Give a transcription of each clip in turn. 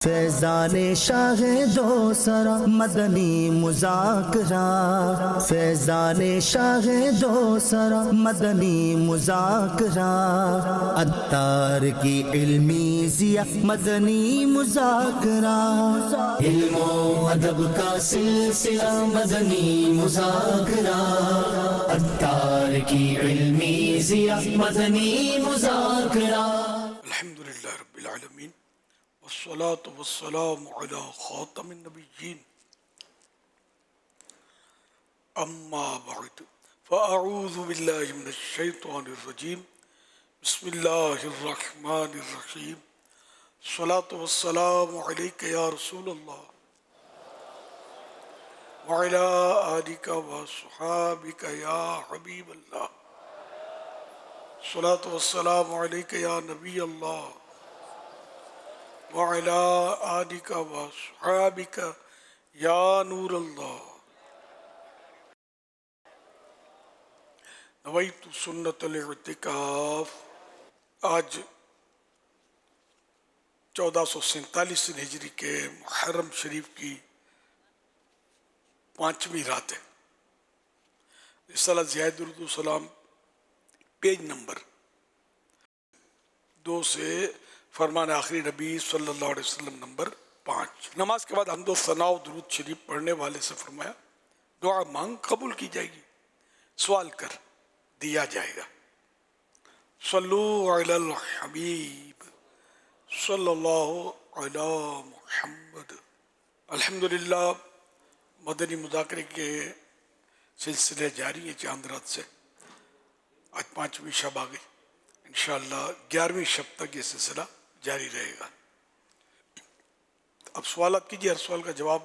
فیضان شاہ دو سرا مدنی مذاکرہ، فیضان شاہ دو سرا مدنی مذاکرہ، عطار کی علمی ضیاء مدنی مذاکرہ، علم و ادب کا سلسلہ مدنی مذاکرہ، عطار کی علمی ضیاء مدنی مذاکرہ۔ الحمدللہ رب العالمین والصلاة والسلام علی خاتم النبیین، اما بعد فاعوذ باللہ من الشیطان الرجیم، بسم اللہ الرحمن الرحیم، الصلاة والسلام علیک یا رسول اللہ وعلی آلک وصحابک یا حبیب اللہ، الصلاة والسلام علیک یا نبی اللہ وعلى آلك وصحابك یا نور اللہ۔ نویت سنت الاعتکاف۔ آج 1447 ہجری کے محرم شریف کی 5ویں رات ہے۔ رسالہ ضیاء درود و سلام پیج نمبر 2 سے فرمان آخری نبی صلی اللہ علیہ وسلم نمبر 5۔ نماز کے بعد حمد و ثنا و درود شریف پڑھنے والے سے فرمایا دعا مانگ قبول کی جائے گی، سوال کر دیا جائے گا۔ صلو علی الحبیب صلی اللہ علی محمد۔ الحمدللہ مدنی مذاکرے کے سلسلے جاری ہیں چاند رات سے۔ آج 5ویں شب آ گئی، انشاءاللہ 11ویں شب تک یہ سلسلہ جاری رہے گا۔ اب سوالات کیجیے، ہر سوال کا جواب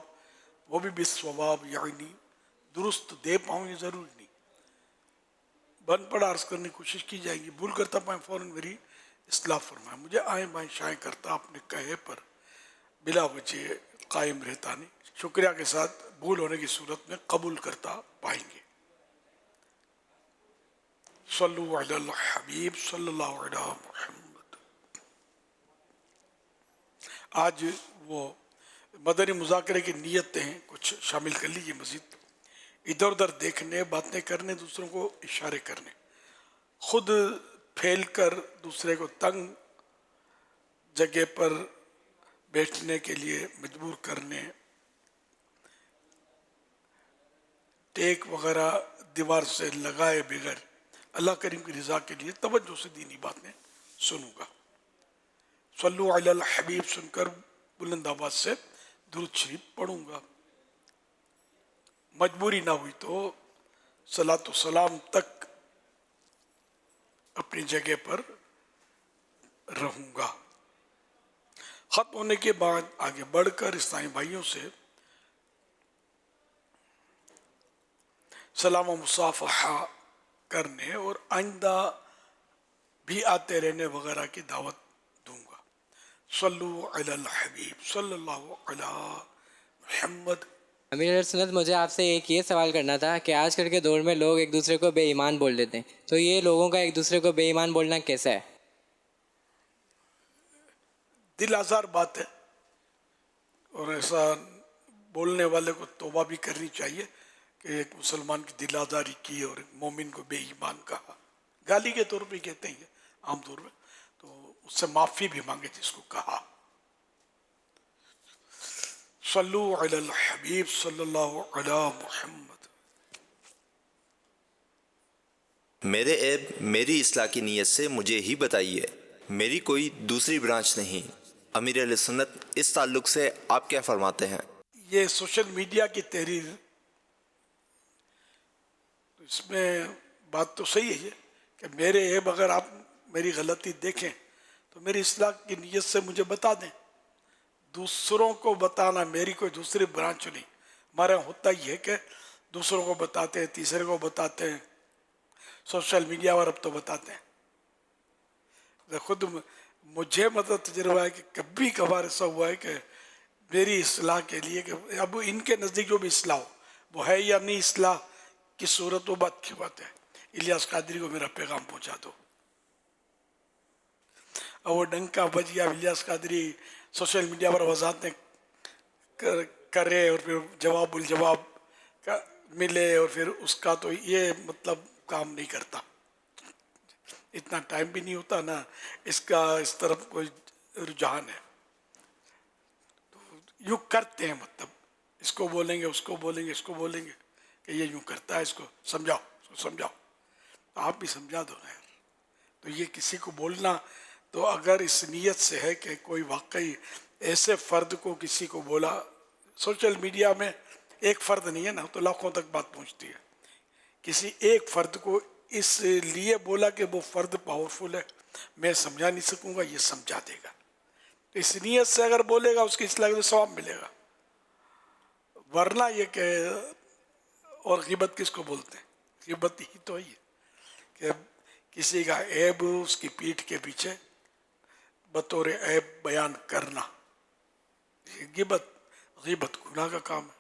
وہ بھی بالصواب یعنی درست دے پاؤں یہ ضروری نہیں، بن پڑھ عرض کرنے کی کوشش کی جائے گی، بھول کرتا پائیں فوراً میری اصلاح فرمائیں، مجھے آئیں بائیں شائیں کرتا اپنے کہے پر بلا وجہ قائم رہتا نہیں، شکریہ کے ساتھ بھول ہونے کی صورت میں قبول کرتا پائیں گے۔ صلو علی الحبیب صلی اللہ علیہ محمد۔ آج وہ مدنی مذاکرے کی نیتیں ہیں، کچھ شامل کر لیجیے مزید۔ ادھر ادھر دیکھنے، باتیں کرنے، دوسروں کو اشارے کرنے، خود پھیل کر دوسرے کو تنگ جگہ پر بیٹھنے کے لیے مجبور کرنے، ٹیک وغیرہ دیوار سے لگائے بغیر اللہ کریم کی رضا کے لیے توجہ سے دینی باتیں سنوں گا۔ صلو علی الحبیب سن کر بلند آواز سے درود شریف پڑھوں گا، مجبوری نہ ہوئی تو صلاۃ و سلام تک اپنی جگہ پر رہوں گا۔ ختم ہونے کے بعد آگے بڑھ کر اسلامی بھائیوں سے سلام و مصافحہ کرنے اور آئندہ بھی آتے رہنے وغیرہ کی دعوت دوں گا۔ صلو علی الحبیب صلی اللہ علی محمد۔ امیر علیہ سنت، مجھے آپ سے ایک یہ سوال کرنا تھا کہ آج کل کے دور میں لوگ ایک دوسرے کو بے ایمان بول دیتے ہیں، تو یہ لوگوں کا ایک دوسرے کو بے ایمان بولنا کیسا ہے؟ دل آزار بات ہے، اور ایسا بولنے والے کو توبہ بھی کرنی چاہیے کہ ایک مسلمان کی دل آزاری کی اور ایک مومن کو بے ایمان کہا، گالی کے طور پہ کہتے ہیں عام طور پہ، تو اس سے معافی بھی مانگے جس کو کہا۔ صلو علی الحبیب صلی اللہ علی محمد۔ میرے عیب میری اصلاح کی نیت سے مجھے ہی بتائیے، میری کوئی دوسری برانچ نہیں۔ امیر علیہ سنت، اس تعلق سے آپ کیا فرماتے ہیں؟ یہ سوشل میڈیا کی تحریر، اس میں بات تو صحیح ہے کہ میرے عیب اگر آپ میری غلطی دیکھیں تو میری اصلاح کی نیت سے مجھے بتا دیں۔ دوسروں کو بتانا میری کوئی دوسری برانچ نہیں، ہمارے یہاں ہوتا ہی ہے کہ دوسروں کو بتاتے ہیں، تیسرے کو بتاتے ہیں، سوشل میڈیا پر اب تو بتاتے ہیں۔ خود مجھے مطلب تجربہ ہے کہ کبھی کبھار ایسا ہوا ہے کہ میری اصلاح کے لیے کہ اب ان کے نزدیک جو بھی اصلاح ہو وہ ہے یا نہیں اصلاح کی صورت، وہ بات کی بات ہے، الیاس قادری کو میرا پیغام پہنچا دو، اور وہ ڈنکا بج گیا، الیاس قادری सोशल मीडिया पर वजाहतें करे और फिर जवाब उल जवाब का मिले और फिर उसका, तो ये मतलब काम नहीं करता, इतना टाइम भी नहीं होता ना इसका, इस तरफ कोई रुझान है। तो यूँ करते हैं, मतलब इसको बोलेंगे उसको बोलेंगे इसको बोलेंगे कि ये यूँ करता है, इसको समझाओ, तो आप भी समझा दो ना यार। तो ये किसी को बोलना, तो अगर इस नीयत से है कि कोई वाकई ऐसे फ़र्द को किसी को बोला, सोशल मीडिया में एक फ़र्द नहीं है ना, तो लाखों तक बात पहुंचती है। किसी एक फ़र्द को इसलिए बोला कि वो फ़र्द पावरफुल है, मैं समझा नहीं सकूंगा, ये समझा देगा। तो इस नीयत से अगर बोलेगा उसकी इस्लाह तो सवाब मिलेगा। वरना ये कि, और गिबत किसको बोलते हैं, गिबत ही तो है कि किसी का ऐब उसकी पीठ के पीछे बतौर ऐब बयान करना, ये गिबत गुनाह का काम है,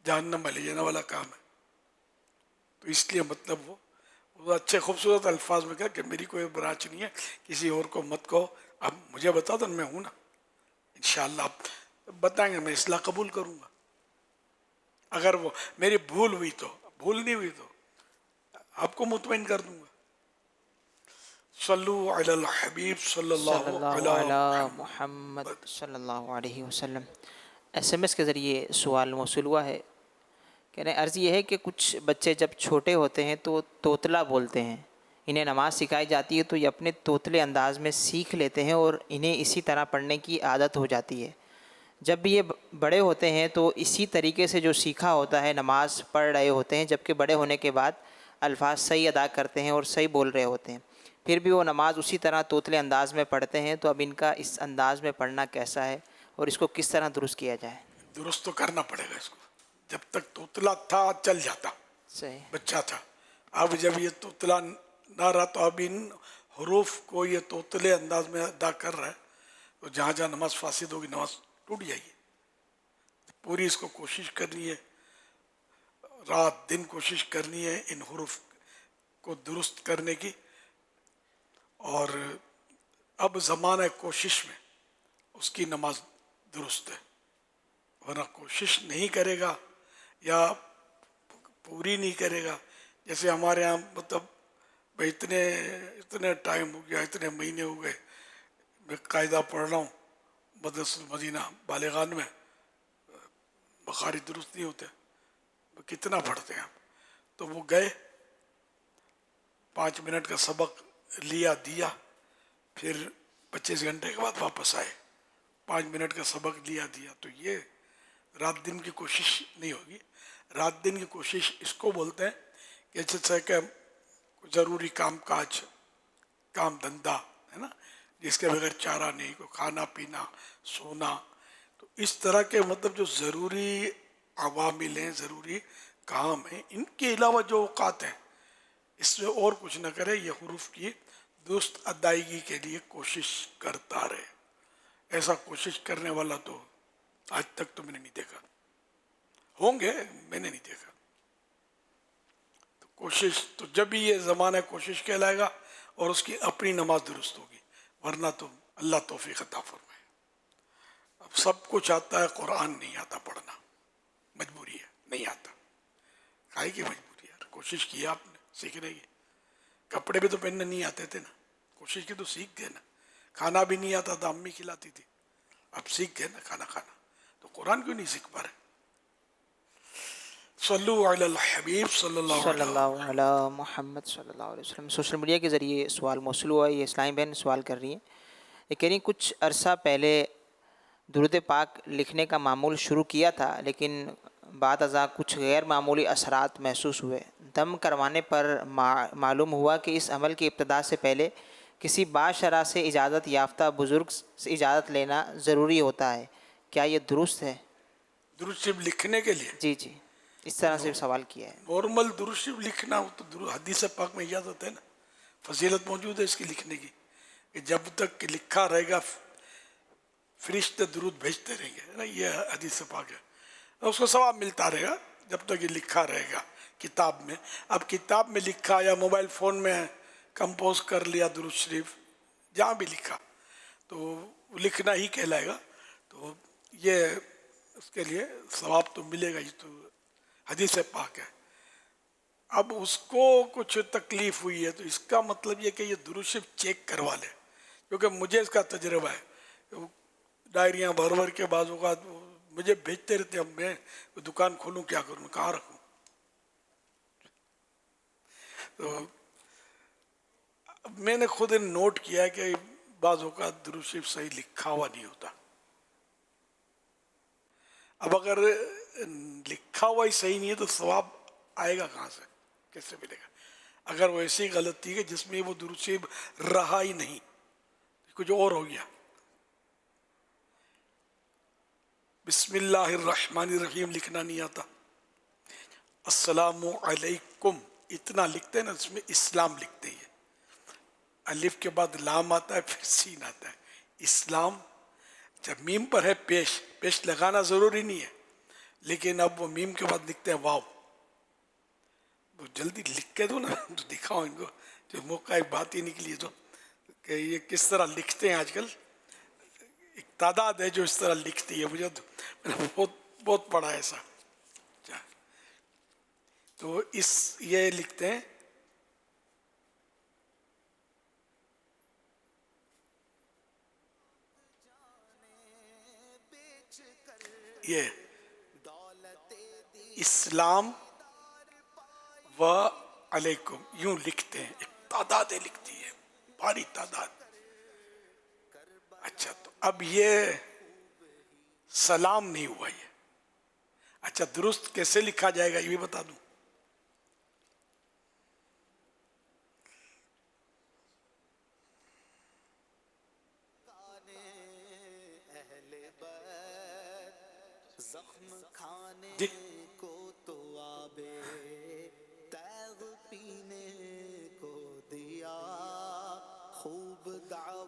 जहन्नम में ले जाने वाला काम है। तो इसलिए मतलब वो अच्छे खूबसूरत अल्फाज में कहा कि मेरी कोई ब्रांच नहीं है, किसी और को मत कहो, अब मुझे बता दो, मैं हूँ ना, इंशाअल्लाह आप बताएंगे, मैं इस्लाह कबूल करूँगा। अगर वो मेरी भूल हुई तो, भूल नहीं हुई तो आपको मुतमईन कर दूंगा। सल्लु अलल हबीब सल्लल्लाहु अलैहि मुहम्मद सल्लल्लाहु अलैहि वसल्लम। SMS के ज़रिए सवाल मौसूल हुआ है। कह रहे हैं अर्ज़ ये है कि कुछ बच्चे जब छोटे होते हैं तो तोतला बोलते हैं, इन्हें नमाज़ सिखाई जाती है तो ये अपने तोतले अंदाज में सीख लेते हैं और इन्हें इसी तरह पढ़ने की आदत हो जाती है। जब भी ये बड़े होते हैं तो इसी तरीके से जो सीखा होता है नमाज़ पढ़ रहे होते हैं, जबकि बड़े होने के बाद अल्फाज सही अदा करते हैं और सही बोल रहे होते हैं, फिर भी वो नमाज़ उसी तरह तोतले अंदाज में पढ़ते हैं। तो अब इनका इस अंदाज में पढ़ना कैसा है और इसको किस तरह दुरुस्त किया जाए? दुरुस्त तो करना पड़ेगा इसको। जब तक तोतला था चल जाता, सही बच्चा था, अब जब ये तोतला ना रहा तो अब इन हरूफ को ये तोतले अंदाज में अदा कर रहा है, तो जहाँ जहाँ नमाज फासिद होगी नमाज टूट जाएगी। पूरी इसको कोशिश करनी है, रात दिन कोशिश करनी है इन हरूफ को दुरुस्त करने की। और अब ज़माना कोशिश में उसकी नमाज दुरुस्त है, वरना कोशिश नहीं करेगा या पूरी नहीं करेगा। जैसे हमारे यहाँ मतलब भाई इतने टाइम हो गया, इतने महीने हो गए, मैं कायदा पढ़ रहा हूँ मदरसतुल मदीना बालिगान में, बुखारी दुरुस्त नहीं होते, कितना पढ़ते हैं हम। तो वो गए 5 मिनट का सबक लिया दिया, फिर 25 घंटे के बाद वापस आए, 5 मिनट का सबक लिया दिया। तो ये रात दिन की कोशिश नहीं होगी। रात दिन की कोशिश इसको बोलते हैं कि जैसे कि ज़रूरी काम काज, काम धंधा है ना, जिसके बगैर चारा नहीं, को खाना पीना सोना, तो इस तरह के मतलब जो ज़रूरी अवामिल हैं, ज़रूरी काम हैं, इनके अलावा जो औकात हैं इसमें और कुछ न करे, ये हुरूफ की दुरुस्त अदायगी के लिए कोशिश करता रहे। ऐसा कोशिश करने वाला तो आज तक तो मैंने नहीं देखा, होंगे मैंने नहीं देखा। तो कोशिश तो जब भी ये ज़माना कोशिश कहलाएगा और उसकी अपनी नमाज दुरुस्त होगी, वरना तो अल्लाह तौफीक अता फरमाए। अब सब कुछ आता है, कुरान नहीं आता पढ़ना, मजबूरी है, नहीं आता, काहे की मजबूरी यार, कोशिश की आपने सीखने की। कपड़े भी तो पहनने नहीं आते थे ना, कोशिश की तो सीख गए ना। खाना भी नहीं आता था, अम्मी खिलाती थी, अब सीख गए ना खाना खाना, तो कुरान क्यों नहीं सीख पा रहे? सल्लु अलल हबीब सल्लल्लाहु अला मुहम्मद सल्लल्लाहु अलैहि वसल्लम। सोशल मीडिया के ज़रिए सवाल मौसूल हुआ है। ये इस्लामी बहन सवाल कर रही हैं, ये कह रही कुछ अरसा पहले दुरूद पाक लिखने का मामूल शुरू किया था, लेकिन बाद अज़ा कुछ गैर मामूली असरात महसूस हुए। दम करवाने पर मालूम हुआ कि इस अमल की इब्तदा से पहले किसी बाशरा से इजाज़त याफ्ता बुज़ुर्ग से इजाज़त लेना ज़रूरी होता है, क्या ये दुरुस्त है? दुरूद शरीफ लिखने के लिए जी जी, इस तरह से सवाल किया है। नॉर्मल दुरूद शरीफ लिखना हो तो हदीस पाक में इजाज़त है ना, फजीलत मौजूद है इसकी लिखने की, कि जब तक कि लिखा रहेगा फरिश्ते दुरूद भेजते रहेंगे, है ना, ये हदीस पाक है। उसको सवाब मिलता रहेगा जब तक ये लिखा रहेगा किताब में। अब किताब में लिखा या मोबाइल फ़ोन में कंपोज कर लिया दुरूद शरीफ, जहाँ भी लिखा, तो تو لکھنا ہی کہلائے گا. تو یہ اس کے لیے ثواب تو ملے گا، یہ تو حدیث پاک ہے. اب اس کو کچھ تکلیف ہوئی ہے تو اس کا مطلب یہ کہ یہ درود شریف چیک کروا لے، کیونکہ مجھے اس کا تجربہ ہے. ڈائریاں بھر بھر کے بعض اوقات مجھے بھیجتے رہتے، اب میں دکان کھولوں کیا کروں، کہاں رکھوں. تو میں نے خود نوٹ کیا کہ بعض اوقات درود شریف صحیح لکھا ہوا نہیں ہوتا. اب اگر لکھا ہوا ہی صحیح نہیں ہے تو ثواب آئے گا کہاں سے، کیسے ملے گا؟ اگر وہ ایسی غلطی ہے جس میں وہ درود شریف رہا ہی نہیں، کچھ اور ہو گیا. بسم اللہ الرحمن الرحیم لکھنا نہیں آتا، السلام علیکم اتنا لکھتے ہیں نا، اس میں اسلام لکھتے ہیں. الف کے بعد لام آتا ہے، پھر سین آتا ہے. اسلام جب میم پر ہے پیش لگانا ضروری نہیں ہے، لیکن اب وہ میم کے بعد لکھتے ہیں واو. تو جلدی لکھ کے دو نا، تو دکھاؤ ان کو، جو موقع ایک بات ہی نکلی تو کہ یہ کس طرح لکھتے ہیں. آج کل ایک تعداد ہے جو اس طرح لکھتی ہے، مجھے میں نے بہت پڑھا ہے ایسا. تو یہ لکھتے ہیں یہ اسلام و علیکم یوں لکھتے ہیں. ایک تعداد لکھتی ہے، بھاری تعداد. اچھا تو اب یہ سلام نہیں ہوا یہ. اچھا درست کیسے لکھا جائے گا یہ بھی بتا دوں. جی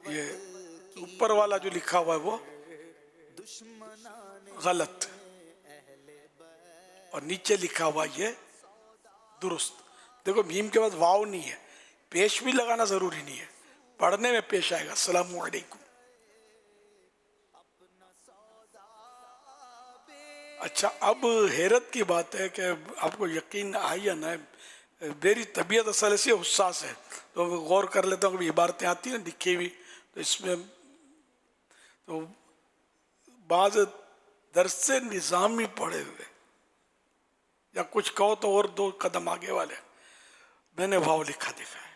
یہ اوپر والا جو لکھا ہوا ہے وہ غلط، اور نیچے لکھا ہوا یہ درست. دیکھو میم کے بعد واو نہیں ہے، پیش بھی لگانا ضروری نہیں ہے، پڑھنے میں پیش آئے گا السلام علیکم. اچھا اب حیرت کی بات ہے کہ آپ کو یقین آئی یا نہ، میری طبیعت اصل ایسی حساس ہے تو میں غور کر لیتا ہوں کہ عبارتیں آتی ہیں لکھی ہوئی، تو اس میں تو بعض درس نظامی پڑھے ہوئے یا کچھ کہو تو اور 2 قدم آگے والے میں نے واو لکھا دیکھا ہے.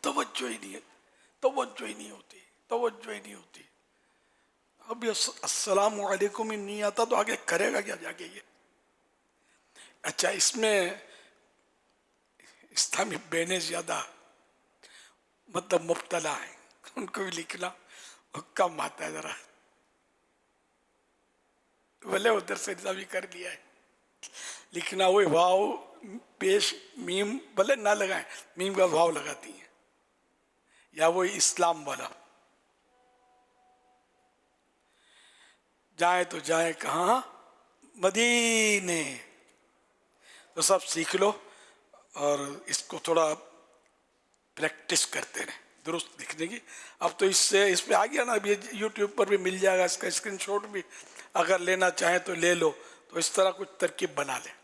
توجہ ہی نہیں ہے، توجہ ہی نہیں ہوتی، توجہ ہی نہیں ہوتی. اب یہ السلام علیکم ہی نہیں آتا تو آگے کرے گا کیا جا کے یہ. اچھا اس میں اسلامی بہنیں زیادہ مطلب مبتلا ہیں، ان کو بھی لکھنا کم آتا ہے ذرا، بھلے ادھر سے بھی کر لیا ہے. لکھنا ہوئے واو پیش میم بھلے نہ لگائیں، میم کا واو لگاتی ہیں، یا وہی اسلام والا. جائیں تو جائیں کہاں، مدینے. تو سب سیکھ لو اور اس کو تھوڑا پریکٹس کرتے رہیں درست لکھنے کی. اب تو اس پہ آ گیا نا، اب یہ یوٹیوب پر بھی مل جائے گا، اس کا اسکرین شاٹ بھی اگر لینا چاہیں تو لے لو. تو اس طرح کچھ ترکیب بنا لیں.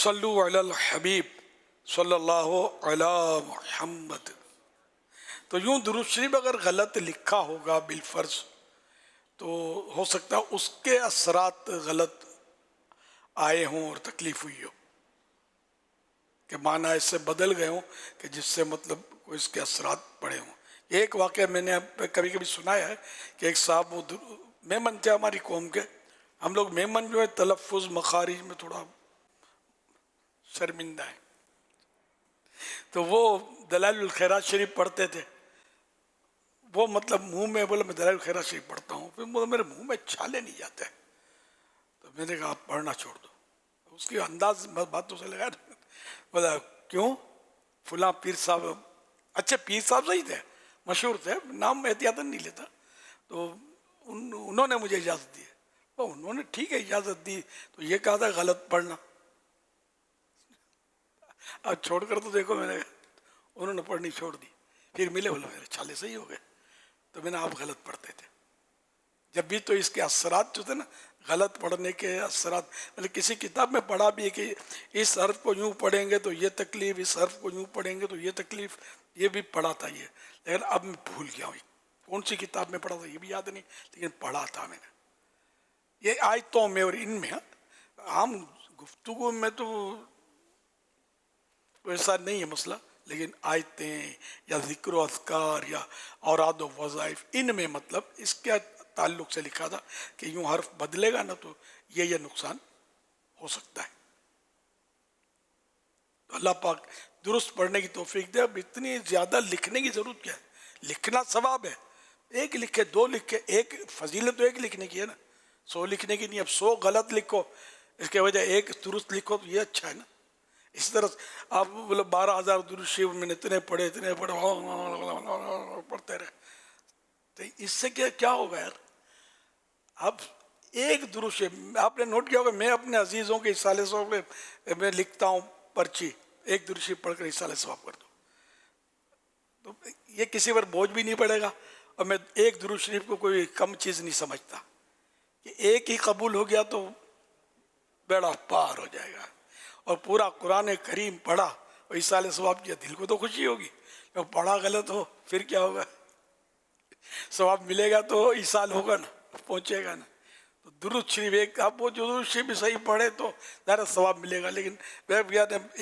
صلو علی الحبیب صلی اللہ علی محمد. تو یوں درود شریف اگر غلط لکھا ہوگا بالفرض تو ہو سکتا ہے اس کے اثرات غلط آئے ہوں اور تکلیف ہوئی ہو، کہ معنی اس سے بدل گئے ہوں کہ جس سے مطلب کوئی اس کے اثرات پڑے ہوں. ایک واقعہ میں نے کبھی کبھی سنایا ہے کہ ایک صاحب وہ میمن تھے ہماری قوم کے. ہم لوگ میمن جو ہے تلفظ مخارج میں تھوڑا شرمندہ ہیں، تو وہ دلائل الخیرات شریف پڑھتے تھے. وہ مطلب منہ میں بولا میں دلائل الخیرات شریف پڑھتا ہوں، پھر میرے منہ میں چھالے نہیں جاتے. تو میں نے کہا آپ پڑھنا چھوڑ دو. اس کی انداز باتوں سے لگا، بولا کیوں؟ فلاں پیر صاحب، اچھے پیر صاحب صحیح تھے، مشہور تھے، نام احتیاطاً نہیں لیتا، تو انہوں نے مجھے اجازت دی. انہوں نے ٹھیک ہے اجازت دی، تو یہ کہا تھا غلط پڑھنا. अब छोड़कर तो देखो, मैंने उन्होंने पढ़नी छोड़ दी, फिर मिले, बोले मेरे छाले सही हो गए। तो मैंने आप गलत पढ़ते थे। जब भी तो इसके असरात जो थे ना, गलत पढ़ने के असरात, मतलब किसी किताब में पढ़ा भी है कि इस हर्फ को यूं पढ़ेंगे तो ये तकलीफ, इस हर्फ को यूं पढ़ेंगे तो ये तकलीफ, ये भी पढ़ा था ये, लेकिन अब मैं भूल गया हूँ कौन सी किताब में पढ़ा था, ये भी याद नहीं, लेकिन पढ़ा था मैंने। ये आयतों में और इनमें, आम गुफ्तगू में तो वैसा नहीं है मसला, लेकिन आयतें या ज़िक्र व अज़कार या औराद व वज़ाइफ, इनमें मतलब इसके ताल्लुक से लिखा था कि यूं हर्फ बदलेगा ना तो ये नुकसान हो सकता है। तो अल्लाह पाक दुरुस्त पढ़ने की तौफीक दे। अब इतनी ज़्यादा लिखने की ज़रूरत क्या है? लिखना सवाब है, एक लिखे, दो लिखे, एक फजीलत तो एक लिखने की है ना, 100 लिखने की नहीं। अब 100 गलत लिखो, इसके वजह एक दुरुस्त लिखो तो ये अच्छा है ना। इस तरह आप बोले 12,000 दुरूद शरीफ मैंने इतने पढ़े पढ़ते रहे, तो इससे क्या होगा यार? अब एक दुरूद शरीफ आपने नोट किया होगा, मैं अपने अजीज़ों के इसाले सवाब में लिखता हूँ पर्ची, एक दुरूद शरीफ पढ़कर इसाले सवाब कर दो, तो ये किसी पर बोझ भी नहीं पड़ेगा। और मैं एक दुरूद शरीफ को कोई कम चीज़ नहीं समझता कि एक ही कबूल हो गया तो बेड़ा पार हो जाएगा। और पूरा कुरान करीम पढ़ा और इसाले सवाब किया, दिल को तो खुशी होगी। जब पढ़ा गलत हो फिर क्या होगा? सवाब मिलेगा तो इसाल होगा ना, पहुँचेगा ना। तो दुरूद शरीफ एक, आप वो जो दुरूद शरीफ भी सही पढ़े तो ज़्यादा सवाब मिलेगा। लेकिन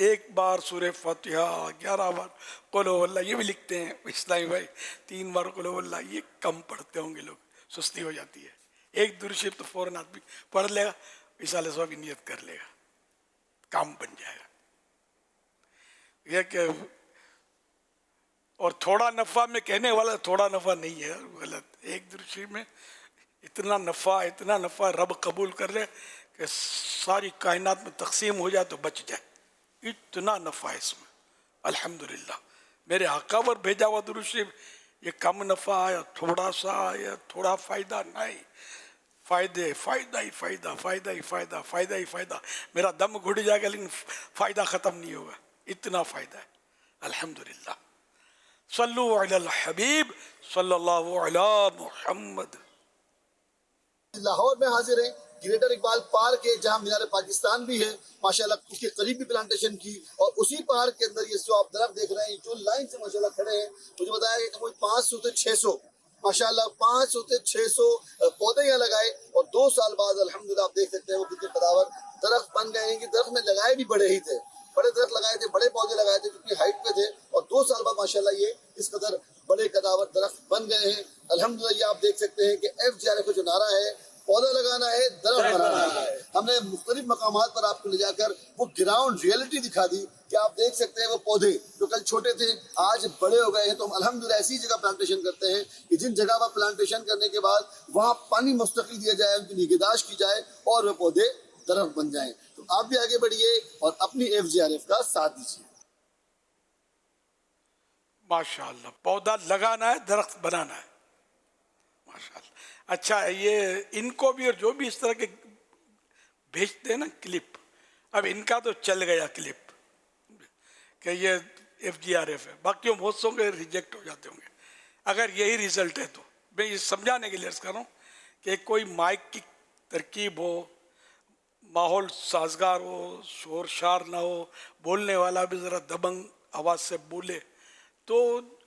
एक बार सूरह फातिहा, 11 बार कुल हुवल्लाह, ये भी लिखते हैं इस्लामी भाई, 3 बार कुल हुवल्लाह, ये कम पढ़ते होंगे लोग, सुस्ती हो जाती है। एक दुरूद शरीफ तो फ़ौरन आदमी पढ़ लेगा, इसाले सवाब की नियत कर लेगा, काम बन जाएगा। यह कि और थोड़ा नफ़ा में कहने वाला, थोड़ा नफ़ा नहीं है, गलत। एक दुरूद शरीफ में इतना नफ़ा रब कबूल कर ले कि सारी कायनात में तकसीम हो जाए तो बच जाए, इतना नफ़ा है इसमें। अल्हम्दुलिल्लाह मेरे आका पर भेजा हुआ दुरूद शरीफ, ये कम नफ़ा आया, थोड़ा सा आया, थोड़ा फ़ायदा नहीं, फ़ायदा ही फ़ायदा। मेरा दम घुट जाएगा लेकिन फ़ायदा ख़त्म नहीं होगा, इतना फ़ायदा है। अल्हम्दुलिल्लाह। सल्लु अलल हबीब सल्लल्लाहु अला मुहम्मद। लाहौर में हाजिर हैं, ग्रेटर इकबाल पार्क है जहां मीनार पाकिस्तान भी है माशाल्लाह, उसके करीब भी प्लांटेशन की, और उसी पार्क के अंदर ये जो आप दरख्त देख रहे हैं, जो लाइन से माशाल्लाह खड़े हैं, मुझे बताया कि कोई 500 से 600 माशाल्लाह 500 से 600 पौधे यहाँ लगाए, और 2 साल बाद अल्हम्दुलिल्लाह आप देख सकते हैं वो कितने कदावर दरख्त बन गए हैं कि दरख्त में लगाए भी बड़े ही थे, बड़े दरख्त लगाए थे, बड़े पौधे लगाए थे, जितनी हाइट पे थे, और 2 साल बाद माशाल्लाह ये इस कदर बड़े कदावर दरख्त बन गए हैं। अल्हम्दुलिल्लाह ये आप देख सकते हैं कि FGRF का जो नारा है, पौधा लगाना है, दरख्त बनाना है। हमने मुख्तलिफ मकामात पर आपको ले जाकर वो ग्राउंड रियलिटी दिखा दी कि आप देख सकते हैं वो पौधे जो कल छोटे थे आज बड़े हो गए हैं। तो हम अल्हम्दुलिल्लाह ऐसी जगह प्लांटेशन करते हैं कि जिन जगह पर प्लांटेशन करने के बाद वहाँ पानी मुस्तकिल दिया जाए, उनकी निगहदाश्त की जाए और वो पौधे दरख्त बन जाएं। तो आप भी आगे बढ़िए और अपनी FGRF का साथ दीजिए। माशाअल्लाह, पौधा लगाना है, दरख्त बनाना है, माशाअल्लाह। अच्छा है ये, इनको भी और जो भी इस तरह के भेजते हैं ना क्लिप, अब इनका तो चल गया क्लिप कि ये FGRF है, बाकी बहुत सौ के रिजेक्ट हो जाते होंगे। अगर यही रिजल्ट है तो मैं ये समझाने के लिए अर्ज कर रहा हूँ कि कोई माइक की तरकीब हो, माहौल साजगार हो, शोर शार ना हो, बोलने वाला भी ज़रा दबंग आवाज़ से बोले तो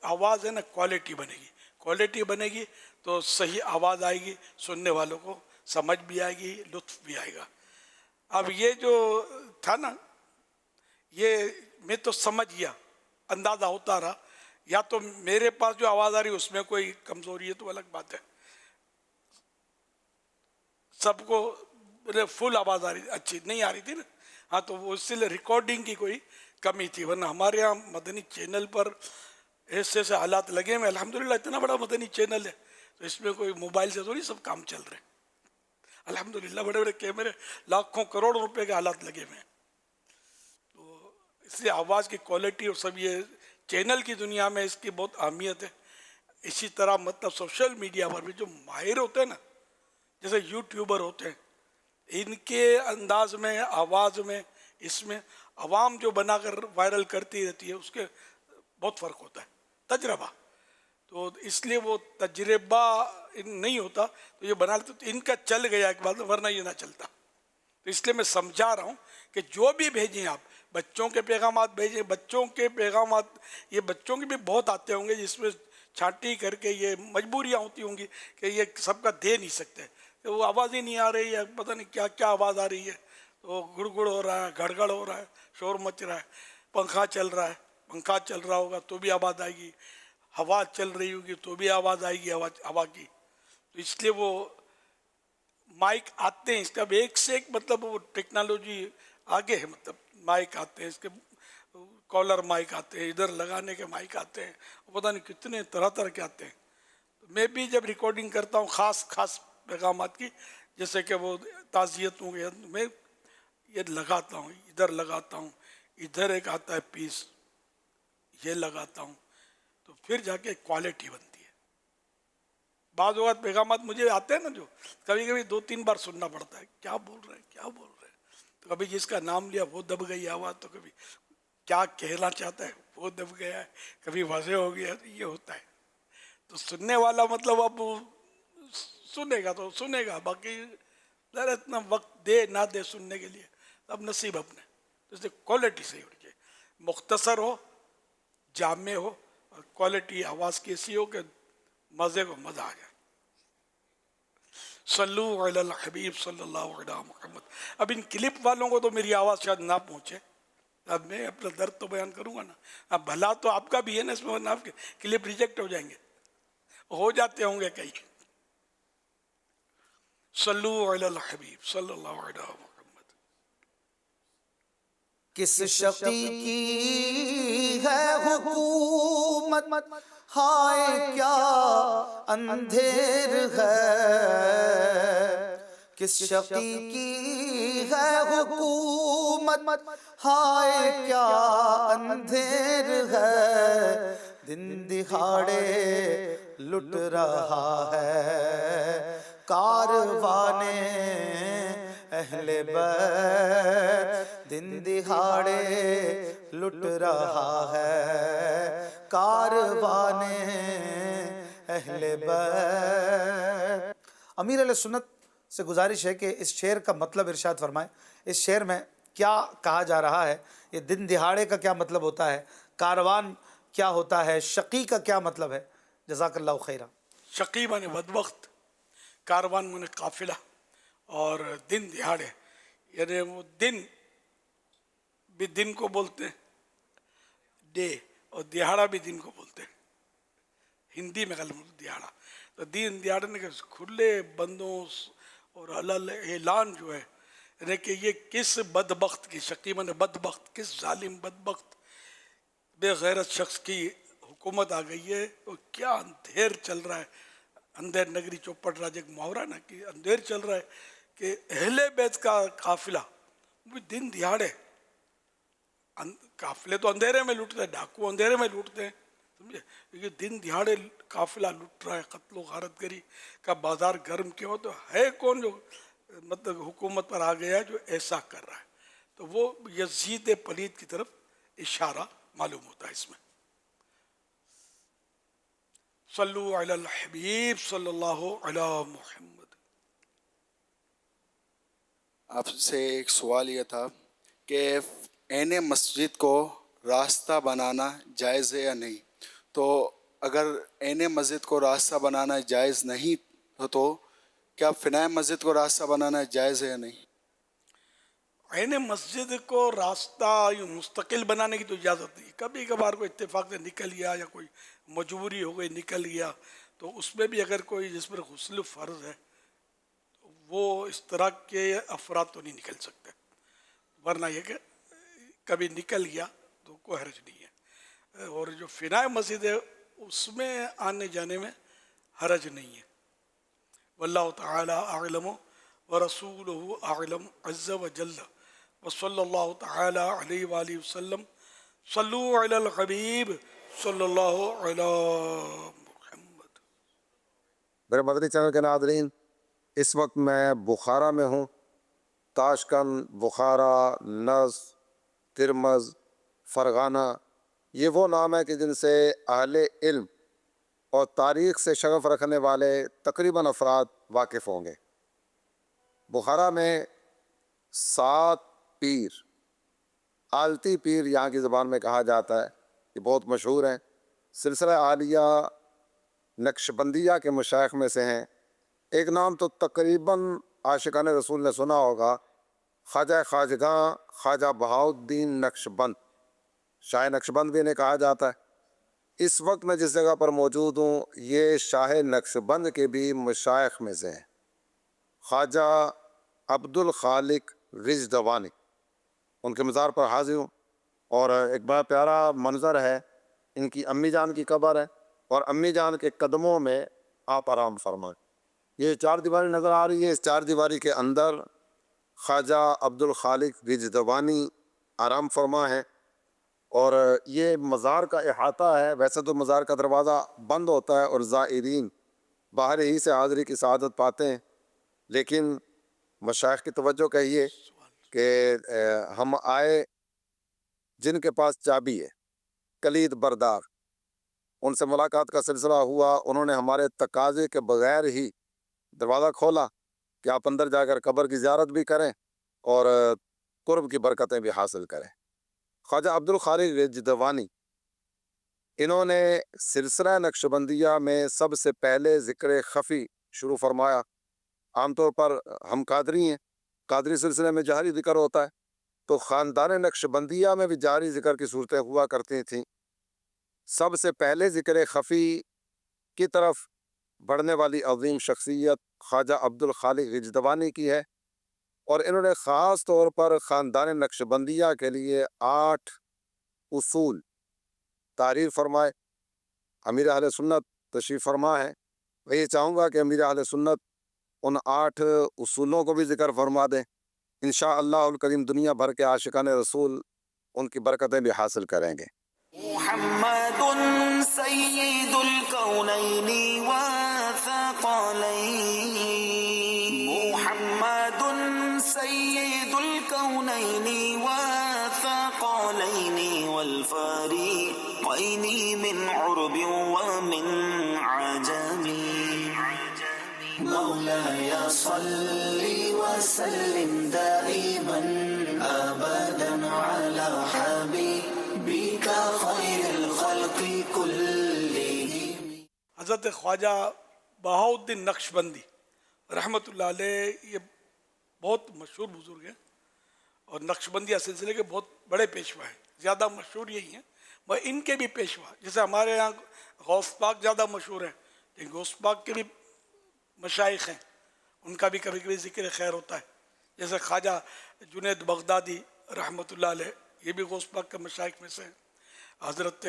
आवाज़ है ना क्वालिटी बनेगी, क्वालिटी बनेगी तो सही आवाज़ आएगी, सुनने वालों को समझ भी आएगी, लुत्फ भी आएगा। अब ये जो था ना, ये मैं तो समझ गया, अंदाज़ा होता रहा, या तो मेरे पास जो आवाज़ आ रही उसमें कोई कमज़ोरी है तो अलग बात है, सबको फुल आवाज़ आ रही, अच्छी नहीं आ रही थी ना, हाँ तो वो इसलिए रिकॉर्डिंग की कोई कमी थी। वरना हमारे यहाँ मदनी चैनल पर ऐसे हालात लगे हुए, अल्हम्दुलिल्लाह इतना बड़ा मदनी चैनल है तो इसमें कोई मोबाइल से थोड़ी सब काम चल रहे हैं। अल्हम्दुलिल्लाह बड़े बड़े कैमरे, लाखों करोड़ों रुपए के हालात लगे हुए हैं। तो इसलिए आवाज़ की क्वालिटी और सब ये चैनल की दुनिया में इसकी बहुत अहमियत है। इसी तरह मतलब सोशल मीडिया पर भी जो माहिर होते हैं ना, जैसे यूट्यूबर होते हैं, इनके अंदाज में, आवाज़ में, इसमें عوام جو بنا کر وائرل کرتی رہتی ہے اس کے بہت فرق ہوتا ہے. تجربہ تو اس لیے وہ تجربہ نہیں ہوتا تو یہ بنا لیتے. تو ان کا چل گیا ایک بات, ورنہ یہ نہ چلتا. تو اس لیے میں سمجھا رہا ہوں کہ جو بھی بھیجیں آپ, بچوں کے پیغامات بھیجیں. بچوں کے پیغامات یہ بچوں کے بھی بہت آتے ہوں گے جس میں چھانٹی کر کے یہ مجبوریاں ہوتی ہوں گی کہ یہ سب کا دے نہیں سکتے, وہ آواز ہی نہیں آ رہی ہے, پتہ نہیں کیا کیا آواز آ رہی ہے, تو گڑ گڑ ہو رہا ہے, گڑ گڑ ہو رہا ہے, شور مچ رہا ہے, پنکھا چل رہا ہے, پنکھا چل رہا ہوگا تو بھی آواز آئے گی, ہوا چل رہی ہوگی تو بھی آواز آئے گی ہوا کی. تو اس لیے وہ مائک آتے ہیں, اس کا ایک سے ایک مطلب وہ ٹیکنالوجی آگے ہے. مطلب مائک آتے ہیں, اس کے کالر مائک آتے ہیں, ادھر لگانے کے مائک آتے ہیں, پتہ نہیں کتنے طرح طرح کے آتے ہیں. میں بھی جب ریکارڈنگ کرتا ہوں خاص خاص پیغامات کی, جیسے کہ وہ تعزیتوں کے, میں یہ لگاتا ہوں, ادھر لگاتا ہوں, ادھر ایک آتا ہے پیس, یہ لگاتا ہوں, تو پھر جا کے کوالٹی بنتی ہے. بعض اوقات پیغامات مجھے آتے ہیں نا جو کبھی کبھی 2-3 بار سننا پڑتا ہے, کیا بول رہے ہیں کیا بول رہے ہیں. تو کبھی جس کا نام لیا وہ دب گئی آواز, تو کبھی کیا کہنا چاہتا ہے وہ دب گیا ہے, کبھی واضح ہو گیا, یہ ہوتا ہے. تو سننے والا مطلب اب سنے گا تو سنے گا, باقی ذرا اتنا وقت دے نہ دے سننے کے لیے اب نصیب اپنے. تو اس لیے کوالٹی صحیح ہونی چاہیے, مختصر ہو, جامع ہو, اور کوالٹی آواز کی ایسی ہو کہ مزے کو مزہ آ جائے. صلو علی الحبیب صلی اللہ علیہ محمد. اب ان کلپ والوں کو تو میری آواز شاید نہ پہنچے, اب میں اپنا درد تو بیان کروں گا نا. اب بھلا تو آپ کا بھی ہے نا اس میں, ورنہ آپ کے کلپ ریجیکٹ ہو جائیں گے, ہو جاتے ہوں گے کئی. صلو علی الحبیب صلی اللہ علیہ محمد. کس شقی کی ہے حکومت, ہائے کیا اندھیر ہے. کس شقی کی ہے حکومت, ہائے کیا اندھیر ہے. دن دہاڑے لٹ رہا ہے کارواں اہل بیت. دن دہاڑے لٹ رہا ہے کارواں اہل بیت. امیر علیہ سنت سے گزارش ہے کہ اس شعر کا مطلب ارشاد فرمائیں. اس شعر میں کیا کہا جا رہا ہے, یہ دن دہاڑے کا کیا مطلب ہوتا ہے, کاروان کیا ہوتا ہے, شقی کا کیا مطلب ہے. جزاک اللہ خیرہ. شقی مانے بدبخت, کاروان مانے قافلہ, اور دن دہاڑے یعنی وہ دن بھی دن کو بولتے ہیں ڈے, اور دہاڑا بھی دن کو بولتے ہیں ہندی میں دہاڑا. تو دن دہاڑے نے کھلے بندوں اور اعلان جو ہے, یعنی کہ یہ کس بدبخت کی, شقی مانے بدبخت, کس ظالم بدبخت بے غیرت شخص کی حکومت آ گئی ہے, اور کیا اندھیر چل رہا ہے. اندھیر نگری چوپٹ راج ایک محاورہ نا, کہ اندھیر چل رہا ہے کہ اہل بیت کا قافلہ وہ دن دہاڑے, قافلے تو اندھیرے میں لوٹتے ہیں, ڈاکو اندھیرے میں لوٹتے ہیں, سمجھے, یہ دن دہاڑے قافلہ لٹ رہا ہے, قتل و غارت گری کا بازار گرم کیا ہو. تو ہے کون جو مطلب حکومت پر آ گیا جو ایسا کر رہا ہے. تو وہ یزید پلید کی طرف اشارہ معلوم ہوتا ہے اس میں. صلو علی الحبیب صلی اللہ علی محمد. آپ سے ایک سوال یہ تھا کہ عین مسجد کو راستہ بنانا جائز ہے یا نہیں. تو اگر عین مسجد کو راستہ بنانا جائز نہیں ہو تو کیا فنائے مسجد کو راستہ بنانا جائز ہے یا نہیں؟ عین مسجد کو راستہ مستقل بنانے کی تو اجازت نہیں. کبھی کبھار کوئی اتفاق سے نکل گیا یا کوئی مجبوری ہو گئی نکل گیا, تو اس میں بھی اگر کوئی جس پر غسل فرض ہے تو وہ اس طرح کے افراد تو نہیں نکل سکتے, ورنہ یہ کہ کبھی نکل گیا تو کوئی حرج نہیں ہے. اور جو فنائے مسجد ہے اس میں آنے جانے میں حرج نہیں ہے. واللہ تعالی اعلم ورسولہ اعلم عز وجل, وصلی اللہ تعالی علیہ وآلہ وسلم. صلو علی الحبیب صلی اللہ علی محمد. میرے مدنی چینل کے ناظرین, اس وقت میں بخارا میں ہوں. تاشقند, بخارا, نجف, ترمز، فرغانہ، یہ وہ نام ہے کہ جن سے اہل علم اور تاریخ سے شغف رکھنے والے تقریباً افراد واقف ہوں گے۔ بخارا میں 7 پیر، آلتی پیر یہاں کی زبان میں کہا جاتا ہے، یہ بہت مشہور ہیں، سلسلہ عالیہ نقشبندیہ کے مشائخ میں سے ہیں۔ ایک نام تو تقریباً عاشقان رسول نے سنا ہوگا، خواجہ خواجگاں خواجہ بہاؤالدین نقشبند، شاہ نقشبند بھی انہیں کہا جاتا ہے۔ اس وقت میں جس جگہ پر موجود ہوں یہ شاہ نقشبند کے بھی مشائخ میں سے ہیں، خواجہ عبدالخالق رجدوانی، ان کے مزار پر حاضر ہوں، اور ایک بڑا پیارا منظر ہے، ان کی امی جان کی قبر ہے اور امی جان کے قدموں میں آپ آرام فرمائیں۔ یہ 4 دیواری نظر آ رہی ہے، اس 4 دیواری کے اندر خواجہ عبدالخالق رجدوانی آرام فرما ہے، اور یہ مزار کا احاطہ ہے۔ ویسے تو مزار کا دروازہ بند ہوتا ہے اور زائرین باہر ہی سے حاضری کی سعادت پاتے ہیں، لیکن مشائخ کی توجہ کہیے کہ ہم آئے جن کے پاس چابی ہے، کلید بردار، ان سے ملاقات کا سلسلہ ہوا، انہوں نے ہمارے تقاضے کے بغیر ہی دروازہ کھولا کہ آپ اندر جا کر قبر کی زیارت بھی کریں اور قرب کی برکتیں بھی حاصل کریں۔ خواجہ عبدالخالق رجدوانی، انہوں نے سلسلہ نقشبندیہ میں سب سے پہلے ذکر خفی شروع فرمایا۔ عام طور پر ہم قادری ہیں، قادری سلسلے میں جہری ذکر ہوتا ہے، تو خاندان نقشبندیہ میں بھی جہری ذکر کی صورتیں ہوا کرتی تھیں۔ سب سے پہلے ذکر خفی کی طرف بڑھنے والی عظیم شخصیت خواجہ عبدالخالق رجدوانی کی ہے، اور انہوں نے خاص طور پر خاندان نقشبندیہ کے لیے 8 اصول تعریر فرمائے۔ امیر اہل سنت تشریف فرما ہے، میں یہ چاہوں گا کہ امیر اہل سنت ان 8 اصولوں کو بھی ذکر فرما دیں، انشاءاللہ الکریم دنیا بھر کے عاشقان رسول ان کی برکتیں بھی حاصل کریں گے۔ محمد سید الکونین والثقلین، محمد سید الکونین والثقلین والفریقین من عرب ومن عجم، مولاي صل وسلم دائما ابدا على حبيبك خير الخلق كلهم۔ حضرت خواجہ بہاؤالدین نقشبندی رحمۃ اللہ علیہ یہ بہت مشہور بزرگ ہیں اور نقشبندیہ سلسلے کے بہت بڑے پیشوا ہیں، زیادہ مشہور یہی ہیں، وہ ان کے بھی پیشوا، جیسے ہمارے یہاں غوث پاک زیادہ مشہور ہیں، لیکن غوث پاک کے بھی مشائخ ہیں، ان کا بھی کبھی کبھی ذکر خیر ہوتا ہے، جیسے خواجہ جنید بغدادی رحمۃ اللہ علیہ، یہ بھی غوث پاک کے مشائخ میں سے ہیں، حضرت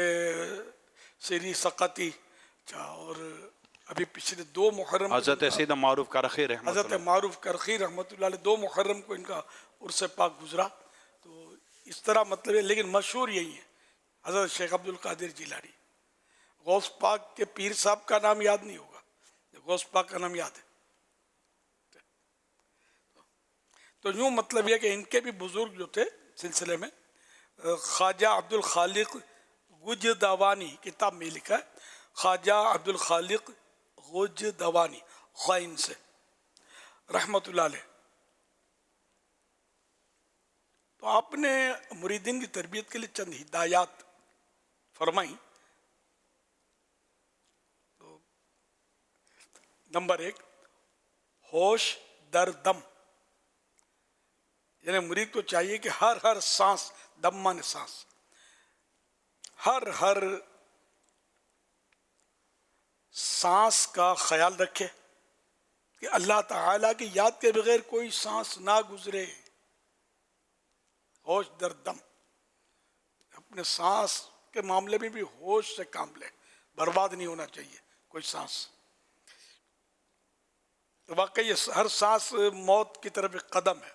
سری سقطی، اور ابھی پچھلے 2 محرم حضرت سیدنا معروف کرخی رحمۃ حضرت اللہ، معروف کرخی رحمۃ اللہ علیہ 2 محرم کو ان کا عرس پاک گزرا، تو اس طرح مطلب ہے، لیکن مشہور یہی ہے حضرت شیخ عبدالقادر جیلانی۔ غوث پاک کے پیر صاحب کا نام یاد نہیں ہوگا، غوث پاک کا نام یاد ہے، تو یوں مطلب یہ کہ ان کے بھی بزرگ جو تھے سلسلے میں، خواجہ عبدالخالق گجدوانی، کتاب میں لکھا ہے خواجہ عبدالخالق گجدوانی، خائن سے، رحمۃ اللہ علیہ۔ تو آپ نے مریدین کی تربیت کے لیے چند ہدایات فرمائیں۔ نمبر 1، ہوش در دم، یعنی مرید کو چاہیے کہ ہر سانس، دم مانے سانس، ہر سانس کا خیال رکھے کہ اللہ تعالیٰ کی یاد کے بغیر کوئی سانس نہ گزرے۔ ہوش در دم، اپنے سانس کے معاملے میں بھی ہوش سے کام لے، برباد نہیں ہونا چاہیے کوئی سانس۔ واقعی ہر سانس موت کی طرف ایک قدم ہے،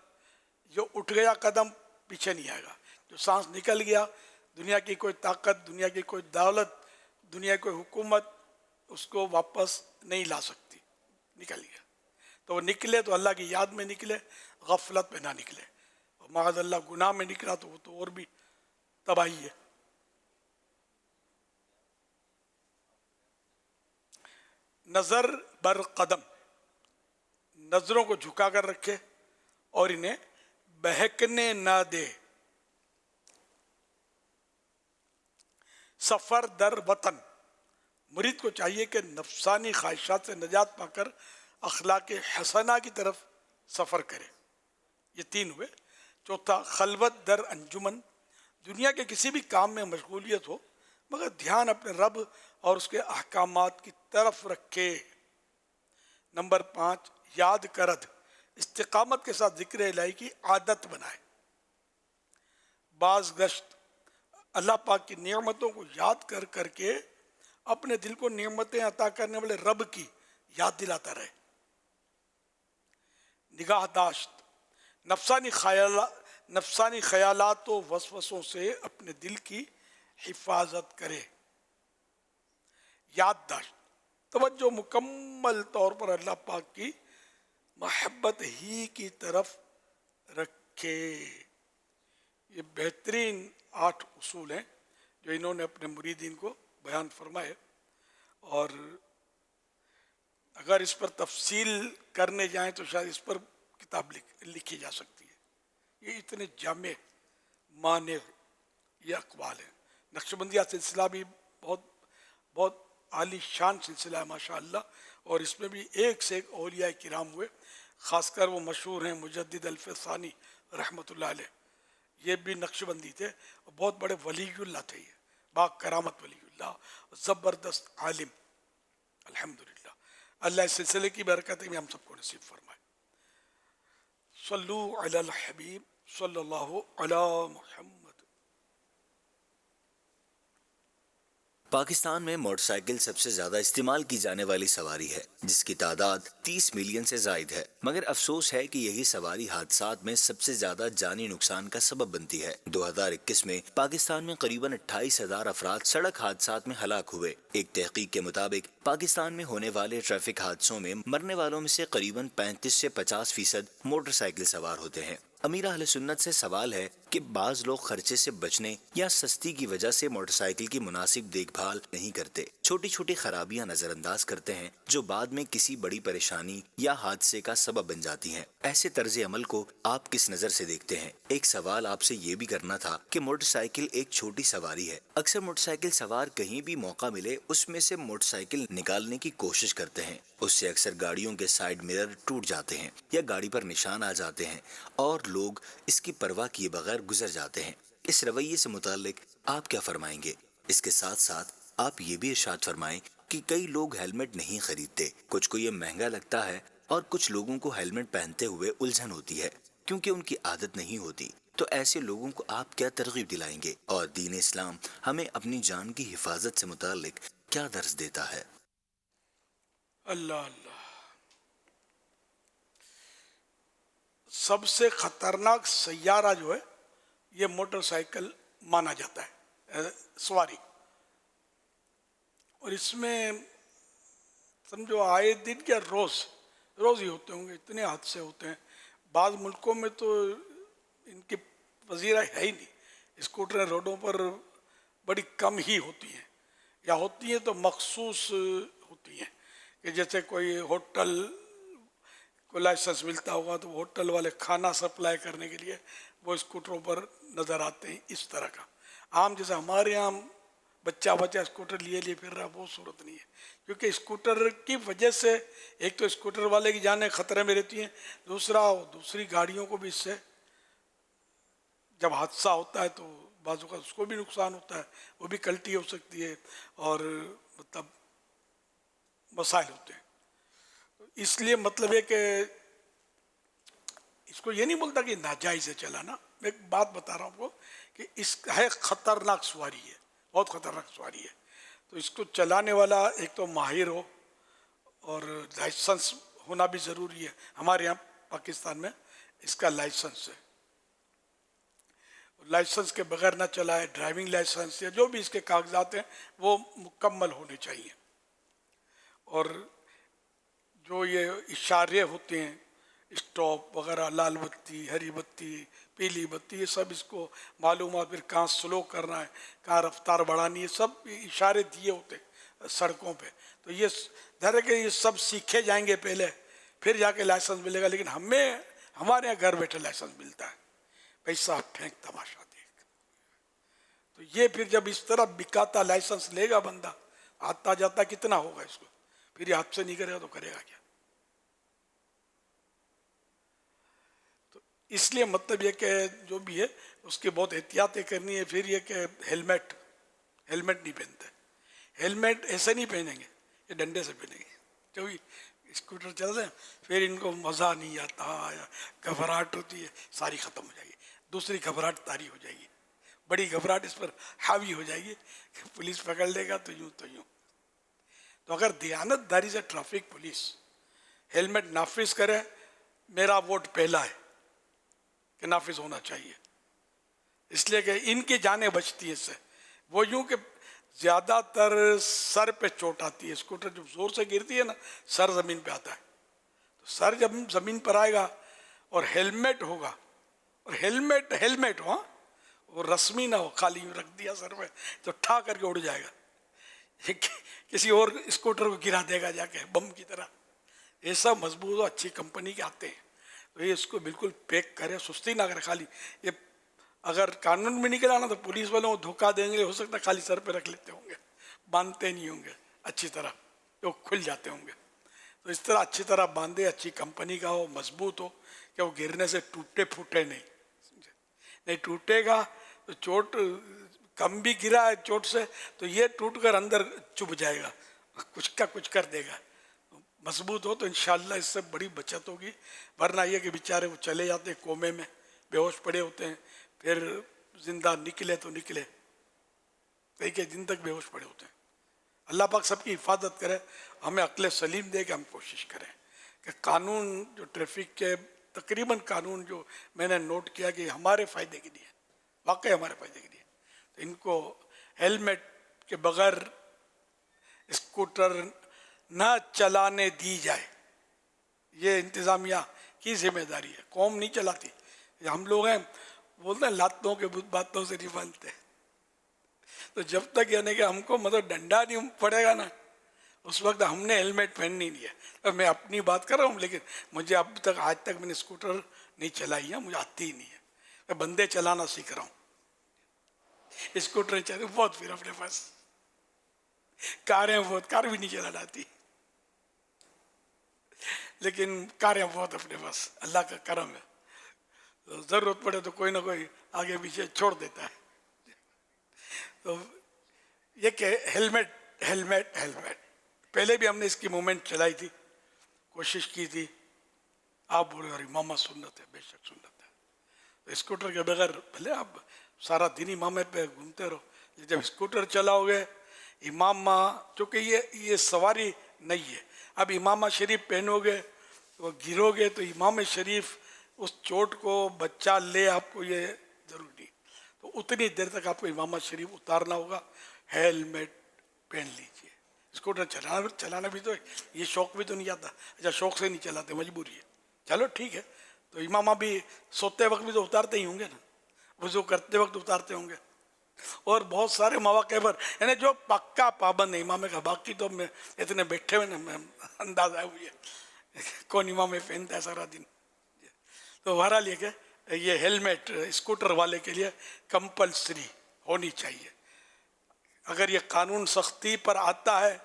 جو اٹھ گیا قدم پیچھے نہیں آئے گا، جو سانس نکل گیا، دنیا کی کوئی طاقت، دنیا کی کوئی دولت، دنیا کی کوئی حکومت اس کو واپس نہیں لا سکتی، نکل گیا۔ تو وہ نکلے تو اللہ کی یاد میں نکلے، غفلت میں نہ نکلے، اور معاذ اللہ گناہ میں نکلا تو وہ تو اور بھی तबाही है। नज़र बर कदम, नज़रों को झुका कर रखे और इन्हें बहकने ना दे। सफ़र दर वतन, मुरीद को चाहिए कि नफसानी ख्वाहिशात से निजात पाकर अखलाक हसना की तरफ सफ़र करे। ये 3 हुए। चौथा, खलवत दर अंजुमन, दुनिया के किसी भी काम में मशगूलियत हो मगर ध्यान अपने रब और उसके अहकामात की तरफ रखे। नंबर 5, याद करद, इस्तिकामत के साथ जिक्र इलाही की आदत बनाए। बाज गश्त, अल्लाह पाक की नेमतों को याद कर करके अपने दिल को नेमतें अता करने वाले रब की याद दिलाता रहे। निगाहदाश्त, नफसानी ख्यालात व वसवसों से अपने दिल की हिफाजत करे। याददाश्त, तवज्जो मुकम्मल तौर पर अल्लाह पाक की मोहब्बत ही की तरफ रखे। ये बेहतरीन 8 उसूल हैं जो इन्होंने अपने मुरीदीन को बयान फरमाए, और अगर इस पर तफसील करने जाएं तो शायद इस पर किताब लिखी जा सकती है। ये इतने जामे माने ये अक़वाल हैं। नक्शबंदिया सिलसिला भी बहुत आली शान सिलसिला है माशाअल्लाह, और इसमें भी एक से एक औलिया किराम हुए। ख़ासकर वो मशहूर हैं मुजद्दिद अल्फ़सानी रहमतुल्लाह अलैह, ये भी नक्शबंदी थे, बहुत बड़े वलीउल्लाह थे, ये बाग करामत वलीउल्लाह, ज़बरदस्त आलिम। अल्हम्दुलिल्लाह, अल्लाह इस सिलसिले की बरकत में हम सबको नसीब फरमाए। सल्लु अलल हबीब सल्लल्लाहु अला मुहम्मद। पाकिस्तान में मोटरसाइकिल सबसे ज्यादा इस्तेमाल की जाने वाली सवारी है, जिसकी तादाद 30 मिलियन से जायद है, मगर अफसोस है कि यही सवारी हादसात में सबसे ज्यादा जानी नुकसान का सबब बनती है। 2021 में पाकिस्तान में करीबन 28,000 अफराद सड़क हादसात में हलाक हुए। एक तहकीक के मुताबिक पाकिस्तान में होने वाले ट्रैफिक हादसों में मरने वालों में से करीबन 35 से 50% मोटरसाइकिल सवार होते हैं। अमीर अहले सुन्नत से सवाल है कि बाज लोग खर्चे से बचने या सस्ती की वजह से मोटरसाइकिल की मुनासिब देखभाल नहीं करते, छोटी छोटी खराबियां नजरअंदाज करते हैं जो बाद में किसी बड़ी परेशानी या हादसे का सबब बन जाती हैं। ऐसे तर्ज अमल को आप किस नजर से देखते हैं? एक सवाल आपसे ये भी करना था कि मोटरसाइकिल एक छोटी सवारी है, अक्सर मोटरसाइकिल सवार कहीं भी मौका मिले उसमें से मोटरसाइकिल निकालने की कोशिश करते हैं, उससे अक्सर गाड़ियों के साइड मिरर टूट जाते हैं या गाड़ी पर निशान आ जाते हैं और लोग इसकी परवाह किए बगैर गुजर जाते हैं। इस रवैये से मुताल्लिक आप क्या फरमाएंगे? इसके साथ साथ आप ये भी इरशाद फरमाएं कि कई लोग हेलमेट नहीं खरीदते, कुछ को ये महंगा लगता है और कुछ लोगों को हेलमेट पहनते हुए उलझन होती है क्योंकि उनकी आदत नहीं होती। तो ऐसे लोगों को आप क्या तरगीब दिलाएंगे और दीन इस्लाम हमें अपनी जान की हिफाजत से मुताल्लिक क्या दर्स देता है? अल्लाह अल्लाह, सबसे खतरनाक सैयारा जो है ये मोटरसाइकिल माना जाता है सवारी, और इसमें समझो आए दिन क्या रोज ही होते होंगे, इतने हादसे होते हैं। बाद मुल्कों में तो इनकी वजीरा है ही नहीं, स्कूटर रोडों पर बड़ी कम ही होती हैं, या होती हैं तो मखसूस होती हैं कि जैसे कोई होटल को लाइसेंस मिलता होगा तो होटल वाले खाना सप्लाई करने के लिए वो स्कूटरों पर नज़र आते हैं। इस तरह का आम जैसे हमारे यहाँ बच्चा स्कूटर लिए फिर रहा, वो सूरत नहीं है, क्योंकि स्कूटर की वजह से एक तो स्कूटर वाले की जानें खतरे में रहती हैं, दूसरी गाड़ियों को भी इससे जब हादसा होता है तो बाजू का उसको भी नुकसान होता है, वो भी कल्टी हो सकती है और मतलब मसाइल होते हैं। इसलिए मतलब है कि इसको ये नहीं बोलता कि नाजायज़ है चलाना, मैं एक बात बता रहा हूँ आपको कि इस है ख़तरनाक सवारी है, बहुत ख़तरनाक सवारी है। तो इसको चलाने वाला एक तो माहिर हो और लाइसेंस होना भी ज़रूरी है। हमारे यहाँ पाकिस्तान में इसका लाइसेंस है, लाइसेंस के बगैर ना चलाए, ड्राइविंग लाइसेंस या जो भी इसके कागजात हैं वो मुकम्मल होने चाहिए। और जो ये इशारे होते हैं, स्टॉप वगैरह, लाल बत्ती, हरी बत्ती, पीली बत्ती, ये सब इसको मालूम है। फिर कहाँ स्लो करना है, कहाँ रफ्तार बढ़ानी है, सब इशारे दिए होते सड़कों पे। तो ये धैर्य के ये सब सीखे जाएंगे पहले, फिर जाके लाइसेंस मिलेगा। लेकिन हमें हमारे यहाँ घर बैठे लाइसेंस मिलता है, पैसा फेंक तमाशा देख। तो ये फिर जब इस तरह बिकाता लाइसेंस लेगा बंदा, आता जाता कितना होगा इसको, फिर ये हाथ से नहीं करेगा तो करेगा क्या। तो इसलिए मतलब ये कि जो भी है उसकी बहुत एहतियातें करनी है। फिर ये कि हेलमेट नहीं पहनते, हेलमेट ऐसे नहीं पहनेंगे, ये डंडे से पहनेंगे। जो भी स्कूटर चल रहे हैं फिर इनको मज़ा नहीं आता या घबराहट होती है, सारी ख़त्म हो जाएगी। दूसरी घबराहट तारी हो जाएगी, बड़ी घबराहट इस पर हावी हो जाएगी, पुलिस पकड़ लेगा तो यूँ तो यूँ। तो अगर दयानतदारी से ट्रैफिक पुलिस हेलमेट नाफिज करे, मेरा वोट पहला है कि नाफिज होना चाहिए, इसलिए कि इनकी जानें बचती है इससे। वो यूँ कि ज़्यादातर सर पे चोट आती है, स्कूटर जब ज़ोर से गिरती है ना, सर ज़मीन पे आता है। तो सर जब ज़मीन पर आएगा और हेलमेट होगा, और हेलमेट हो, वो रस्मी ना हो, खाली यूँ रख दिया सर पे तो ठा करके उड़ जाएगा, किसी और स्कूटर को गिरा देगा जाके बम की तरह। ये सब मजबूत और अच्छी कंपनी के आते हैं, तो ये इसको बिल्कुल पैक करे, सुस्ती ना करे। खाली ये अगर कानून में निकला ना तो पुलिस वालों को धोखा देंगे, हो सकता है खाली सर पे रख लेते होंगे, बांधते नहीं होंगे अच्छी तरह, तो खुल जाते होंगे। तो इस तरह अच्छी तरह बांधे, अच्छी कंपनी का हो, मजबूत हो, कि वो गिरने से टूटे फूटे नहीं टूटेगा। तो चोट कम भी गिरा है चोट से तो ये टूट कर अंदर चुभ जाएगा, कुछ का कुछ कर देगा। मजबूत हो तो इंशाल्लाह इससे बड़ी बचत होगी। वरना ये कि बेचारे वो चले जाते हैं कोमे में, बेहोश पड़े होते हैं, फिर जिंदा निकले तो निकले, कई कई दिन तक बेहोश पड़े होते हैं। अल्लाह पाक सबकी हिफाजत करे, हमें अक्ल सलीम दे के हम कोशिश करें कि कानून जो ट्रैफिक के तकरीबन कानून जो मैंने नोट किया कि हमारे फ़ायदे के लिए, वाकई हमारे फ़ायदे के लिए, तो इनको हेलमेट के बगैर स्कूटर न चलाने दी जाए, ये इंतज़ामिया की जिम्मेदारी है। कौम नहीं चलाती, हम लोग हैं बोलते हैं लातों के बातों से नहीं बनते। तो जब तक यानी कि हमको मतलब डंडा नहीं पड़ेगा ना, उस वक्त हमने हेलमेट पहननी नहीं है। तो मैं अपनी बात कर रहा हूँ, लेकिन मुझे अब तक आज तक मैंने स्कूटर नहीं चलाई है, मुझे आती ही नहीं है। मैं बंदे चलाना सीख रहा हूँ, स्कूटर चला बहुत, फिर अपने पास कारें बहुत, कार भी नहीं चलाना आती, लेकिन कारें बहुत अपने पास, अल्लाह का करम है। तो ज़रूरत पड़े तो कोई ना कोई आगे पीछे छोड़ देता है। तो ये कि हेलमेट पहले भी हमने इसकी मूवमेंट चलाई थी, कोशिश की थी। आप बोले अरे मामा सुन्नत है, बेशक सुन्नत है। तो स्कूटर के बगैर भले आप सारा दिन इमामे पे घूमते रहो, जब स्कूटर चलाओगे इमामा, चूँकि ये सवारी नहीं है, अब इमामा शरीफ पहनोगे तो गिरोगे तो इमाम शरीफ उस चोट को बच्चा ले, आपको ये ज़रूरी। तो उतनी देर तक आपको इमाम शरीफ उतारना होगा, हेलमेट पहन लीजिए। स्कूटर चलाना भी तो ये शौक़ भी तो नहीं आता। अच्छा, शौक़ से नहीं चलाते, मजबूरी है, चलो ठीक है। तो इमामा भी सोते वक्त भी तो उतारते ही होंगे ना, वज़ू करते वक्त उतारते होंगे, और बहुत सारे मौके पर, यानी जो पक्का पाबंद है इमाम का। बाकी तो मैं इतने बैठे हुए ना, मैं अंदाज़ा हुई है कौन इमाम पहनता है सारा दिन। तो बहरहाल ये हेलमेट स्कूटर वाले के लिए कंपलसरी होनी चाहिए। अगर ये कानून सख्ती पर आता है,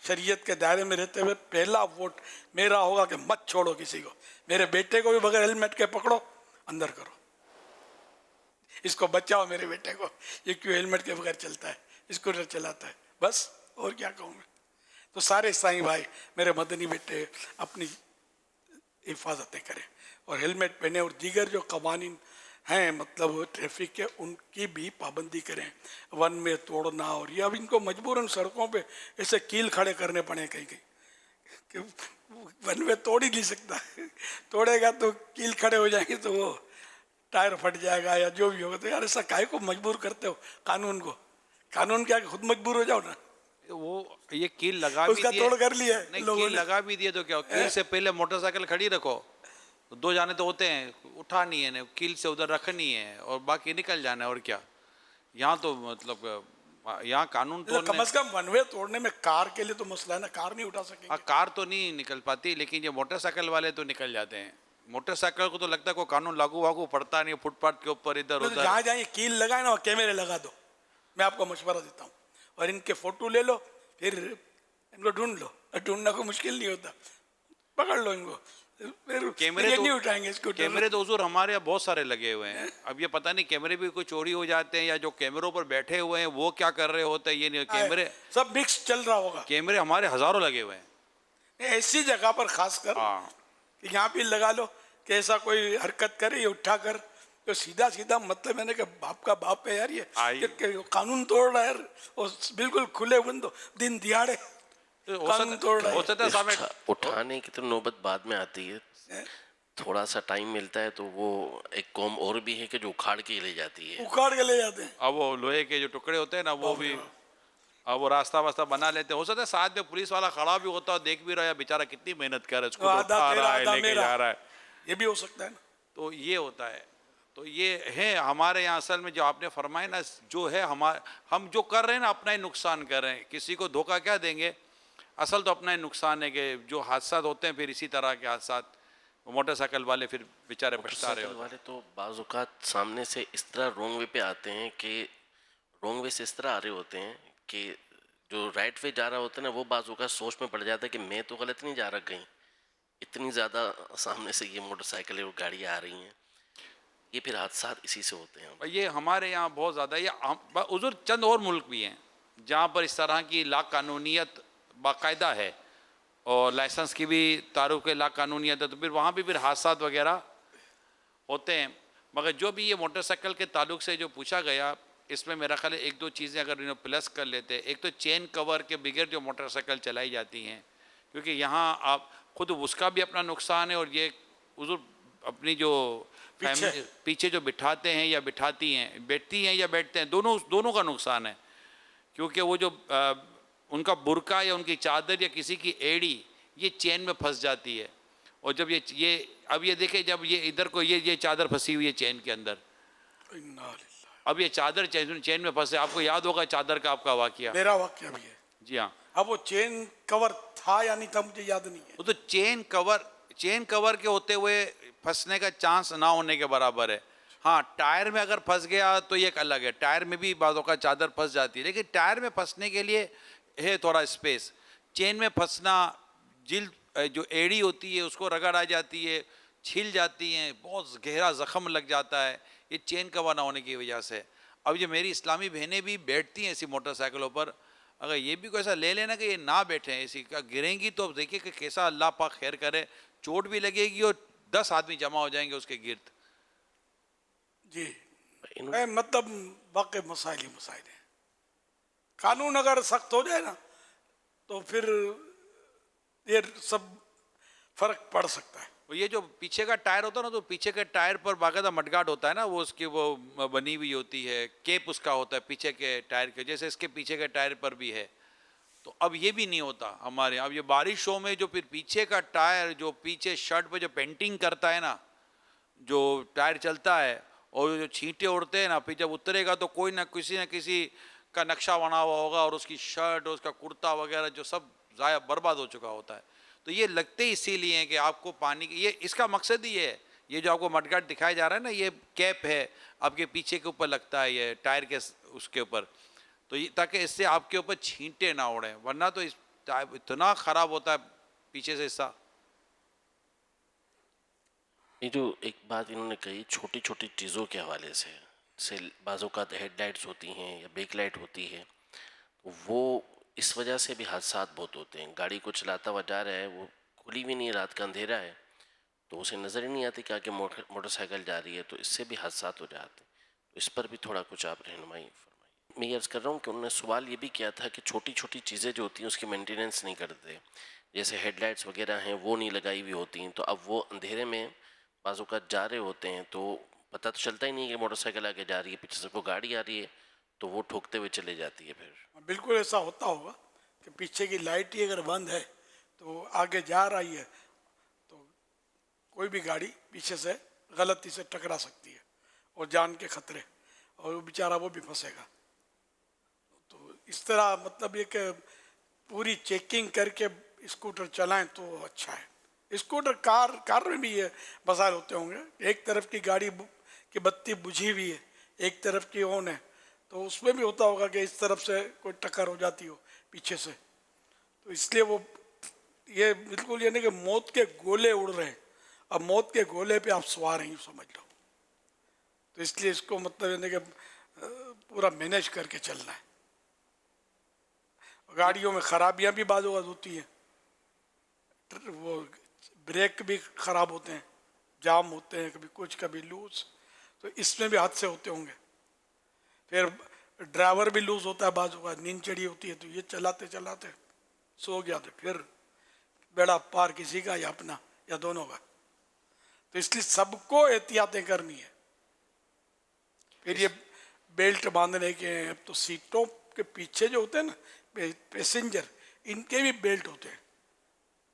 शरीयत के दायरे में रहते हुए, पहला वोट मेरा होगा कि मत छोड़ो किसी को। मेरे बेटे को भी बगैर हेलमेट के पकड़ो, अंदर करो, इसको बचाओ मेरे बेटे को, ये क्यों हेलमेट के बगैर चलता है, स्कूटर चलाता है, बस और क्या कहूँ मैं। तो सारे साईं भाई मेरे मदनी बेटे अपनी हिफाजतें करें और हेलमेट पहने, और दीगर जो कवानीन हैं मतलब ट्रैफिक के, उनकी भी पाबंदी करें। वन में तोड़ना, और ये अब इनको मजबूरन सड़कों पे ऐसे कील खड़े करने पड़े कहीं कि वन में तोड़ ही नहीं सकता, तोड़ेगा तो कील खड़े हो जाएंगे तो वो टायर फट जाएगा या जो भी होगा। तो यार ऐसा काहे को मजबूर करते हो कानून को? कानून क्या खुद मजबूर हो जाओ ना। वो ये कील लगा भी उसका दिए, तोड़ कर लिया नहीं लोगों कील ने। लगा भी दिए तो क्या, कील से पहले मोटरसाइकिल खड़ी रखो, तो 2 जाने तो होते हैं, उठानी है, कील से उधर रखनी है और बाकी निकल जाना है, और क्या। यहाँ तो मतलब यहाँ कानून कम तोड़ने, से कम वन वे तोड़ने में कार के लिए तो मसला है ना, कार नहीं उठा सकेंगे। हाँ कार तो नहीं निकल पाती, लेकिन ये मोटरसाइकिल वाले तो निकल जाते हैं। मोटरसाइकिल को तो लगता है कोई कानून लागू वागू पड़ता नहीं, फुटपाथ के ऊपर इधर तो उधर। जहाँ जहाँ ये कील लगाए ना वहाँ कैमरे लगा दो, मैं आपको मशवरा देता हूँ, और इनके फोटो ले लो, फिर इनको ढूंढ लो, ढूंढना कोई मुश्किल नहीं होता, पकड़ लो इनको, फिर कैमरे ये तो नहीं उठाएंगे इसको। कैमरे तो हुजूर हमारे यहाँ बहुत सारे लगे हुए हैं। अब ये पता नहीं कैमरे भी कोई चोरी हो जाते हैं या जो कैमरों पर बैठे हुए हैं वो क्या कर रहे होते हैं, ये नहीं। कैमरे सब मिक्स चल रहा होगा, कैमरे हमारे हजारों लगे हुए हैं ऐसी जगह पर खास कर हाँ। कि यहाँ भी लगा लो कि ऐसा कोई हरकत करे, ये उठा कर तो सीधा सीधा मतलब मैंने कहा बाप का बाप है यार, ये कि कानून तोड़ रहा है यार, और बिल्कुल खुले बंदो दिन दिहाड़े कानून तोड़ रहा है। उठाने की तो नौबत बाद में आती है, थोड़ा सा टाइम मिलता है तो वो एक कौम और भी है कि जो उखाड़ के ले जाती है, उखाड़ के ले जाते हैं। अब वो लोहे के जो टुकड़े होते हैं ना वो भी, अब वो रास्ता वास्ता बना लेते हैं। हो सकता है साथ में पुलिस वाला खड़ा भी होता है, देख भी रहा है बेचारा कितनी मेहनत कर रहा है, उसको उठा रहा है, लेके जा रहा है, ये भी हो सकता है ना। तो ये होता है। तो ये है हमारे यहाँ असल में जो आपने फरमाया ना, जो है हम जो कर रहे हैं ना अपना ही नुकसान कर रहे हैं, किसी को धोखा क्या देंगे, असल तो अपना ही नुकसान है। कि जो हादसा होते हैं फिर इसी तरह के हादसा, मोटरसाइकिल वाले फिर बेचारे पछता रहे होते हैं। वाले तो बाज़ औक़ात सामने से इस तरह रॉन्ग वे पे आते हैं कि रॉन्ग वे से इस तरह आ रहे होते हैं कि जो राइट वे जा रहा होता है ना वो बाज़ औक़ात सोच में पड़ जाता है कि मैं तो गलत नहीं जा रहा कहीं, इतनी ज़्यादा सामने से ये मोटरसाइकिलें और गाड़ियाँ आ रही हैं, ये फिर हादसा इसी से होते हैं। ये हमारे यहाँ बहुत ज़्यादा, ये हुज़ूर चंद और मुल्क भी हैं जहाँ पर इस तरह की ला कानूनियत बाकायदा है और लाइसेंस की भी तारुफ के ला कानूनियत है, तो फिर वहाँ भी फिर हादसा वगैरह होते हैं। मगर जो भी ये मोटरसाइकिल के ताल्लुक से जो पूछा गया, इसमें मेरा ख्याल है 1-2 चीज़ें अगर इन्हें प्लस कर लेते हैं। एक तो चेन कवर के बगैर जो मोटरसाइकिल चलाई जाती हैं, क्योंकि यहाँ आप खुद उसका भी अपना नुकसान है, और ये हुज़ूर अपनी जो फैमिली पीछे जो बिठाते हैं या बिठाती हैं, बैठती हैं या बैठते हैं, दोनों का नुकसान है। क्योंकि वो जो उनका बुरका या उनकी चादर या किसी की एड़ी ये चेन में फंस जाती है, और जब ये अब ये देखें, जब ये इधर को ये चादर फंसी हुई है चेन के अंदर, अब ये चादर चेन में फंसे, आपको याद होगा चादर का आपका वाकया, मेरा वाकया भी है जी हाँ। अब वो चेन कवर था या नहीं था मुझे याद नहीं है, वो तो चेन कवर के होते हुए फंसने का चांस ना होने के बराबर है। हाँ, टायर में अगर फंस गया तो ये एक अलग है, टायर में भी बाज़ों का चादर फंस जाती है, लेकिन टायर में फंसने के लिए है थोड़ा स्पेस। चेन में फंसना, जिल्द जो एड़ी होती है उसको रगड़ आ जाती है, छिल जाती हैं, बहुत गहरा ज़ख़म लग जाता है, ये चेन कवर ना होने की वजह से। अब ये मेरी इस्लामी बहनें भी बैठती हैं ऐसी मोटरसाइकिलों पर, अगर ये भी कोई ऐसा ले लेना कि ये ना बैठें ऐसी, का गिरेंगी तो देखिए कि कैसा अल्लाह पाक खैर करे, चोट भी लगेगी और 10 आदमी जमा हो जाएंगे उसके गिर्द। जी मतलब वाकई मसाइल ही मसाइल हैं। कानून अगर सख्त हो जाए ना तो फिर ये सब फर्क पड़ सकता है। ये जो पीछे का टायर होता है ना, तो पीछे के टायर पर बाकायदा मडगार्ड होता है ना, वो उसकी वो बनी हुई होती है, केप उसका होता है पीछे के टायर के, जैसे इसके पीछे के टायर पर भी है। तो अब ये भी नहीं होता हमारे यहाँ। अब ये बारिशों में जो फिर पीछे का टायर, जो पीछे शर्ट पे जो पेंटिंग करता है ना, जो टायर चलता है और जो छींटे उड़ते हैं ना, फिर जब उतरेगा तो कोई ना किसी का नक्शा बना हुआ होगा, और उसकी शर्ट और उसका कुर्ता वगैरह जो सब ज़ाया बर्बाद हो चुका होता है। तो ये लगते ही इसीलिए हैं कि आपको पानी की, ये इसका मकसद ही है, ये जो आपको मडगार्ड दिखाया जा रहा है ना, ये कैप है आपके पीछे के ऊपर लगता है, ये टायर के उसके ऊपर, तो ये ताकि इससे आपके ऊपर छींटे ना उड़ें, वरना तो इतना ख़राब होता है पीछे से हिस्सा। ये जो एक बात इन्होंने कही छोटी छोटी चीज़ों के हवाले से बाज़ औक़ात हेडलाइट्स होती हैं या बैक लाइट होती है, तो वो इस वजह से भी हादसात बहुत होते हैं। गाड़ी को चलाता हुआ जा रहा है, वो खुली भी नहीं, रात का अंधेरा है, तो उसे नज़र ही नहीं आती कि आगे मोटरसाइकिल जा रही है, तो इससे भी हादसात हो जाते हैं। तो इस पर भी थोड़ा कुछ आप रहनुमाई फरमाइए। मैं ये अर्ज़ कर रहा हूँ कि उन्होंने सवाल ये भी किया था कि छोटी छोटी चीज़ें जो होती हैं उसकी मेंटेनेंस नहीं करते, जैसे हेडलाइट्स वगैरह हैं वो नहीं लगाई हुई होती हैं, तो अब वो अंधेरे में बाज़ औक़ात जा रहे होते हैं तो पता तो चलता ही नहीं है कि मोटरसाइकिल आगे जा रही है, पीछे से कोई गाड़ी आ रही है तो वो ठोकते हुए चले जाती है। फिर बिल्कुल ऐसा होता होगा कि पीछे की लाइट ही अगर बंद है तो आगे जा रही है, तो कोई भी गाड़ी पीछे से गलती से टकरा सकती है और जान के खतरे, और वो बेचारा वो भी फंसेगा। तो इस तरह मतलब ये कि पूरी चेकिंग करके स्कूटर चलाएं तो अच्छा है। स्कूटर कार में भी ये मसाइल होते होंगे, एक तरफ की गाड़ी की बत्ती बुझी हुई है, एक तरफ की ऑन है, तो उसमें भी होता होगा कि इस तरफ से कोई टक्कर हो जाती हो पीछे से, तो इसलिए वो ये बिल्कुल ये नहीं कि मौत के गोले उड़ रहे हैं, अब मौत के गोले पे आप सवार हैं समझ लो। तो इसलिए इसको मतलब यानी कि पूरा मैनेज करके चलना है। गाड़ियों में खराबियां भी बाज़ औक़ात होती हैं, वो ब्रेक भी ख़राब होते हैं, जाम होते हैं, कभी कुछ कभी लूज, तो इसमें भी हादसे होते होंगे। फिर ड्राइवर भी लूज होता है, बाज़ औक़ात नींद चढ़ी होती है, तो ये चलाते चलाते सो गया तो फिर बेड़ा पार किसी का या अपना या दोनों का। तो इसलिए सबको एहतियातें करनी है। फिर ये बेल्ट बांधने के, अब तो सीटों के पीछे जो होते हैं ना पैसेंजर, इनके भी बेल्ट होते हैं।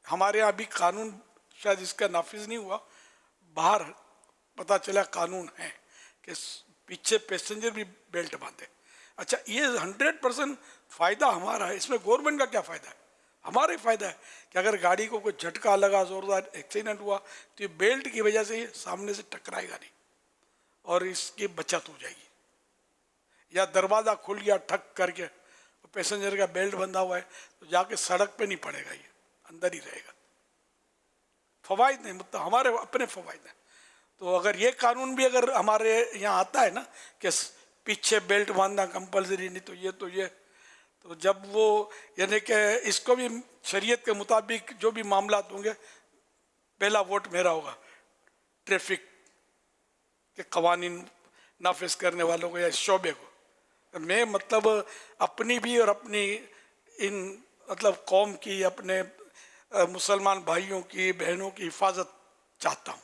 हमारे यहाँ भी कानून शायद इसका नाफिज नहीं हुआ, बाहर पता चला कानून है कि पीछे पैसेंजर भी बेल्ट बांधे। अच्छा, ये 100% फ़ायदा हमारा है, इसमें गवर्नमेंट का क्या फ़ायदा है? हमारा ही फ़ायदा है कि अगर गाड़ी को कोई झटका लगा, ज़ोरदार एक्सीडेंट हुआ, तो ये बेल्ट की वजह से ये सामने से टकराएगा नहीं और इसकी बचत हो जाएगी। या दरवाज़ा खुल गया ठक करके, पैसेंजर का बेल्ट बंधा हुआ है, तो जाके सड़क पे नहीं पड़ेगा, ये अंदर ही रहेगा। फ़वाइद नहीं, मतलब हमारे अपने फ़वाइद हैं। तो अगर ये कानून भी अगर हमारे यहाँ आता है ना कि पीछे बेल्ट बांधना कंपलसरी, नहीं तो ये तो जब वो यानी कि इसको भी शरीयत के मुताबिक जो भी मामला होंगे, पहला वोट मेरा होगा ट्रैफिक के कवानीन नाफिज करने वालों को या शोबे को। मैं मतलब अपनी भी और अपनी इन मतलब कौम की, अपने मुसलमान भाइयों की बहनों की हिफाजत चाहता हूँ।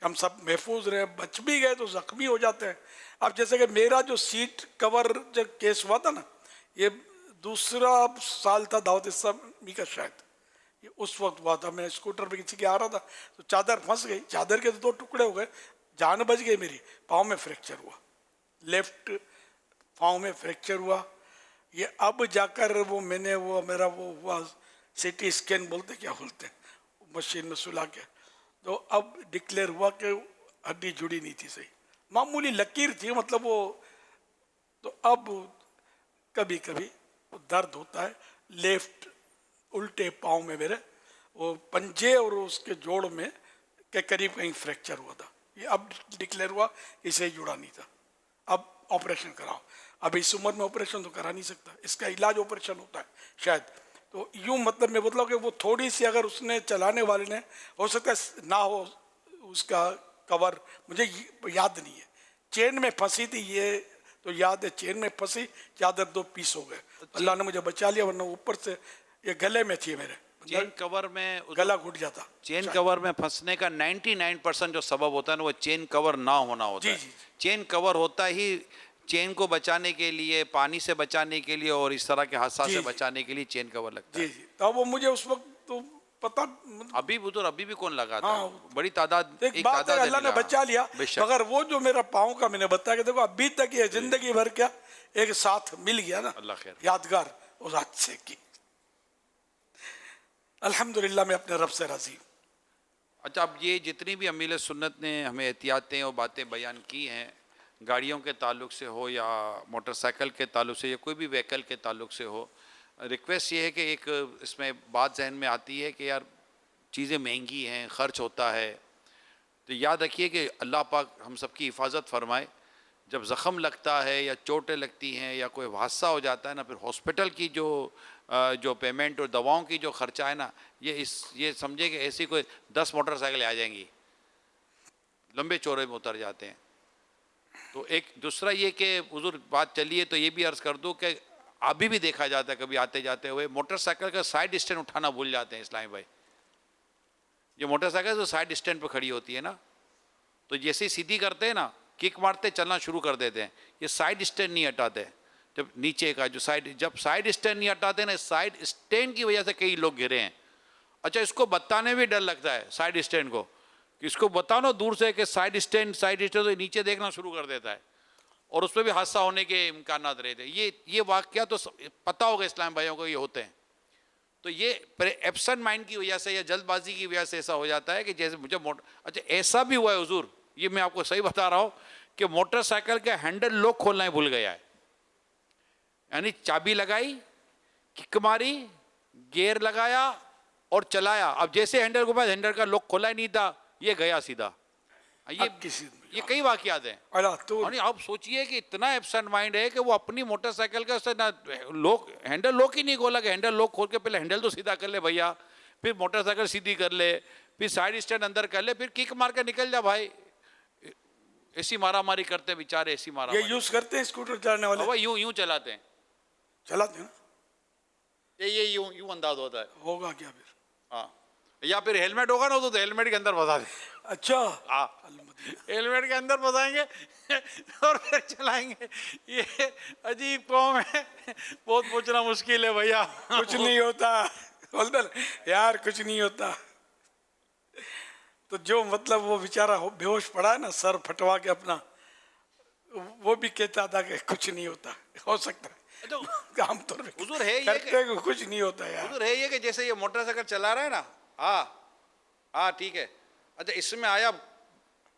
हम सब महफूज रहे, बच भी गए तो ज़ख्मी हो जाते हैं। अब जैसे कि मेरा जो सीट कवर जब केस हुआ था ना, ये दूसरा साल था दावत इस्लामी का शायद, ये उस वक्त हुआ था। मैं स्कूटर पे किसी के आ रहा था तो चादर फंस गई, चादर के तो 2 टुकड़े हो गए, जान बच गई मेरी। पाँव में फ्रैक्चर हुआ, लेफ्ट पाँव में फ्रैक्चर हुआ। ये अब जाकर वो मैंने वो मेरा वो हुआ सीटी स्कैन बोलते क्या बोलते हैं, मशीन में सुला के, तो अब डिक्लेयर हुआ कि हड्डी जुड़ी नहीं थी सही, मामूली लकीर थी मतलब वो। तो अब कभी कभी दर्द होता है लेफ्ट उल्टे पाँव में मेरे, वो पंजे और उसके जोड़ में के करीब कहीं फ्रैक्चर हुआ था। ये अब डिक्लेयर हुआ कि सही जुड़ा नहीं था, अब ऑपरेशन कराओ। अब इस उम्र में ऑपरेशन तो करा नहीं सकता, इसका इलाज ऑपरेशन होता है शायद। तो यूँ मतलब मैं बतलाऊँ कि वो थोड़ी सी अगर उसने चलाने वाले ने, हो सकता है ना हो उसका कवर, मुझे याद नहीं है, चेन में फंसी थी ये तो याद है, चेन में फंसी, चादर 2 पीस हो गए। अल्लाह ने मुझे बचा लिया, वरना ऊपर से ये गले में थी मेरे, चेन कवर में गला घुट जाता। चेन कवर में फंसने का 99% जो सबब होता है ना, वो चेन कवर ना होना होता है। चेन कवर होता ही चेन को बचाने के लिए, पानी से बचाने के लिए और इस तरह के हादसा से बचाने के लिए चेन कवर लगता है। जी। तो वो मुझे उस वक्त तो पता, अभी भी कौन लगाता है? बड़ी तादाद, एक बात है, अल्लाह ने बचा लिया। मगर वो जो मेरा पाँव का मैंने बताया कि देखो अभी तक ये जिंदगी भर क्या एक साथ मिल गया ना, अल्लाह खैर यादगार उस हादसे की। अल्हम्दुलिल्लाह मैं अपने रब से राजी हूँ। अच्छा, अब ये जितनी भी अमील सुन्नत ने हमें एहतियातें और बातें बयान की हैं, गाड़ियों के ताल्लुक से हो या मोटरसाइकिल के ताल्लुक से या कोई भी व्हीकल के ताल्लुक से हो, रिक्वेस्ट ये है कि एक इसमें बात जहन में आती है कि यार चीज़ें महंगी हैं, ख़र्च होता है, तो याद रखिए कि अल्लाह पाक हम सब की हिफाजत फरमाए। जब ज़ख़म लगता है या चोटें लगती हैं या कोई हादसा हो जाता है ना, फिर हॉस्पिटल की जो पेमेंट और दवाओं की जो ख़र्चा है ना, ये समझे कि ऐसी कोई 10 मोटरसाइकिल आ जाएंगी, लंबे चौड़े में उतर जाते हैं। तो एक दूसरा ये कि हुज़ूर बात चलिए तो ये भी अर्ज़ कर दूँ कि अभी भी देखा जाता है कभी आते जाते हुए मोटरसाइकिल का साइड स्टैंड उठाना भूल जाते हैं इस्लामी भाई। ये मोटरसाइकिल जो साइड स्टैंड पर खड़ी होती है ना, तो जैसे ही सीधी करते हैं ना, किक मारते चलना शुरू कर देते हैं, ये साइड स्टैंड नहीं हटाते। जब नीचे का जो साइड, जब साइड स्टैंड नहीं हटाते ना, साइड स्टैंड की वजह से कई लोग गिरे हैं اچھا اس کو بتانے بھی ڈر لگتا ہے سائڈ اسٹینڈ کو, کہ اس کو بتاؤ نا دور سے کہ سائڈ اسٹینڈ تو نیچے دیکھنا شروع کر دیتا ہے, اور اس پہ بھی حادثہ ہونے کے امکانات رہتے ہیں. یہ واقعہ تو پتہ ہوگا اسلام بھائیوں کو یہ ہوتے ہیں. تو یہ ایبسنٹ مائنڈ کی وجہ سے یا جلد بازی کی وجہ سے ایسا ہو جاتا ہے کہ جیسے مجھے اچھا ایسا بھی ہوا ہے حضور, یہ میں آپ کو صحیح بتا رہا ہوں کہ موٹر سائیکل کا ہینڈل لوک کھولنا ہی بھول گیا ہے. یعنی چابی لگائی, کک ماری, گیئر لگایا اور چلایا, اب جیسے ہینڈل کو ہینڈل کا لوک کھولا ہی نہیں تھا, یہ گیا سیدھا. یہ کئی واقعات ہیں. آپ سوچئے کہ اتنا ایبسنٹ مائنڈ ہے کہ وہ اپنی موٹر سائیکل کا ہینڈل لوک ہی نہیں کھولا, کہ ہینڈل لوک کھول کے پہلے ہینڈل تو سیدھا کر لے بھیا, پھر موٹر سائیکل سیدھی کر لے, پھر سائڈ اسٹینڈ اندر کر لے, پھر کک مار کے نکل جا بھائی. ایسی مارا ماری کرتے ہیں بیچارے, ایسی مارا یہ یوز کرتے ہیں اسکوٹر چلانے والے, یوں چلاتے ہیں چلاتے ہیں یہ یوں انداز ہوتا ہے. ہوگا کیا پھر؟ ہاں, یا پھر ہیلمٹ ہوگا نا تو ہیلمٹ کے اندر پھنسا دیں. اچھا ہاں, ہیلمٹ کے اندر پھنسائیں گے اور پھر چلائیں گے. یہ عجیب قوم ہے, بہت پوچھنا مشکل ہے بھیا. کچھ نہیں ہوتا یار, کچھ نہیں ہوتا. تو جو مطلب وہ بیچارہ بے ہوش پڑا ہے نا, سر پھٹوا کے اپنا, وہ بھی کہتا تھا کہ کچھ نہیں ہوتا. ہو سکتا ہے عام طور پہ حضور ہے یہ کرتے کہ کچھ نہیں ہوتا یار. حضور ہے یہ کہ جیسے یہ موٹر سائیکل چلا رہا ہے نا, ہاں ٹھیک ہے, اچھا اس میں آیا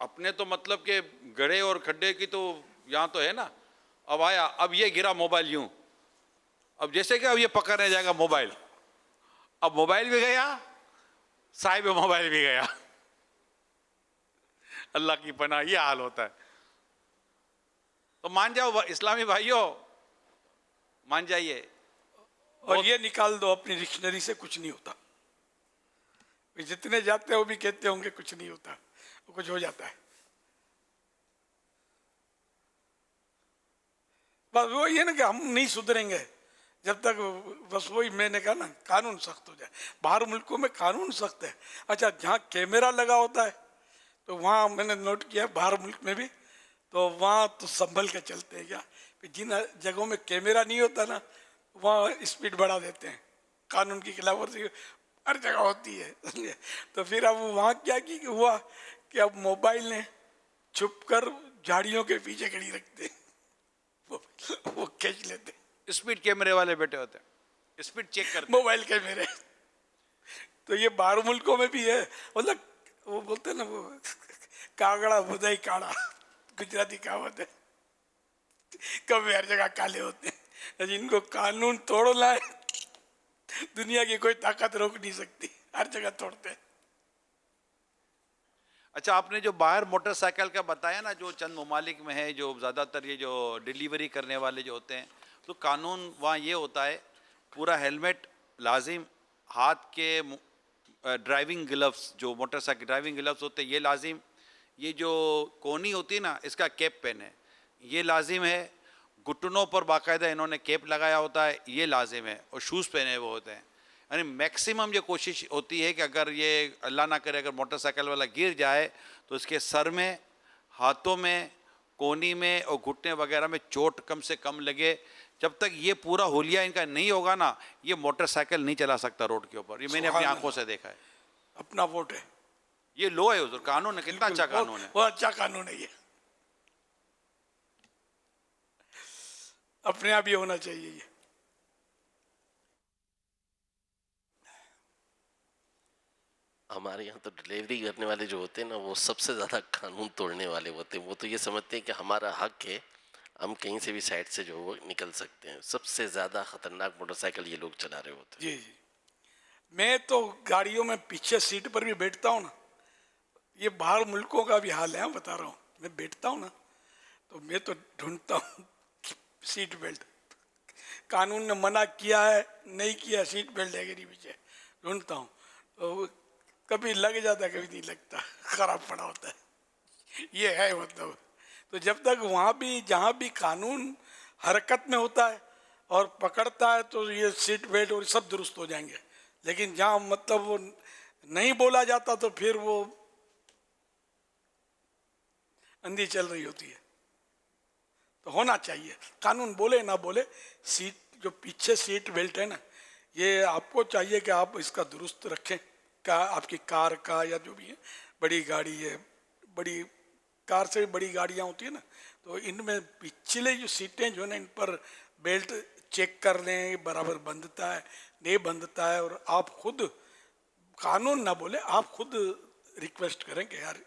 اپنے تو مطلب کہ گڑھے اور کھڈے کی تو یہاں تو ہے نا, اب آیا, اب یہ گرا موبائل یوں, اب جیسے کہ اب یہ پکڑنے جائے گا موبائل, اب موبائل بھی گیا, صاحب موبائل بھی گیا. اللہ کی پناہ, یہ حال ہوتا ہے. تو مان جاؤ اسلامی بھائیوں, مان جائیے. اور یہ نکال دو اپنی ڈکشنری سے, کچھ نہیں ہوتا. جتنے جاتے ہیں وہ بھی کہتے ہوں گے کچھ نہیں ہوتا, کچھ ہو جاتا ہے. بس وہی ہے نا کہ ہم نہیں سدھریں گے جب تک, بس وہی میں نے کہا نا قانون سخت ہو جائے. باہر ملکوں میں قانون سخت ہے. اچھا جہاں کیمرہ لگا ہوتا ہے تو وہاں میں نے نوٹ کیا باہر ملک میں بھی, تو وہاں تو سنبھل کے چلتے ہیں. کیا جن جگہوں میں کیمرہ نہیں ہوتا نا وہاں اسپیڈ بڑھا دیتے ہیں. قانون کی خلاف ورزی ہر جگہ ہوتی ہے. تو پھر اب وہاں کیا ہوا کہ اب موبائل نے چھپ کر جھاڑیوں کے پیچھے کھڑی رکھتے ہیں, وہ کھینچ لیتے. اسپیڈ کیمرے والے بیٹھے ہوتے ہیں, اسپیڈ چیک کرتے موبائل کیمرے. تو یہ باہر ملکوں میں بھی ہے. مطلب وہ بولتے ہیں نا وہ کاگڑا بدائی کاڑا, گجراتی کہاوت ہے, کبھی ہر جگہ کالے ہوتے ہیں. جن کو قانون توڑنا ہے دنیا کی کوئی طاقت روک نہیں سکتی, ہر جگہ توڑتے ہیں. اچھا آپ نے جو باہر موٹر سائیکل کا بتایا نا, جو چند ممالک میں ہے جو زیادہ تر یہ جو ڈیلیوری کرنے والے جو ہوتے ہیں, تو قانون وہاں یہ ہوتا ہے پورا ہیلمٹ لازم, ہاتھ کے ڈرائیونگ گلوز, جو موٹر سائیکل ڈرائیونگ گلوز ہوتے ہیں یہ لازم, یہ جو کونی ہوتی ہے نا اس کا کیپ پہنے یہ لازم ہے, گھٹنوں پر باقاعدہ انہوں نے کیپ لگایا ہوتا ہے یہ لازم ہے, اور شوز پہنے ہوئے ہوتے ہیں. یعنی میکسیمم یہ کوشش ہوتی ہے کہ اگر یہ اللہ نہ کرے اگر موٹر سائیکل والا گر جائے تو اس کے سر میں, ہاتھوں میں, کونی میں اور گھٹنے وغیرہ میں چوٹ کم سے کم لگے. جب تک یہ پورا حلیہ ان کا نہیں ہوگا نا یہ موٹر سائیکل نہیں چلا سکتا روڈ کے اوپر. یہ میں نے اپنی آنکھوں سے دیکھا ہے. اپنا ووٹ ہے, یہ لو ہے حضور, قانون ہے, کتنا اچھا قانون ہے. بہت اچھا قانون ہے, یہ اپنے آپ ہی ہونا چاہیے. یہ ہمارے یہاں تو ڈلیوری کرنے والے جو ہوتے ہیں نا وہ سب سے زیادہ قانون توڑنے والے ہوتے ہیں. وہ تو یہ سمجھتے ہیں کہ ہمارا حق ہے, ہم کہیں سے بھی سائڈ سے جو وہ نکل سکتے ہیں. سب سے زیادہ خطرناک موٹر سائیکل یہ لوگ چلا رہے ہوتے ہیں. جی, میں تو گاڑیوں میں پیچھے سیٹ پر بھی بیٹھتا ہوں نا, یہ باہر ملکوں کا بھی حال ہے, بتا رہا ہوں. میں بیٹھتا ہوں نا تو میں تو ڈھونڈتا ہوں سیٹ بیلٹ. قانون نے منع کیا ہے, نہیں کیا, سیٹ بیلٹ ہے کہ نہیں پیچھے, ڈھونڈتا ہوں. تو کبھی لگ جاتا ہے, کبھی نہیں لگتا, خراب پڑا ہوتا ہے. یہ ہے مطلب. تو جب تک وہاں بھی جہاں بھی قانون حرکت میں ہوتا ہے اور پکڑتا ہے تو یہ سیٹ بیلٹ اور سب درست ہو جائیں گے. لیکن جہاں مطلب وہ نہیں بولا جاتا تو پھر وہ اندھی چل رہی ہوتی ہے. تو ہونا چاہیے قانون, بولے نہ بولے, سیٹ جو پیچھے سیٹ بیلٹ ہے نا یہ آپ کو چاہیے کہ آپ اس کا درست رکھیں. का आपकी कार का या जो भी है, बड़ी गाड़ी है, बड़ी कार से बड़ी गाड़ियाँ होती है ना, तो इनमें पिछले जो सीटें जो है ना, इन पर बेल्ट चेक कर लें बराबर बंधता है नहीं बंधता है, और आप खुद कानून ना बोले, आप खुद रिक्वेस्ट करें कि यार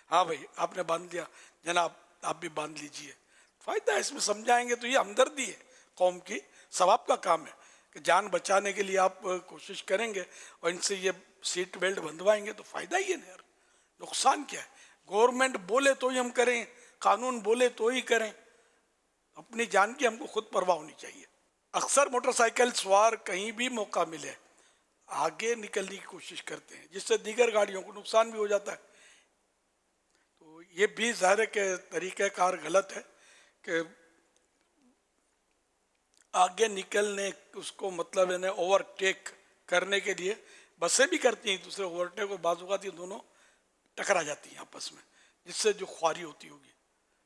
हाँ भाई आपने बांध लिया जनाब, आप भी बांध लीजिए, फायदा है इसमें। समझाएंगे तो ये हमदर्दी है कौम की, सवाब का काम है कि जान बचाने के लिए आप कोशिश करेंगे और इनसे ये सीट बेल्ट बंधवाएंगे तो फायदा ही है ना यार, नुकसान क्या है। गवर्नमेंट बोले तो ही हम करें, कानून बोले तो ही करें, अपनी जान की हमको खुद परवाह होनी चाहिए। अक्सर मोटरसाइकिल सवार कहीं भी मौका मिले आगे निकलने की कोशिश करते हैं, जिससे दीगर गाड़ियों को नुकसान भी हो जाता है। तो ये भी ज़ाहिर के तरीक़ाकार गलत है कि आगे निकलने उसको मतलब इन्हें ओवरटेक करने के लिए बसें भी करती हैं दूसरे ओवरटेक, और बाज़ औक़ात ये दोनों टकरा जाती हैं आपस में, जिससे जो ख्वारी होती होगी,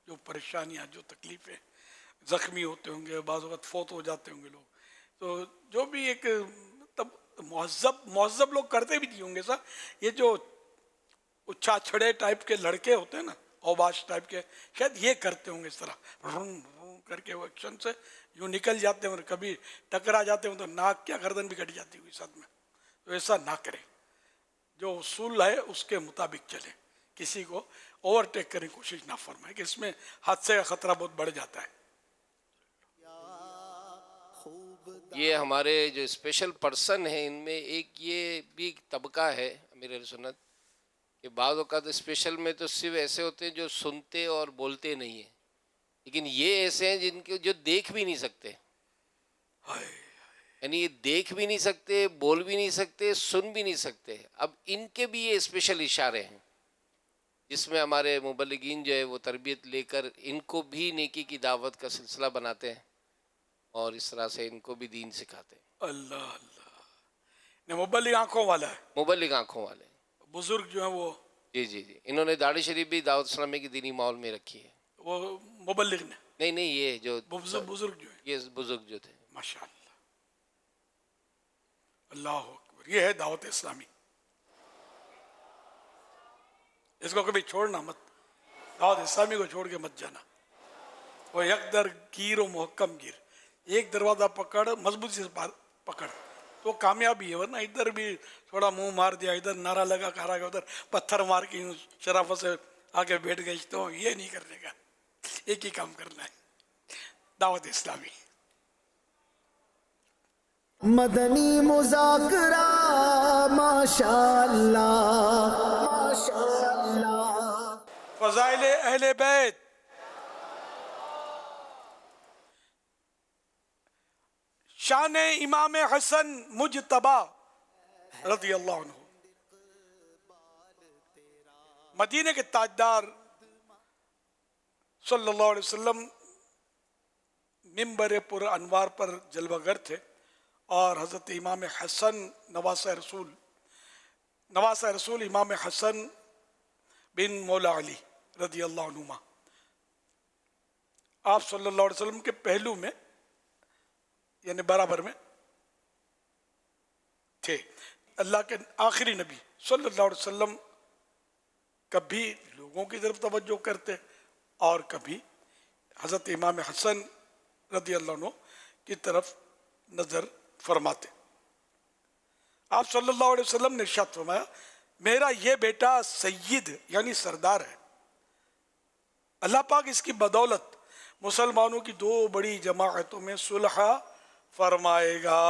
जो परेशानियाँ, जो तकलीफ़ें, ज़ख्मी होते होंगे, बाज़ औक़ात फौत हो जाते होंगे लोग। तो जो भी एक तब महज़ब लोग करते भी नहीं होंगे सर, ये जो उच्छा छड़े टाइप के लड़के होते हैं ना, औबाश टाइप के, शायद ये करते होंगे इस तरह रूम रूम करके वो एक्शन से यूँ निकल जाते हैं, और कभी टकरा जाते हैं तो नाक क्या गर्दन भी कट जाती हुई साथ में। तो ऐसा ना करें, जो उसूल है उसके मुताबिक चलें, किसी को ओवरटेक करने की कोशिश ना फरमाएं कि इसमें हादसे का खतरा बहुत बढ़ जाता है। ये हमारे जो स्पेशल पर्सन है इनमें एक ये भी तबका है अमीर सुन्नत कि बाज़ औक़ात स्पेशल में तो सिर्फ ऐसे होते हैं जो सुनते और बोलते नहीं हैं, लेकिन ये ऐसे हैं जिनके जो देख भी नहीं सकते, यानी ये देख भी नहीं सकते, बोल भी नहीं सकते, सुन भी नहीं सकते। अब इनके भी ये स्पेशल इशारे हैं जिसमें हमारे मुबल्लिगीन जो है वो तरबियत लेकर इनको भी नेकी की दावत का सिलसिला बनाते हैं और इस तरह से इनको भी दीन सिखाते हैं। अल्लाह अल्लाह, ने मुबल्लिग आँखों वाला है, मुबल्लिग आँखों वाले बुजुर्ग जो है वो, जी जी जी, इन्होंने दाढ़ी शरीफ भी दावत इस्लामी की दीनी माहौल में रखी है। वो मुबल्लिग ने नहीं ये जो बुजुर्ग जो है, ये बुजुर्ग जो थे, माशाअल्लाह, अल्लाह अकबर, ये है दावत इस्लामी। इसको कभी छोड़ना मत, दावत इस्लामी को छोड़ के मत जाना। वो यकदर गिर और मुहक्कम गिर, एक दरवाज़ा पकड़ मजबूती से पकड़ तो कामयाबी है, वरना इधर भी थोड़ा मुंह मार दिया, इधर नारा लगा खड़ा गया, उधर पत्थर मार के शराफत से आके बैठ गई, तो ये नहीं करने का, एक ही काम करना है, दावत इस्लामी। मदनी मुज़ाकरा माशाअल्लाह माशाअल्लाह। फ़ज़ाइल अहले बैत, शान इमाम हसन मुजतबा रज़ी अल्लाह अन्हु, मदीने के ताजदार सल्लल्लाहु अलैहि वसल्लम मिंबर पुर अनवार पर जलवागर थे, और हज़रत इमाम हसन नवासा रसूल इमाम हसन बिन मौला अली रज़ी अल्लाह अन्हुमा आप सल्लल्लाहु अलैहि वसल्लम के पहलू में यानी बराबर में थे। अल्लाह के आखिरी नबी सल्लल्लाहु अलैहि वसल्लम कभी लोगों की तरफ तवज्जो करते और कभी हज़रत इमाम हसन रज़ी अल्लाह अन्हु की तरफ नज़र फरमाते। आप सल्लल्लाहु अलैहि वसल्लम ने इरशाद फरमाया, मेरा ये बेटा सय्यद यानी सरदार है, अल्लाह पाक इसकी बदौलत मुसलमानों की दो बड़ी जमाअतों में सुलह फरमाएगा।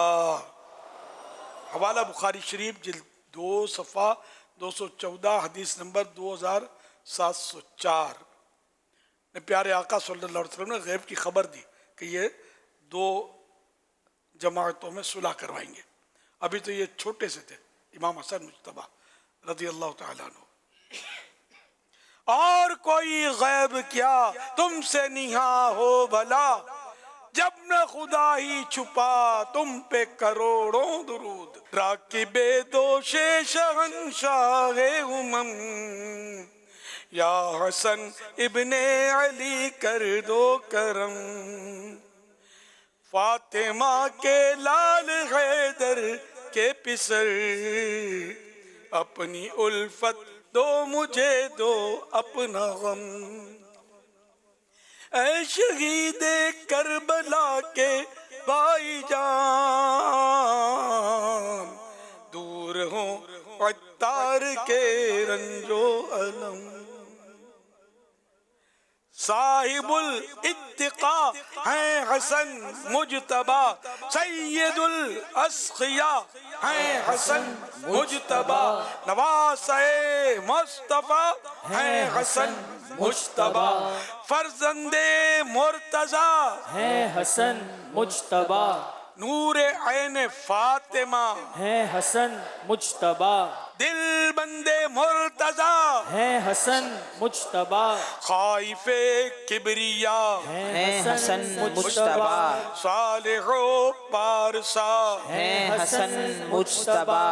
हवाला बुखारी शरीफ जिल्द 2 सफ़ा 214 हदीस नंबर 2704 ने प्यारे आका सल्लल्लाहु अलैहि वसल्लम ने गैब की खबर दी कि ये दो जमाअतों में सुलह करवाएंगे। अभी तो ये छोटे से थे इमाम हसन मुजतबा रज़ी अल्लाह तआला अन्हु। और कोई गैब क्या तुमसे निहा हो भला, जब न खुदा ही छुपा तुम पे करोड़ों दुरूद। राकिबे दोशे शहंशाहे उमम या हसन इब्ने अली कर दो करम। फातिमा के लाल हैदर के पिसर अपनी उल्फत दो मुझे दो अपना गम ऐ शहीद करबला के भाईजान दूर हो अत्तार के रंजो अलम साहिबुल इत्तिका हैं हसन मुजतबा सैयदुल अस्किया हैं हसन मुजतबा नवासे मुस्तफा हैं हसन मुजतबा फर्जंदे मुर्तजा है हसन मुजतबा नूरे ऐन फातिमा है हसन मुजतबा दिल बंदे मुर्तजा है हसन मुजतबा खाइफे किबरिया है हसन मुजतबा सालिहो पारसा है हसन मुजतबा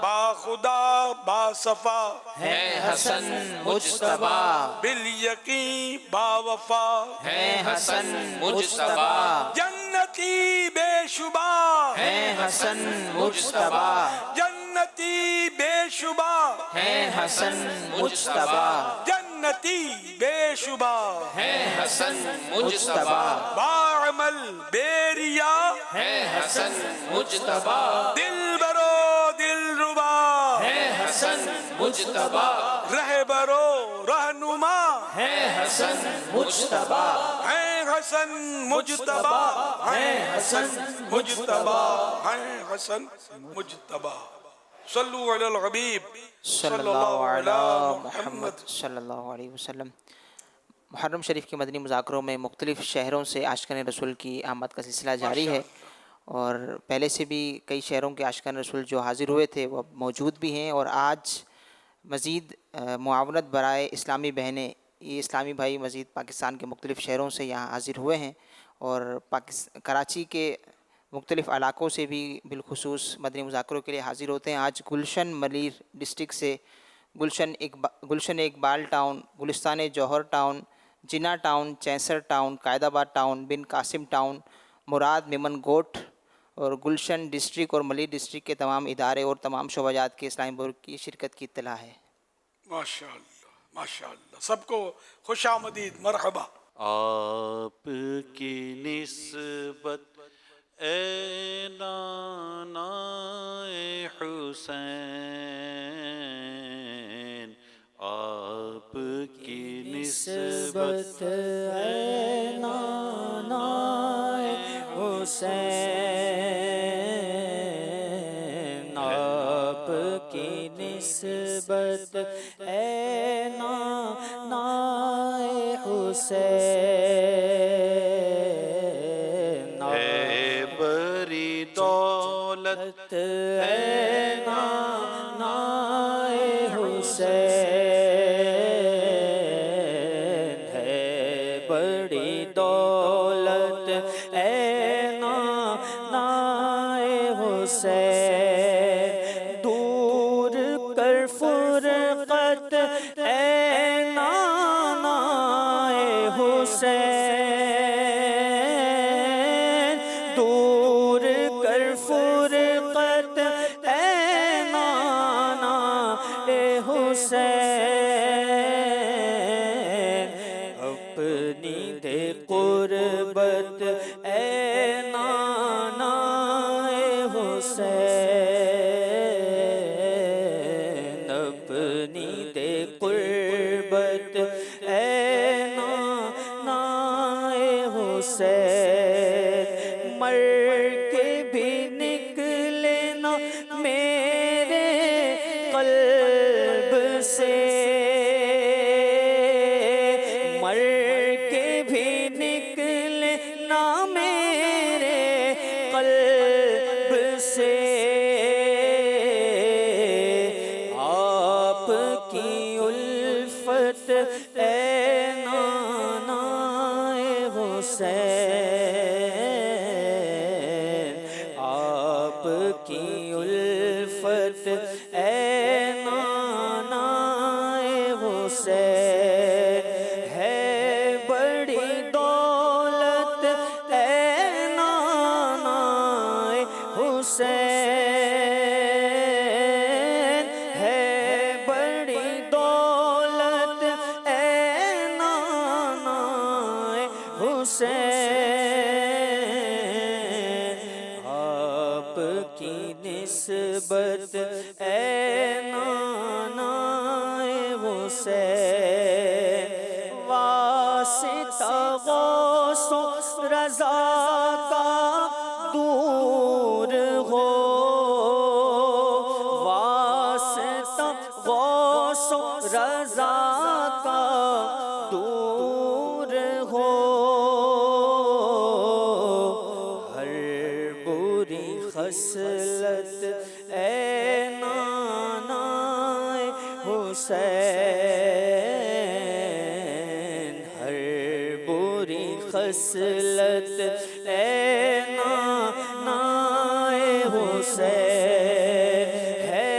बाखुदा बासफा है हसन मुजतबा बिल यकीन बावफा है हसन मुजतबा जन्नती बेशुबा है हसन मुजतबा जन्नती बेशुबा है हसन मुजतबा जन्नती बेशुबा है हसन मुजतबा बामल बेरिया है हसन मुजतबा दिल बरो दिल रुबा है हसन मुजतबा रहबरो रहनुमा है हसन मुजतबा है हसन मुजतबा है हसन मुजतबा है हसन मुजतबा सल्लु अलल हबीब सल्लल्लाहु अला मुहम्मद सल्लल्लाहु अलैहि वसल्लम। मुहर्रम शरीफ के मदनी मुज़ाकरों में मुख्तलिफ़ शहरों से आशिकान रसूल की आमद का सिलसिला जारी है और पहले से भी कई शहरों के आशिकान रसूल जो हाज़िर हुए थे वो मौजूद भी हैं और आज मज़ीद मुआवनत बराए इस्लामी बहनें ये इस्लामी भाई मज़ीद पाकिस्तान के मुख्तलिफ़ शहरों से यहाँ हाज़िर हुए हैं और कराची के मुख्तलिफ़ इलाक़ों से भी बिलखुसूस मदनी मुज़ाकरों के लिए हाज़िर होते हैं। आज गुलशन मलीर डिस्ट्रिक्ट से गुलशन इकबाल टाउन, गुलिस्तान जौहर टाउन, जिना टाउन, चैंसर टाउन, कायदाबाद टाउन, बिन कासिम टाउन, मुराद मेमन गोट और गुलशन डिस्ट्रिक्ट और मलीर डिस्ट्रिक्ट के तमाम इदारे और तमाम शोबाजात के इस्लामी बोर्ड की शिरकत की इत्तला है। माशाअल्लाह माशाअल्लाह, सबको खुशामदीद मरहबा। आपकी निस्बत ए नानाए हुसैन, आपकी निस्बत ए नानाए हुसैन, आपकी निस्बत ए नानाए हुसैन, बरी दौलत है नानाए हुसैन, है बड़ी दौलत है नानाए हुसैन, दूर कर फुरकत है नानाए हुसैन, दूर कर फुरकत है नानाए हुसैन, अपनी दे कुर्बत है नानाए हुसैन, अपनी दे कुर्बत है नानाए हुसैन, मर के भी निकले ना मेरे कल्ब से, मर के भी निकले ना मेरे कल्ब से, आपकी उल्फत है नानाए हुसैन, आपकी उल्फत है नानाए हुसैन, है बड़ी दौलत है नानाए हुसैन, है نسبت اے نانائے حسین واسطہ غوث و رضا کا دور ہو واسطہ غوث و رضا کا دور ہو ہر بری خصلت اے نانائے حسین ہر بری خصلت اے نانائے حسین ہے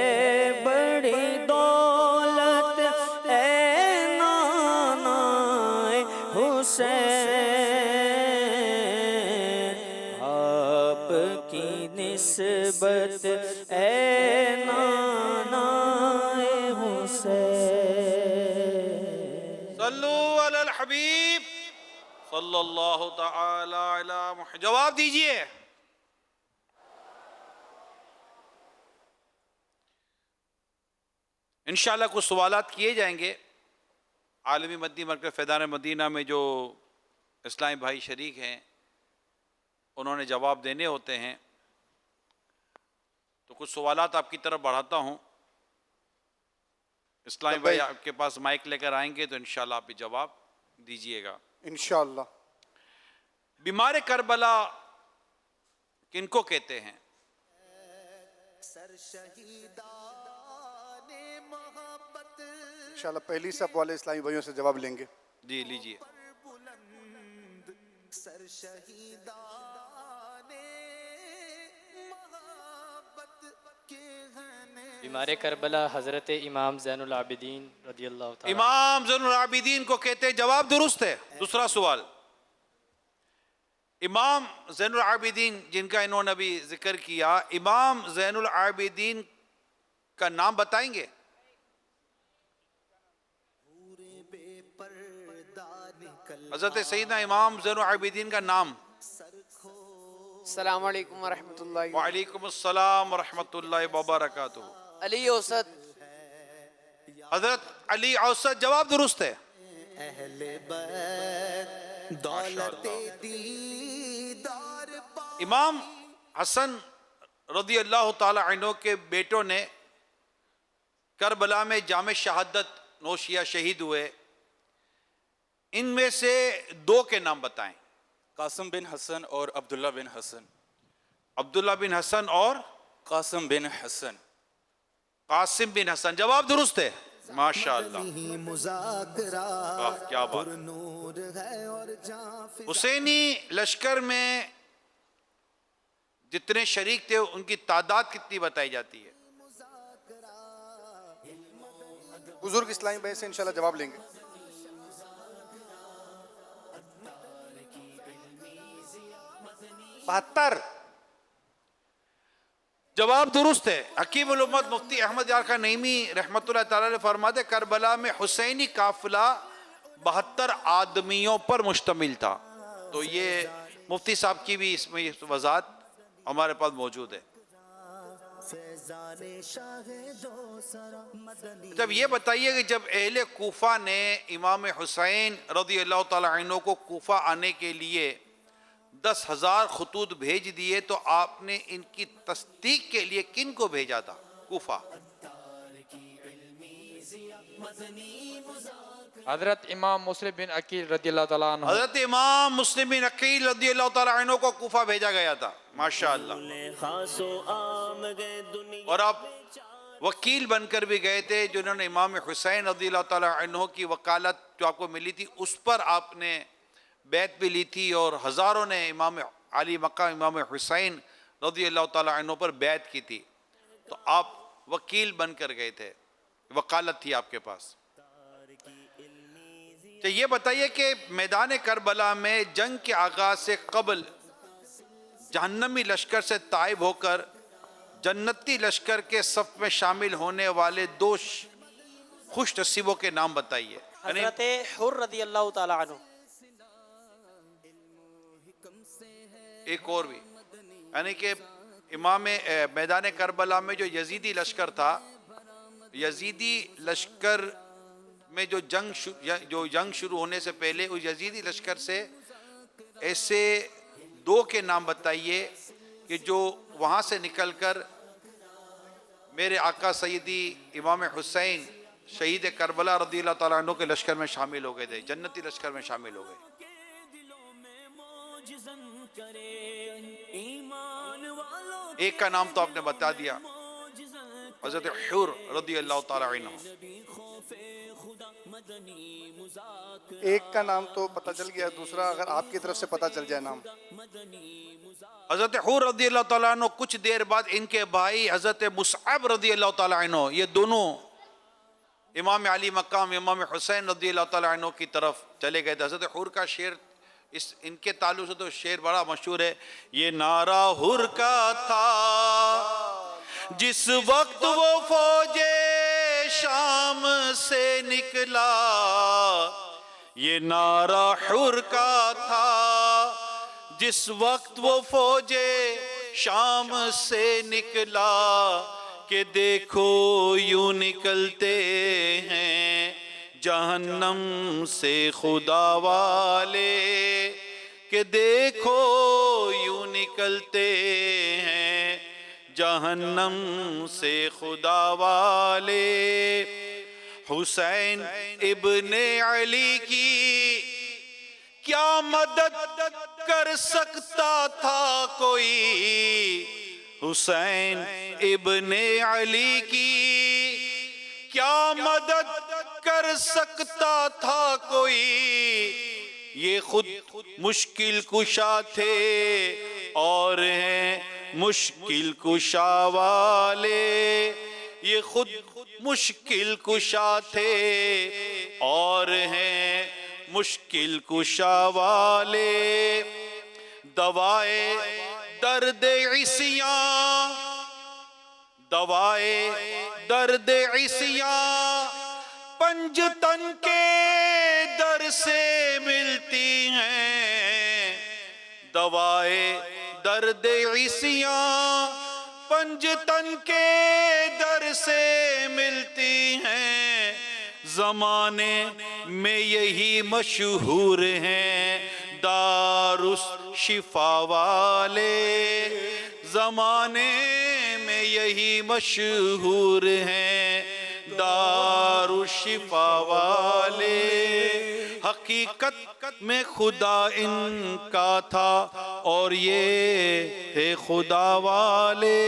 بڑی دولت اے نانائے حسین آپ کی نسبت اے نانائے حسین صلو علی الحبیب صلی اللہ تعالی علی محمد. جواب دیجئے. انشاءاللہ کچھ سوالات کیے جائیں گے. عالمی مدنی مرکز فیضان مدینہ میں جو اسلامی بھائی شریک ہیں انہوں نے جواب دینے ہوتے ہیں، تو کچھ سوالات آپ کی طرف بڑھاتا ہوں. اسلامی بھائی آپ کے پاس مائک لے کر آئیں گے تو انشاءاللہ آپ بھی جواب دیجئے گا انشاءاللہ. بیمار کربلا کن کو کہتے ہیں؟ انشاءاللہ پہلی صف والے اسلامی بھائیوں سے جواب لیں گے. جی لیجئے. بیمار کربلا حضرت امام زین العابدین رضی اللہ تعالیٰ. امام زین العابدین کو کہتے ہیں. جواب درست ہے. دوسرا سوال، امام زین العابدین جن کا انہوں نے ابھی ذکر کیا، امام زین العابدین کا نام بتائیں گے؟ حضرت سیدنا امام زین العابدین کا نام. السلام علیکم ورحمۃ اللہ. وعلیکم السلام ورحمۃ اللہ وبرکاتہ. علی اوسط. حضرت علی اوسط. جواب درست ہے. امام حسن رضی اللہ تعالی عنہ کے بیٹوں نے کربلا میں جام شہادت نوشیہ شہید ہوئے. ان میں سے دو کے نام بتائیں. قاسم بن حسن اور عبداللہ بن حسن. عبداللہ بن حسن اور قاسم بن حسن. قاسم بن حسن. جواب درست ہے. ماشاءاللہ. کیا بات. حسینی لشکر میں جتنے شریک تھے ان کی تعداد کتنی بتائی جاتی ہے؟ بزرگ اسلامی بھائی سے انشاءاللہ جواب لیں گے. بہتر. جواب درست ہے. حکیم الامت مفتی احمد یار خان نعیمی رحمۃ اللہ تعالی علیہ فرماتے کربلا میں حسینی قافلہ 72 آدمیوں پر مشتمل تھا. تو یہ مفتی صاحب کی بھی اس میں وضاحت ہمارے پاس موجود ہے. جب یہ بتائیے کہ جب اہل کوفہ نے امام حسین رضی اللہ تعالی عنہ کو کوفہ آنے کے لیے 10,000 خطوط بھیج دیے تو آپ نے ان کی تصدیق کے لیے کن کو بھیجا تھا کوفہ؟ حضرت امام مسلم بن عقیل رضی اللہ تعالیٰ عنہ. حضرت امام مسلم بن عقیل رضی اللہ تعالیٰ عنہ کو کوفہ بھیجا گیا تھا. ماشاءاللہ. اور آپ وکیل بن کر بھی گئے تھے جنہوں نے امام حسین رضی اللہ تعالیٰ عنہ کی وکالت جو آپ کو ملی تھی اس پر آپ نے بیعت بھی لی تھی، اور ہزاروں نے امام علی مقام امام حسین رضی اللہ تعالیٰ عنہ پر بیعت کی تھی. تو آپ وکیل بن کر گئے تھے، وکالت تھی آپ کے پاس. تو یہ بتائیے کہ میدان کربلا میں جنگ کے آغاز سے قبل جہنمی لشکر سے تائب ہو کر جنتی لشکر کے صف میں شامل ہونے والے 2 خوش نصیبوں کے نام بتائیے. حضرت حر رضی اللہ تعالی عنہ. ایک اور بھی، یعنی کہ امام میدان کربلا میں جو یزیدی لشکر تھا، یزیدی لشکر میں جو جنگ شروع ہونے سے پہلے اس یزیدی لشکر سے ایسے 2 کے نام بتائیے کہ جو وہاں سے نکل کر میرے آقا سیدی امام حسین شہید کربلا رضی اللہ تعالیٰ عنہ کے لشکر میں شامل ہو گئے تھے، جنتی لشکر میں شامل ہو گئے۔ ایک کا نام تو آپ نے بتا دیا، حضرت حور رضی اللہ تعالیٰ عنہ۔ ایک کا نام تو پتہ چل گیا، دوسرا اگر آپ کی طرف سے پتہ چل جائے نام۔ حضرت حور رضی اللہ تعالیٰ عنہ کچھ دیر بعد ان کے بھائی حضرت مصعب رضی اللہ تعالیٰ عنہ، یہ دونوں امام علی مقام امام حسین رضی اللہ تعالیٰ عنہ کی طرف چلے گئے تھے۔ حضرت حور کا شعر ان کے تعلق سے تو شعر بڑا مشہور ہے، یہ نعرہ حور کا تھا جس وقت وہ فوج شام سے نکلا، یہ نعرہ حور کا تھا جس وقت وہ فوج شام سے نکلا، کہ دیکھو یوں نکلتے ہیں جہنم سے خدا والے، کہ دیکھو یوں نکلتے ہیں جہنم سے خدا والے۔ حسین ابن علی کی کیا مدد کر سکتا تھا کوئی، حسین ابن علی کی کیا مدد کر سکتا تھا کوئی، یہ خود مشکل کشا تھے اور ہیں مشکل کشا والے، یہ خود مشکل کشا تھے اور ہیں مشکل کشا والے۔ دوائے درد عصیاں، دوائے درد عصیاں پنجتن کے در سے ملتی ہیں، دوائے درد عصیاں پنجتن کے در سے ملتی ہیں، زمانے میں یہی مشہور ہیں دارالشفا والے، زمانے میں یہی مشہور ہیں دارالشفا والے۔ حقیقت میں خدا ان کا تھا اور یہ ہے خدا والے۔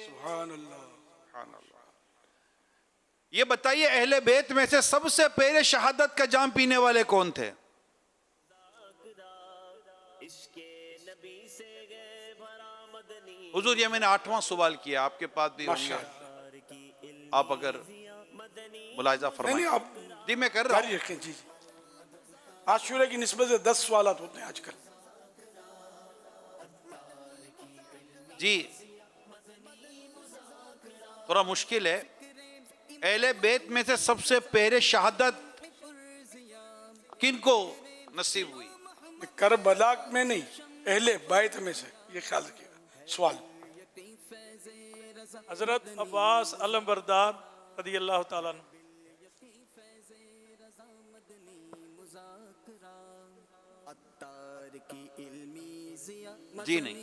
سبحان اللہ۔ یہ بتائیے اہل بیت میں سے سب سے پہلے شہادت کا جام پینے والے کون تھے؟ حضور یہ میں نے 8واں سوال کیا، آپ کے پاس بھی ہوں گے، آپ اگر ملاحظہ فرمائیں۔ جی میں کر رہا ہوں۔ رکھیں جی، عاشورہ کی نسبت سے 10 سوالات ہوتے ہیں آج کل۔ جی تھوڑا مشکل ہے۔ اہل بیت میں سے سب سے پہلے شہادت کن کو نصیب ہوئی؟ کربلا میں نہیں، اہل بیت میں سے، یہ خیال رکھیے گا۔ سوال حضرت عباس علمبردار رضی اللہ تعالیٰ عنہ۔ جی نہیں۔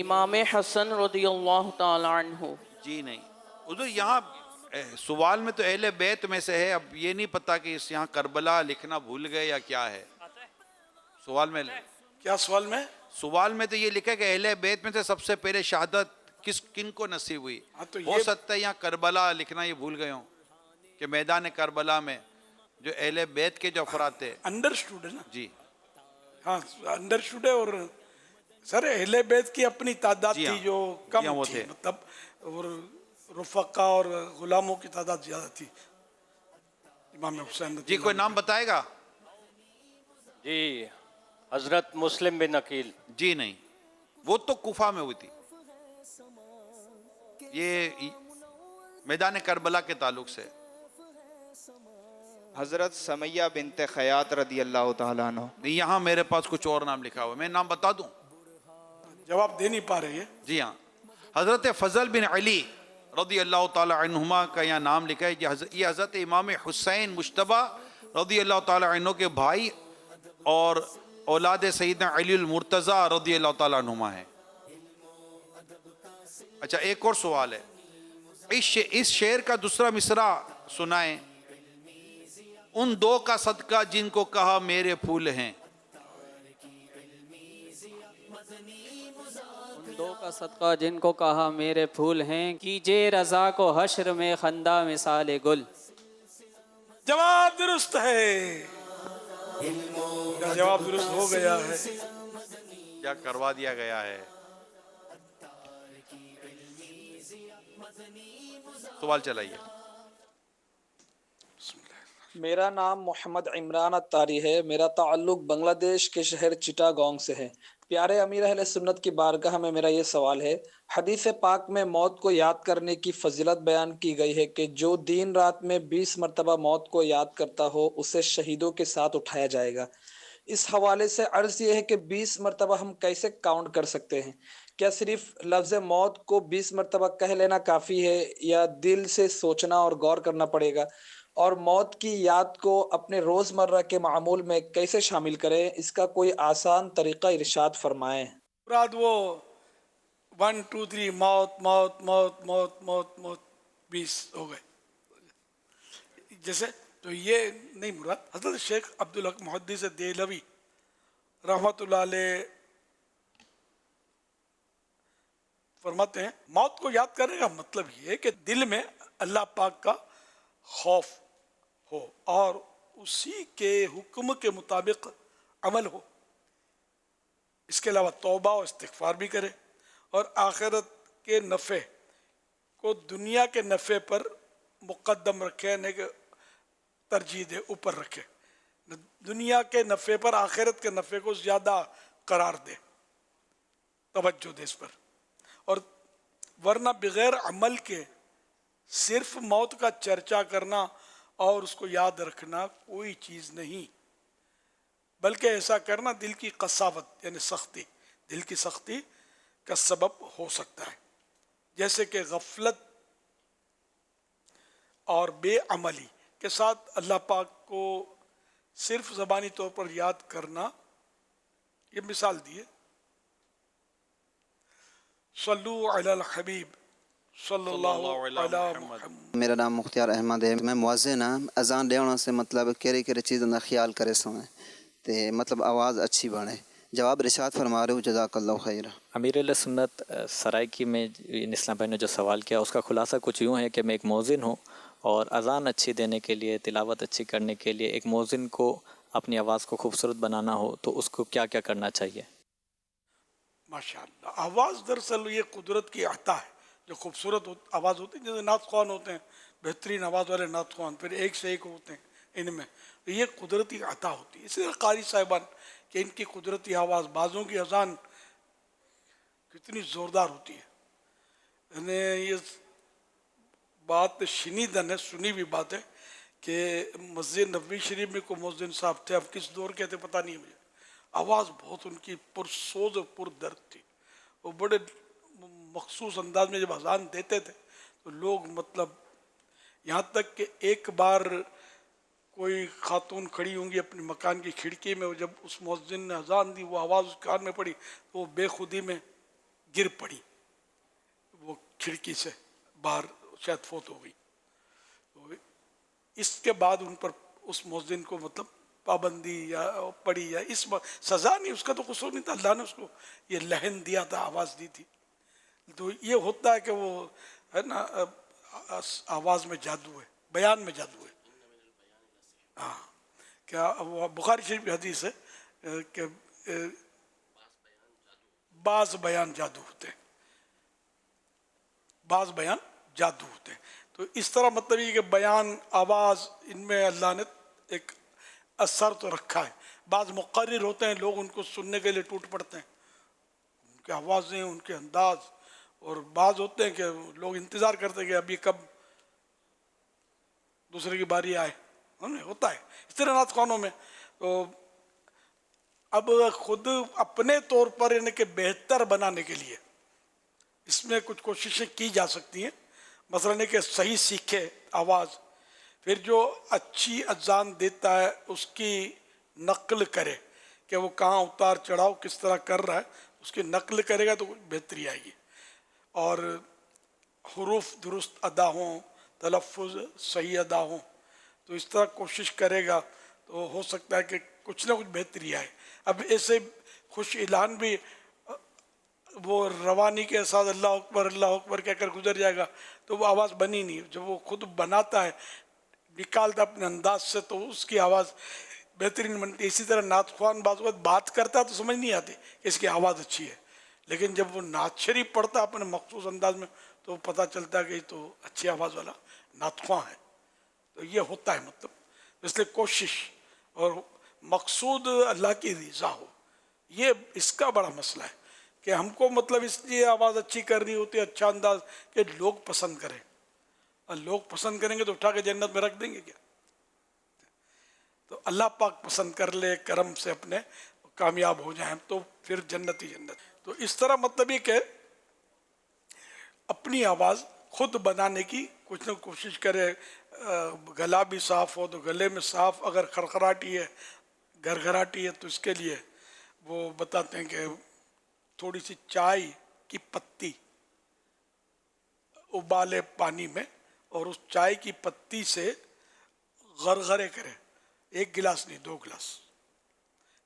امام حسن رضی اللہ تعالی عنہ۔ جی نہیں۔ حضور یہاں سوال میں تو اہل بیت میں سے ہے، اب یہ نہیں پتا کہ اس یہاں کربلا لکھنا بھول گئے یا کیا ہے سوال میں۔ کیا سوال میں؟ سوال میں تو یہ لکھا کہ اہل بیت میں سے سب سے پہلے شہادت کن کو نصیب ہوئی؟ ہو سکتا ہے یہاں کربلا لکھنا یہ بھول گئے ہوں کہ میدان کربلا میں جو اہل بیت کے جو افراد تھے۔ انڈرسٹوڈ ہے نا؟ جی ہاں انڈرسٹوڈ ہے، اور سر اہل بیت کی اپنی تعداد تھی جو کم تھی، مطلب اور رفقا اور غلاموں کی تعداد زیادہ تھی۔ امام حسین جی کوئی نام بتائے گا؟ جی حضرت مسلم بن عقیل۔ جی نہیں، وہ تو کوفہ میں ہوئی تھی، یہ میدان کربلا کے تعلق سے۔ حضرت سمیہ بنت خیاط رضی اللہ تعالیٰ عنہ. نہیں، یہاں میرے پاس کچھ اور نام لکھا ہوا ہے، میں نام بتا دوں؟ جواب دے نہیں پا رہے ہیں. جی ہاں، حضرت فضل بن علی رضی اللہ تعالی عنہما کا یہاں نام لکھا ہے. یہ حضرت امام حسین مجتبیٰ رضی اللہ تعالی عنہ کے بھائی اور اولاد سیدنا علی المرتضی رضی اللہ تعالی عنہما ہے. اچھا، ایک اور سوال ہے، اس شعر کا دوسرا مصرع سنائیں. ان دو کا صدقہ جن کو کہا میرے پھول ہیں. دو کا صدقہ جن کو کہا میرے پھول ہیں، کیجے رضا کو حشر میں خندہ مثال گل. جواب درست ہے. جواب درست ہو گیا ہے. کیا کروا دیا گیا ہے. سوال چلائیے. میرا نام محمد عمران اتاری ہے. میرا تعلق بنگلہ دیش کے شہر چٹاگانگ سے ہے. پیارے امیر اہل سنت کی بارگاہ میں میرا یہ سوال ہے، حدیث پاک میں موت کو یاد کرنے کی فضیلت بیان کی گئی ہے کہ جو دن رات میں 20 مرتبہ موت کو یاد کرتا ہو اسے شہیدوں کے ساتھ اٹھایا جائے گا. اس حوالے سے عرض یہ ہے کہ 20 مرتبہ ہم کیسے کاؤنٹ کر سکتے ہیں؟ کیا صرف لفظ موت کو 20 مرتبہ کہہ لینا کافی ہے یا دل سے سوچنا اور غور کرنا پڑے گا؟ اور موت کی یاد کو اپنے روزمرہ کے معمول میں کیسے شامل کریں؟ اس کا کوئی آسان طریقہ ارشاد فرمائیں. مراد وہ 1 2 3 موت موت موت موت موت موت 20 ہو گئے جیسے، تو یہ نہیں مراد. حضرت شیخ عبدالحق محدث دہلوی رحمۃ اللہ علیہ فرماتے ہیں موت کو یاد کرنے کا مطلب یہ ہے کہ دل میں اللہ پاک کا خوف ہو اور اسی کے حکم کے مطابق عمل ہو. اس کے علاوہ توبہ و استغفار بھی کرے اور آخرت کے نفع کو دنیا کے نفع پر مقدم رکھے، یعنی کہ ترجیح دے، اوپر رکھے. دنیا کے نفع پر آخرت کے نفع کو زیادہ قرار دے، توجہ دے اس پر. اور ورنہ بغیر عمل کے صرف موت کا چرچا کرنا اور اس کو یاد رکھنا کوئی چیز نہیں، بلکہ ایسا کرنا دل کی قساوت یعنی سختی، دل کی سختی کا سبب ہو سکتا ہے. جیسے کہ غفلت اور بے عملی کے ساتھ اللہ پاک کو صرف زبانی طور پر یاد کرنا. یہ مثال دیے، صلو علی الحبیب صلی اللہ علیہ محمد. میرا نام مختار احمد ہے. میں مؤذن ہاں. اذان دینا سے مطلب کہڑی کہڑی چیزوں کا خیال کرے سویں تے مطلب آواز اچھی بنے. جواب ارشاد فرما رہے ہو جزاک اللہ خیر. امیر علیہ سنت سرائکی میں اسلام بھائی نے جو سوال کیا اس کا خلاصہ کچھ یوں ہے کہ میں ایک مؤذن ہوں اور اذان اچھی دینے کے لیے، تلاوت اچھی کرنے کے لیے ایک مؤذن کو اپنی آواز کو خوبصورت بنانا ہو تو اس کو کیا کیا کرنا چاہیے؟ ماشاءاللہ. آواز دراصل یہ قدرت کی عطا ہے. جو خوبصورت آواز ہوتی ہے، جیسے نعت خوان ہوتے ہیں بہترین آواز والے نعت خوان، پھر ایک سے ایک ہوتے ہیں ان میں، یہ قدرتی عطا ہوتی ہے. اسی طرح قاری صاحبان کہ ان کی قدرتی آواز، بعضوں کی اذان کتنی زوردار ہوتی ہے. یعنی یہ بات شنیدن ہے، سنی ہوئی بات ہے کہ مسجد نبوی شریف میں کوئی مؤذن صاحب تھے، اب کس دور کے تھے پتہ نہیں مجھے، آواز بہت ان کی پرسوز اور پر درد تھی. وہ بڑے مخصوص انداز میں جب اذان دیتے تھے تو لوگ مطلب یہاں تک کہ ایک بار کوئی خاتون کھڑی ہوں گی اپنے مکان کی کھڑکی میں، جب اس مؤذن نے اذان دی وہ آواز اس کان میں پڑی تو وہ بے خودی میں گر پڑی، وہ کھڑکی سے باہر شاید فوت ہو گئی. اس کے بعد ان پر اس مؤذن کو مطلب پابندی یا پڑی یا اس سزا نہیں، اس کا تو قصور نہیں تھا، اللہ نے اس کو یہ لہن دیا تھا، آواز دی تھی. تو یہ ہوتا ہے کہ وہ ہے نا آواز میں جادو ہے، بیان میں جادو ہے. ہاں، کیا وہ بخاری شریف کی حدیث ہے کہ بعض بیان جادو ہوتے ہیں، بعض بیان جادو ہوتے ہیں. تو اس طرح مطلب یہ کہ بیان، آواز، ان میں اللہ نے ایک اثر تو رکھا ہے. بعض مقرر ہوتے ہیں، لوگ ان کو سننے کے لیے ٹوٹ پڑتے ہیں، ان کی آوازیں، ان کے انداز. اور بعض ہوتے ہیں کہ لوگ انتظار کرتے ہیں کہ ابھی کب دوسرے کی باری آئے. ہوتا ہے اس طرح نعت خوانوں میں. تو اب خود اپنے طور پر ان کے بہتر بنانے کے لیے اس میں کچھ کوششیں کی جا سکتی ہیں. مثلاً کہ صحیح سیکھے آواز، پھر جو اچھی اذان دیتا ہے اس کی نقل کرے کہ وہ کہاں اتار چڑھاؤ کس طرح کر رہا ہے، اس کی نقل کرے گا تو بہتری آئے گی. اور حروف درست ادا ہوں، تلفظ صحیح ادا ہوں، تو اس طرح کوشش کرے گا تو ہو سکتا ہے کہ کچھ نہ کچھ بہتری آئے. اب ایسے خوش اعلان بھی وہ روانی کے ساتھ اللہ اکبر کہہ کر گزر جائے گا تو وہ آواز بنی نہیں. جب وہ خود بناتا ہے نکالتا اپنے انداز سے تو اس کی آواز بہترین بنتی ہے. اسی طرح نعت خوان بعض وقت بات کرتا ہے تو سمجھ نہیں آتی کہ اس کی آواز اچھی ہے، لیکن جب وہ نعت شریف پڑھتا ہے اپنے مخصوص انداز میں تو پتہ چلتا ہے کہ یہ تو اچھی آواز والا نعت خواں ہے. تو یہ ہوتا ہے مطلب. اس لیے کوشش اور مقصود اللہ کی رضا ہو، یہ اس کا بڑا مسئلہ ہے کہ ہم کو مطلب اس لیے آواز اچھی کرنی ہوتی ہے، اچھا انداز کہ لوگ پسند کریں. اور لوگ پسند کریں گے تو اٹھا کے جنت میں رکھ دیں گے کیا؟ تو اللہ پاک پسند کر لے کرم سے اپنے کامیاب ہو جائیں تو پھر جنت ہی جنت. تو اس طرح مطلب یہ کہ اپنی آواز خود بنانے کی کچھ نہ کوشش کرے. گلا بھی صاف ہو تو گلے میں صاف، اگر خرخراٹی ہے گھرگھراٹی ہے تو اس کے لیے وہ بتاتے ہیں کہ تھوڑی سی چائے کی پتی ابالے پانی میں اور اس چائے کی پتی سے غرغرے کرے، 1 گلاس نہیں 2 گلاس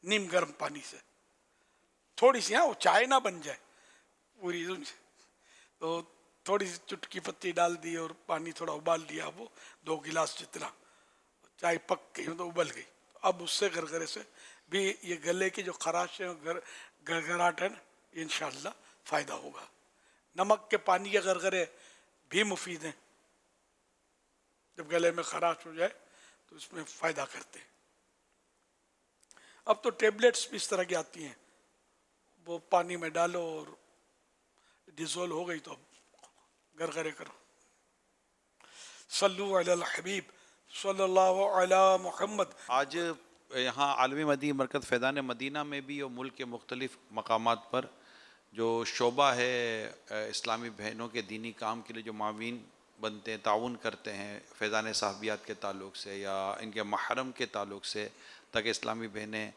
نیم گرم پانی سے، تھوڑی سی، وہ چائے نہ بن جائے پوری، تو تھوڑی سی چٹکی پتی ڈال دی اور پانی تھوڑا ابال دیا، وہ 2 گلاس جتنا، چائے پک گئی تو ابل گئی. اب اس سے گرگرے سے بھی یہ گلے کی جو خراش ہے گرگراہٹ ہے نا، انشاءاللہ فائدہ ہوگا. نمک کے پانی کے گرگرے بھی مفید ہیں، جب گلے میں خراش ہو جائے تو اس میں فائدہ کرتے ہیں. اب تو ٹیبلٹس بھی اس طرح کی آتی ہیں، وہ پانی میں ڈالو اور ڈیزول ہو گئی تو اب گرگرے کرو. صلو علی الحبیب صلی اللہ علی محمد. آج یہاں عالمی مدنی مرکز فیضان مدینہ میں بھی اور ملک کے مختلف مقامات پر جو شعبہ ہے اسلامی بہنوں کے دینی کام کے لیے جو معاون بنتے ہیں، تعاون کرتے ہیں فیضان صحابیات کے تعلق سے یا ان کے محرم کے تعلق سے، تاکہ اسلامی بہنیں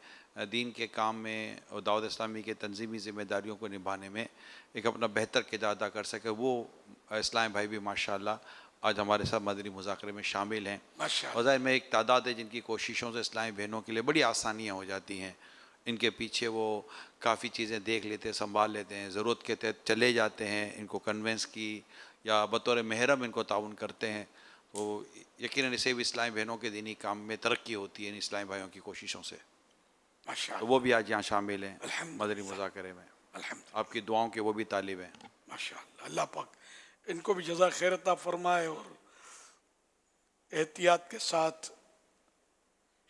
دین کے کام میں اور دعوت اسلامی کے تنظیمی ذمہ داریوں کو نبھانے میں ایک اپنا بہتر کردار ادا کر سکے. وہ اسلامی بھائی بھی ماشاءاللہ آج ہمارے ساتھ مدنی مذاکرے میں شامل ہیں. اور ظاہر میں ایک تعداد ہے جن کی کوششوں سے اسلامی بہنوں کے لیے بڑی آسانیاں ہو جاتی ہیں. ان کے پیچھے وہ کافی چیزیں دیکھ لیتے ہیں، سنبھال لیتے ہیں، ضرورت کے تحت چلے جاتے ہیں، ان کو کنونس کی یا بطور محرم ان کو تعاون کرتے ہیں. تو یقیناً اسے بھی اسلامی بہنوں کے دینی کام میں ترقی ہوتی ہے ان اسلامی بھائیوں کی کوششوں سے. تو وہ بھی آج یہاں شامل ہیں مدنی مذاکرے میں. آپ کی دعاؤں کے وہ بھی طالب ہیں. ماشاءاللہ، اللہ پاک ان کو بھی جزا خیر عطا فرمائے اور احتیاط کے ساتھ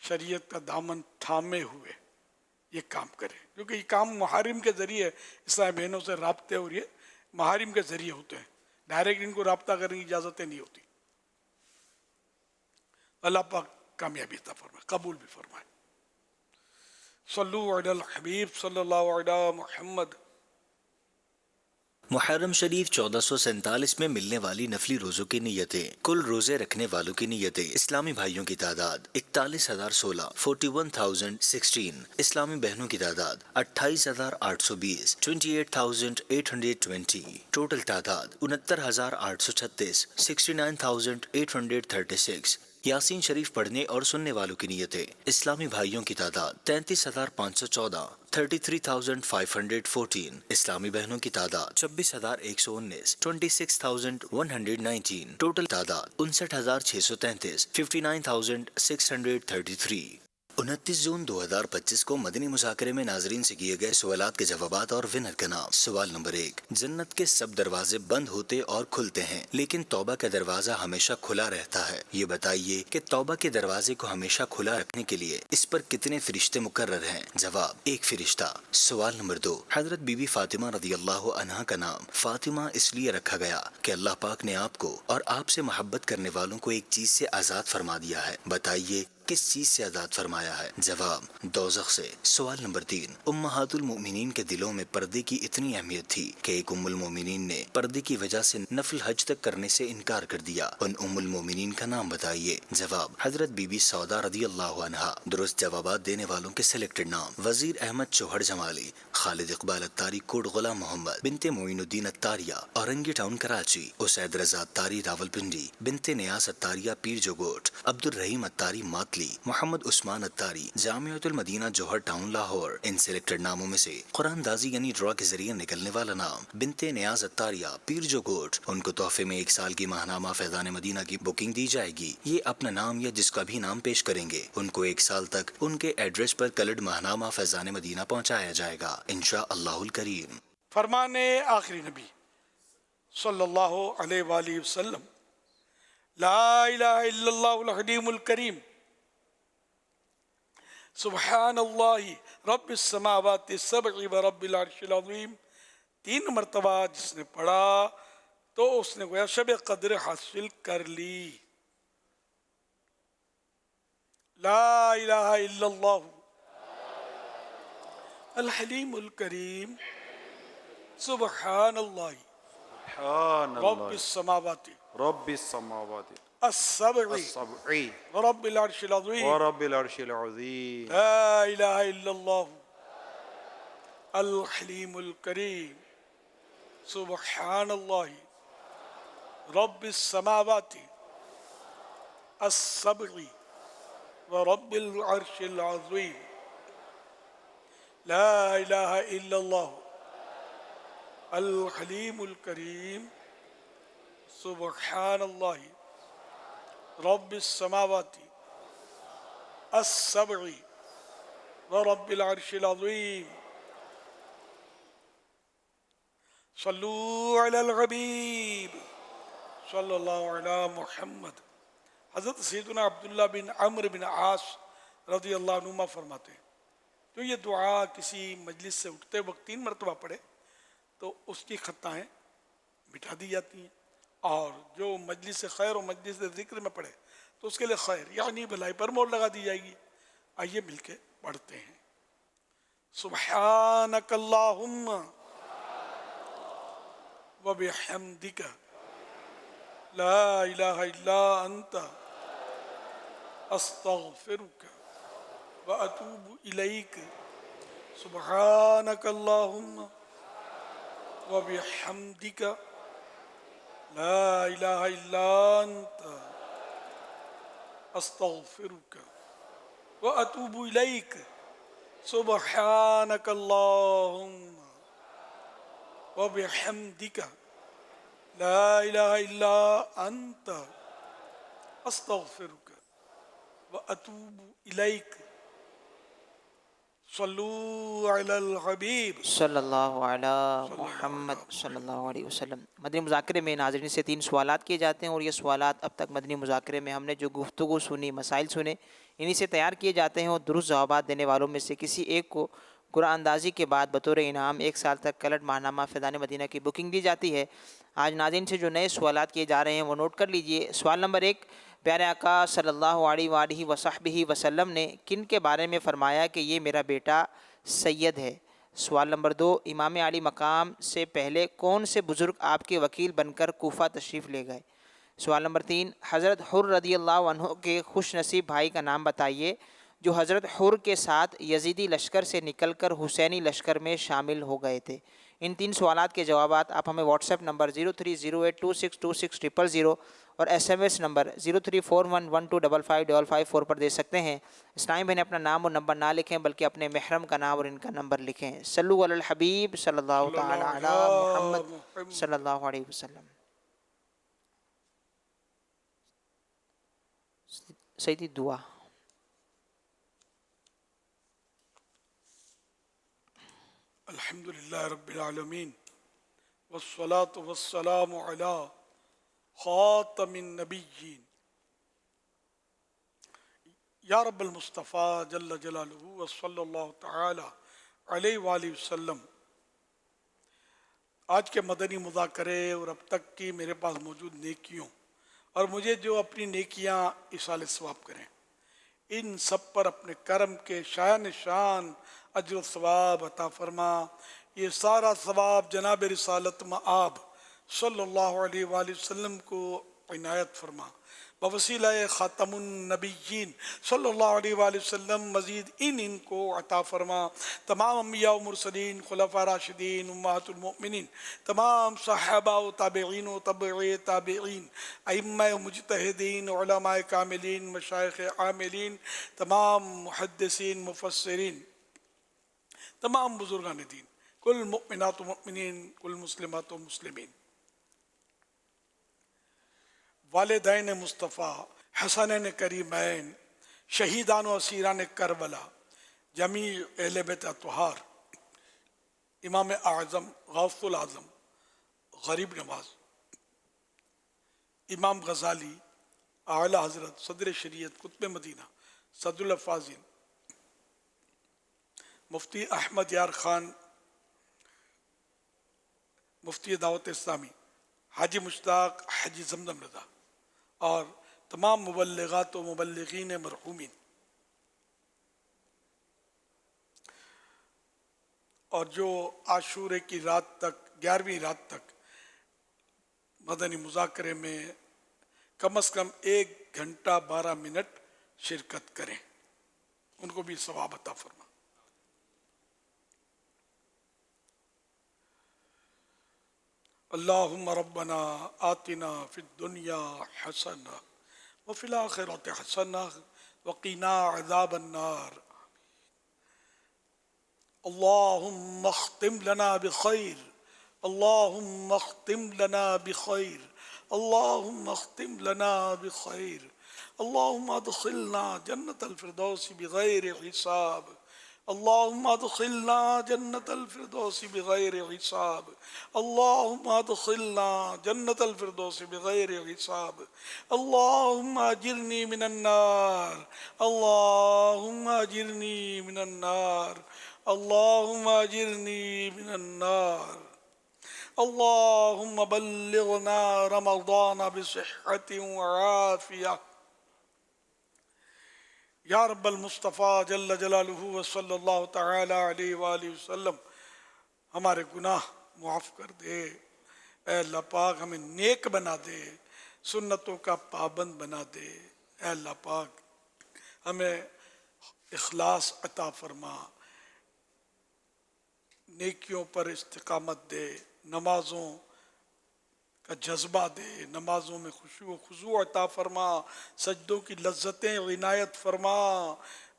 شریعت کا دامن تھامے ہوئے یہ کام کرے، کیونکہ یہ کام محارم کے ذریعے اسلامی بہنوں سے رابطے اور یہ محارم کے ذریعے ہوتے ہیں، ڈائریکٹ ان کو رابطہ کرنے کی اجازتیں نہیں ہوتی. اللہ پاک کامیابی عطا فرمائے، قبول بھی فرمائے. صلو علی الحبیب صلی اللہ علی محمد. محرم شریف 1447 میں ملنے والی نفلی روزوں کی نیتیں. کل روزے رکھنے والوں کی نیتیں. اسلامی بھائیوں کی تعداد 41,016 41,016. اسلامی بہنوں کی تعداد 28,820 28,820. ٹوٹل تعداد 69,836 69,836. یاسین شریف پڑھنے اور سننے والوں کی نیتیں. اسلامی بھائیوں کی تعداد 33,514 33,514. اسلامی بہنوں کی تعداد 26,119 26,119. ٹوٹل تعداد 59,633 59,633. 29 जून 2025 को मदनी मुज़ाकरे में नाजरीन से किए गए सवालात के जवाबात और विनर का नाम। सवाल नंबर 1, जन्नत के सब दरवाजे बंद होते और खुलते हैं लेकिन तौबा का दरवाजा हमेशा खुला रहता है। ये बताइए कि तौबा के दरवाजे को हमेशा खुला रखने के लिए इस पर कितने फरिश्ते मुकर्रर हैं? जवाब, 1 फरिश्ता। सवाल नंबर 2, हजरत बीबी फातिमा रदियल्लाहु अन्हा का नाम फातिमा इसलिए रखा गया कि अल्लाह पाक ने आपको और आपसे मोहब्बत करने वालों को एक चीज से आजाद फरमा दिया है। बताइए किस चीज से आजाद फरमाया है? जवाब, दोज़ख से। सवाल नंबर 3, उम्महातुल मोमिनीन के दिलों में पर्दे की इतनी अहमियत थी कि एक उम्मुल मोमिनीन ने पर्दे की वजह से नफल हज तक करने से इनकार कर दिया। उन उम्मुल मोमिनीन का नाम बताइए। जवाब, हजरत बीबी सौदा रदियल्लाहु अन्हा। दुरुस्त जवाबात देने वालों के सिलेक्टेड नाम: वजीर अहमद चौहड़ जमाली, खालिद इकबाल अत्तारी कोट गुलाम मोहम्मद, बिनते मोइनुद्दीन अत्तारिया औरंगी टाउन कराची, उसैद रजा अत्तारी रावलपिंडी, बिनते नियाज अत्तारिया पीर जोगोट, अब्दुल रहीम अत्तारी मातली, मोहम्मद उस्मान अत्तारी जामियातुल मदीना जौहर टाउन लाहौर। इन सिलेक्टेड नामों में से कुरानदाजी यानी ड्रॉ के जरिए निकलने वाला नाम बिनते नियाज अत्तारिया पीर जोगोट, उनको तोहफे में 1 साल की माहनामा फैजान मदीना की बुकिंग दी जाएगी। ये अपना नाम या जिसका भी नाम पेश करेंगे उनको 1 साल तक उनके एड्रेस पर कलर्ड माहनामा फैजान मदीना पहुँचाया जाएगा इंशा अल्लाहुल करीम। फरमाने आखिरी नबी सल्लल्लाहु अलैहि वसल्लम, ला इलाहा इल्लल्लाहुल हलीमुल करीम, सुब्हानल्लाहि रब्बिस समावाति सब'i व रब्बिल अर्शिल अज़ीम 3 मरतबा जिसने पढ़ा तो उसने गोया शब कद्र हासिल कर ली। ला इलाहा इल्लल्लाहु अल हलीमुल करीम, सुब्हानल्लाहि रब्बिस समावाति السبع ورب العرش العظيم لا إله إلا الله الحليم الكريم سبحان الله رب السماوات السبع ورب العرش العظيم لا إله إلا الله الحليم الكريم سبحان الله رب السماوات السبع ورب العرش العظيم صلوا على الحبيب صلی اللہ علی محمد۔ حضرت سیدنا عبداللہ بن عمرو بن عاص رضی اللہ عنہما فرماتے ہیں جو یہ دعا کسی مجلس سے اٹھتے وقت 3 مرتبہ پڑھے تو اس کی خطائیں مٹا دی جاتی ہیں، اور جو مجلس خیر و مجلس ذکر میں پڑھے تو اس کے لیے خیر یعنی بھلائی پر مور لگا دی جائے گی۔ آئیے مل کے پڑھتے ہیں۔ سبحانک اللہم و بحمدک لا الہ الا انت استغفرک و اتوب الیک۔ سبحانک اللہم و بحمدک لا الہ الا انت استغفرک و اتوب الیک۔ سبحانک اللہم و بحمدک لا الہ الا انت استغفرک و اتوب الیک۔ صلو علی الحبیب صلی اللہ علی محمد صلی اللہ علیہ وسلم۔ مدنی مذاکرے میں ناظرین سے 3 سوالات کیے جاتے ہیں، اور یہ سوالات اب تک مدنی مذاکرے میں ہم نے جو گفتگو سنی، مسائل سنے، انہی سے تیار کیے جاتے ہیں، اور درست جوابات دینے والوں میں سے کسی ایک کو قرآن اندازی کے بعد بطور انعام 1 سال تک کلٹ ماہنامہ فیضان مدینہ کی بکنگ دی جاتی ہے۔ آج ناظرین سے جو نئے سوالات کیے جا رہے ہیں وہ نوٹ کر لیجئے۔ سوال نمبر 1، پیارے آقا صلی اللہ علیہ وآلہ وصحبہ وسلم نے کن کے بارے میں فرمایا کہ یہ میرا بیٹا سید ہے؟ سوال نمبر 2، امام علی مقام سے پہلے کون سے بزرگ آپ کے وکیل بن کر کوفہ تشریف لے گئے؟ سوال نمبر 3، حضرت حر رضی اللہ عنہ کے خوش نصیب بھائی کا نام بتائیے جو حضرت حر کے ساتھ یزیدی لشکر سے نکل کر حسینی لشکر میں شامل ہو گئے تھے۔ ان 3 سوالات کے جوابات آپ ہمیں واٹس ایپ نمبر 0308262600 اور SMS نمبر 0341125555 پر دے سکتے ہیں۔ اسلامی بہنیں اپنا نام اور نمبر نہ لکھیں بلکہ اپنے محرم کا نام اور ان کا نمبر لکھیں۔ صلو علی الحبیب صلی اللہ تعالی علی محمد صلی اللہ علیہ وسلم۔ سیدی دعا۔ अल्हम्दुलिल्लाह रब्बिल आलमीन वस्सलातु वस्सलामु अला खातमिन नबिय्यीन या रब्बल मुस्तफ़ा जल्ल जलालुहु व सल्लल्लाहु तआला अलैहि वसल्लम। आज के मदनी मुज़ाकरे और अब तक की मेरे पास मौजूद नेकियों और मुझे जो अपनी नेकियां इसाले सवाब करें, इन सब पर अपने करम के शान शान अज्र सवाब अता फरमा। ये सारा सवाब जनाब रिसालत मआब सल्लल्लाहु अलैहि वसल्लम को इनायत फरमा। बवसीला ख़ातमुन नबिय्यीन सल्लल्लाहु अलैहि वसल्लम मज़ीद इनको अता फरमा। तमाम अंबिया व मुरसलीन, खुलफा राशिदीन, उम्महातुल मोमिनीन, तमाम सहाबा व ताबिईन व तबए ताबिईन, अइम्मा व मुजतहिदीन, उलमाए कामिलीन, मशाइख़ आमिलीन, तमाम मुहद्दिसीन मुफस्सिरीन, तमाम बुजुर्गान दीन, कुल मुमिनात व मुमिनीन, कुल मुस्लिमात व मुस्लिमीन, वालिदैन मुस्तफ़ा, हसनैन करीमैन, शहीदान व असीरान करबला, जमी अहले बैत अतहार, इमाम आज़म गौसुल आज़म, गरीब नवाज, इमाम गज़ाली, आला हज़रत सदर शरीयत कुतुब मदीना सदरुल अफ़ाज़िल, मुफ्ती अहमद यार ख़ान, मुफ्ती दावत इस्लामी, हाजी मुश्ताक, हाजी जमजम रज़ा और तमाम मुबल्लिगात व मुबल्लिगीन मरहूमीन। और जो आशूरे की रात तक 11वीं रात तक मदनी मुज़ाकरे में कम से कम 1 घंटा 12 मिनट शिरकत करें, उनको भी सवाब अता फरमा। अल्लाहुम्मा रब्बना आतिना फिद दुनिया हसना व फिल आखिरति हसना व क़िना अज़ाबन नार। अल्लाहुम्मा ख़्तिम लना बिख़ैर, अल्लाहुम्मा ख़्तिम लना बिख़ैर, अल्लाहुम्मा ख़्तिम लना बिख़ैर, अल्लाहुम्मा अदख़िलना जन्नतल फ़िरदौस बिग़ैरि हिसाब, अल्लाहुम्मा अदख़िलना जन्नतल फ़िरदौस बिग़ैरि हिसाब, अल्लाहुम्मा अदख़िलना जन्नतल फ़िरदौस बिग़ैरि हिसाब, अल्लाहुम्मा अजिरनी मिनन नार, अल्लाहुम्मा अजिरनी मिनन नार, अल्लाहुम्मा अजिरनी मिनन नार, अल्लाहुम्मा बल्लिग़ना रमज़ान बिसिह्हतिन व आफ़िया। या रब्बल मुस्तफ़ा जल्ल जलालुहु व सल्लल्लाहु तआला अलैहि वसल्लम, हमारे गुनाह मुआफ़ कर दे। ऐ अल्लाह पाक हमें नेक बना दे, सुन्नतों का पाबंद बना दे। ऐ अल्लाह पाक हमें इखलास अता फरमा, नेकियों पर इस्तिकामत दे, नमाज़ों का जज्बा दे, नमाजों में खुशू व खुजू अता फरमा, सजदों की लज्जतें इनायत फरमा।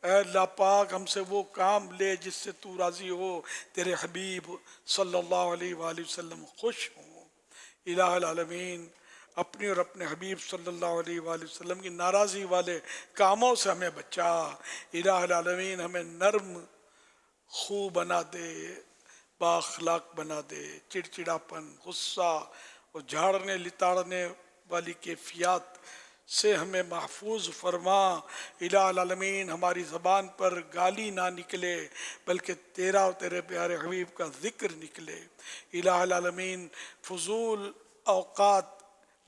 ऐ अल्लाह पाक हमसे वो काम ले जिससे तू राज़ी हो, तेरे हबीब सल्लल्लाहु अलैहि वसल्लम खुश हों। इलाहुल आलमीन, अपने और अपने हबीब सल्लल्लाहु अलैहि वसल्लम की नाराज़ी वाले कामों से हमें बचा। इलाहुल आलमीन, हमें नर्म खू बना दे, बाअखलाक बना दे। चिड़चिड़ापन, गुस्सा और झाड़ने लिताड़ने वाली कैफियत से हमें महफूज फरमा। इलाहुल आलमीन, हमारी ज़बान पर गाली ना निकले बल्कि तेरा और तेरे प्यारे हबीब का ज़िक्र निकले। इलाहुल आलमीन, फ़ुज़ूल औक़ात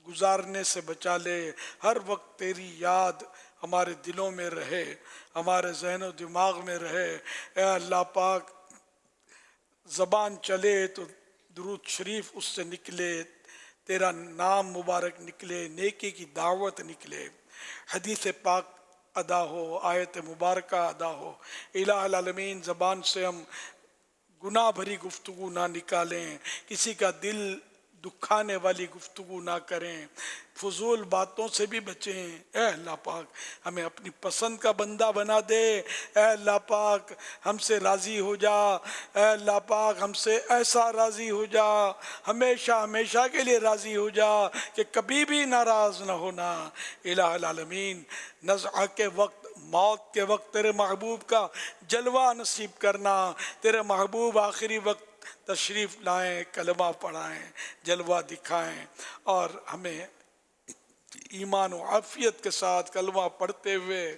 गुजारने से बचा ले, हर वक्त तेरी याद हमारे दिलों में रहे, हमारे ज़हन और दिमाग में रहे। ऐ अल्लाह पाक, ज़बान चले तो दुरूद शरीफ उससे निकले, तेरा नाम मुबारक निकले, नेकी की दावत निकले, हदीस पाक अदा हो, आयत मुबारक अदा हो। इलाहुल आलमीन, ज़बान से हम गुनाह भरी गुफ्तगू ना निकालें, किसी का दिल दुखाने वाली गुफ्तगू ना करें, फजूल बातों से भी बचें। ऐ अल्लाह पाक, हमें अपनी पसंद का बंदा बना दे। ऐ अल्लाह पाक, हमसे राज़ी हो जा। ऐ अल्लाह पाक, हमसे ऐसा राज़ी हो जा, हमेशा हमेशा के लिए राज़ी हो जा कि कभी भी नाराज़ ना होना। इलाहुल आलमीन, नज़अ के वक्त, मौत के वक्त तेरे महबूब का जलवा नसीब करना। तेरे महबूब आखिरी वक्त تشریف لائیں، کلمہ پڑھائیں، جلوہ دکھائیں اور ہمیں ایمان و عافیت کے ساتھ کلمہ پڑھتے ہوئے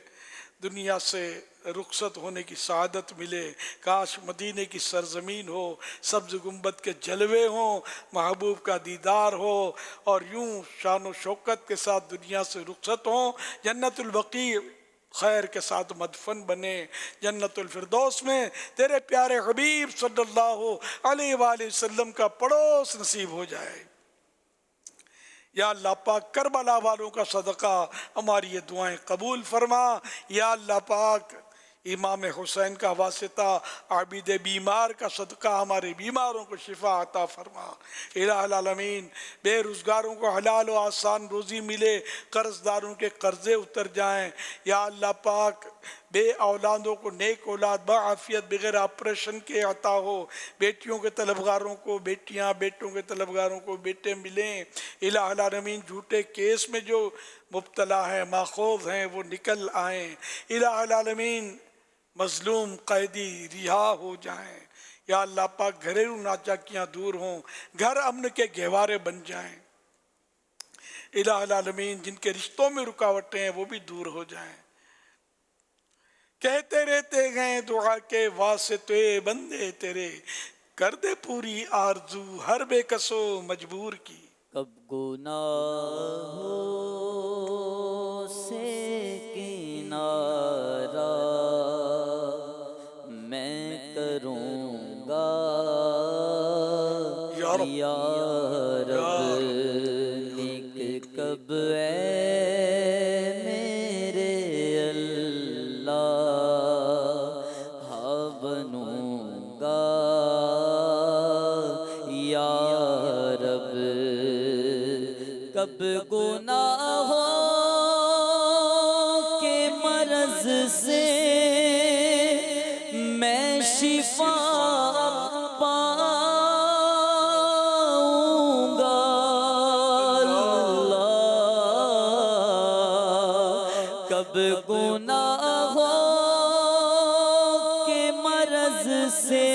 دنیا سے رخصت ہونے کی سعادت ملے۔ کاش مدینے کی سرزمین ہو، سبز گنبد کے جلوے ہوں، محبوب کا دیدار ہو اور یوں شان و شوکت کے ساتھ دنیا سے رخصت ہوں، جنت البقیع خیر کے ساتھ مدفن بنے، جنت الفردوس میں تیرے پیارے حبیب صلی اللہ علیہ وآلہ وسلم کا پڑوس نصیب ہو جائے۔ یا اللہ پاک کربلا والوں کا صدقہ ہماری یہ دعائیں قبول فرما۔ یا اللہ پاک امام حسین کا واسطہ عابد بیمار کا صدقہ ہمارے بیماروں کو شفا عطا فرما۔ الہ العالمین بے روزگاروں کو حلال و آسان روزی ملے، قرض داروں کے قرضے اتر جائیں۔ یا اللہ پاک بے اولادوں کو نیک اولاد بعافیت بغیر آپریشن کے عطا ہو، بیٹیوں کے طلبگاروں کو بیٹیاں، بیٹوں کے طلبگاروں کو بیٹے ملیں۔ الہ العالمین جھوٹے کیس میں جو مبتلا ہیں، ماخوذ ہیں، وہ نکل آئیں۔ الہ العالمین مظلوم قیدی رہا ہو جائیں۔ یا اللہ پاک گھریلو ناچاکیاں دور ہوں، گھر امن کے گہوارے بن جائیں۔ الہ العالمین جن کے رشتوں میں رکاوٹیں ہیں وہ بھی دور ہو جائیں۔ کہتے رہتے ہیں دعا کے واسطے بندے تیرے، کر دے پوری آرزو ہر بے کسو مجبور کی۔ کب گناہوں سے کنارہ میں کروں گا یا رب، نیک کب اے میرے اللہ ہاں بنوں گا یا رب، کب گناہوں کے مرض سے میں شفا پاؤں گا اللہ، کب گناہوں کے مرض سے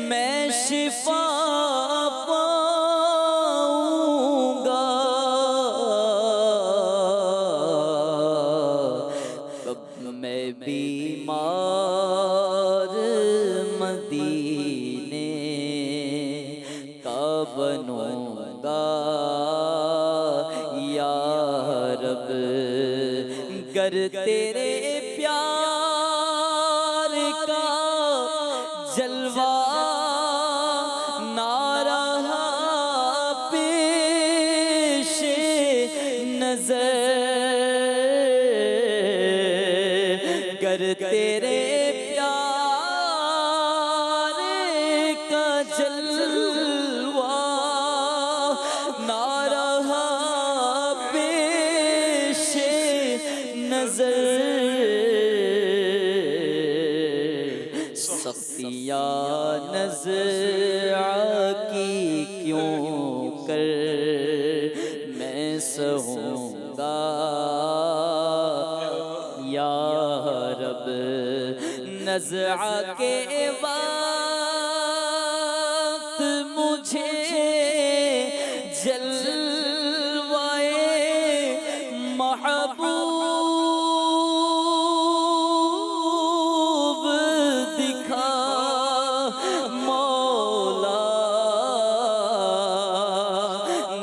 میں شفا بیمار مدینے کا بنوں گا یا رب، گر تیرے پیار کا جلوہ نہ رہا پیش نظر، تیرے پیار کا جلوہ نہ رہا پیش نظر، سختیاں نزع کی کیوں کر میں سہوں گا یا رب، نزع کے وقت مجھے جلوائے محبوب دکھا مولا،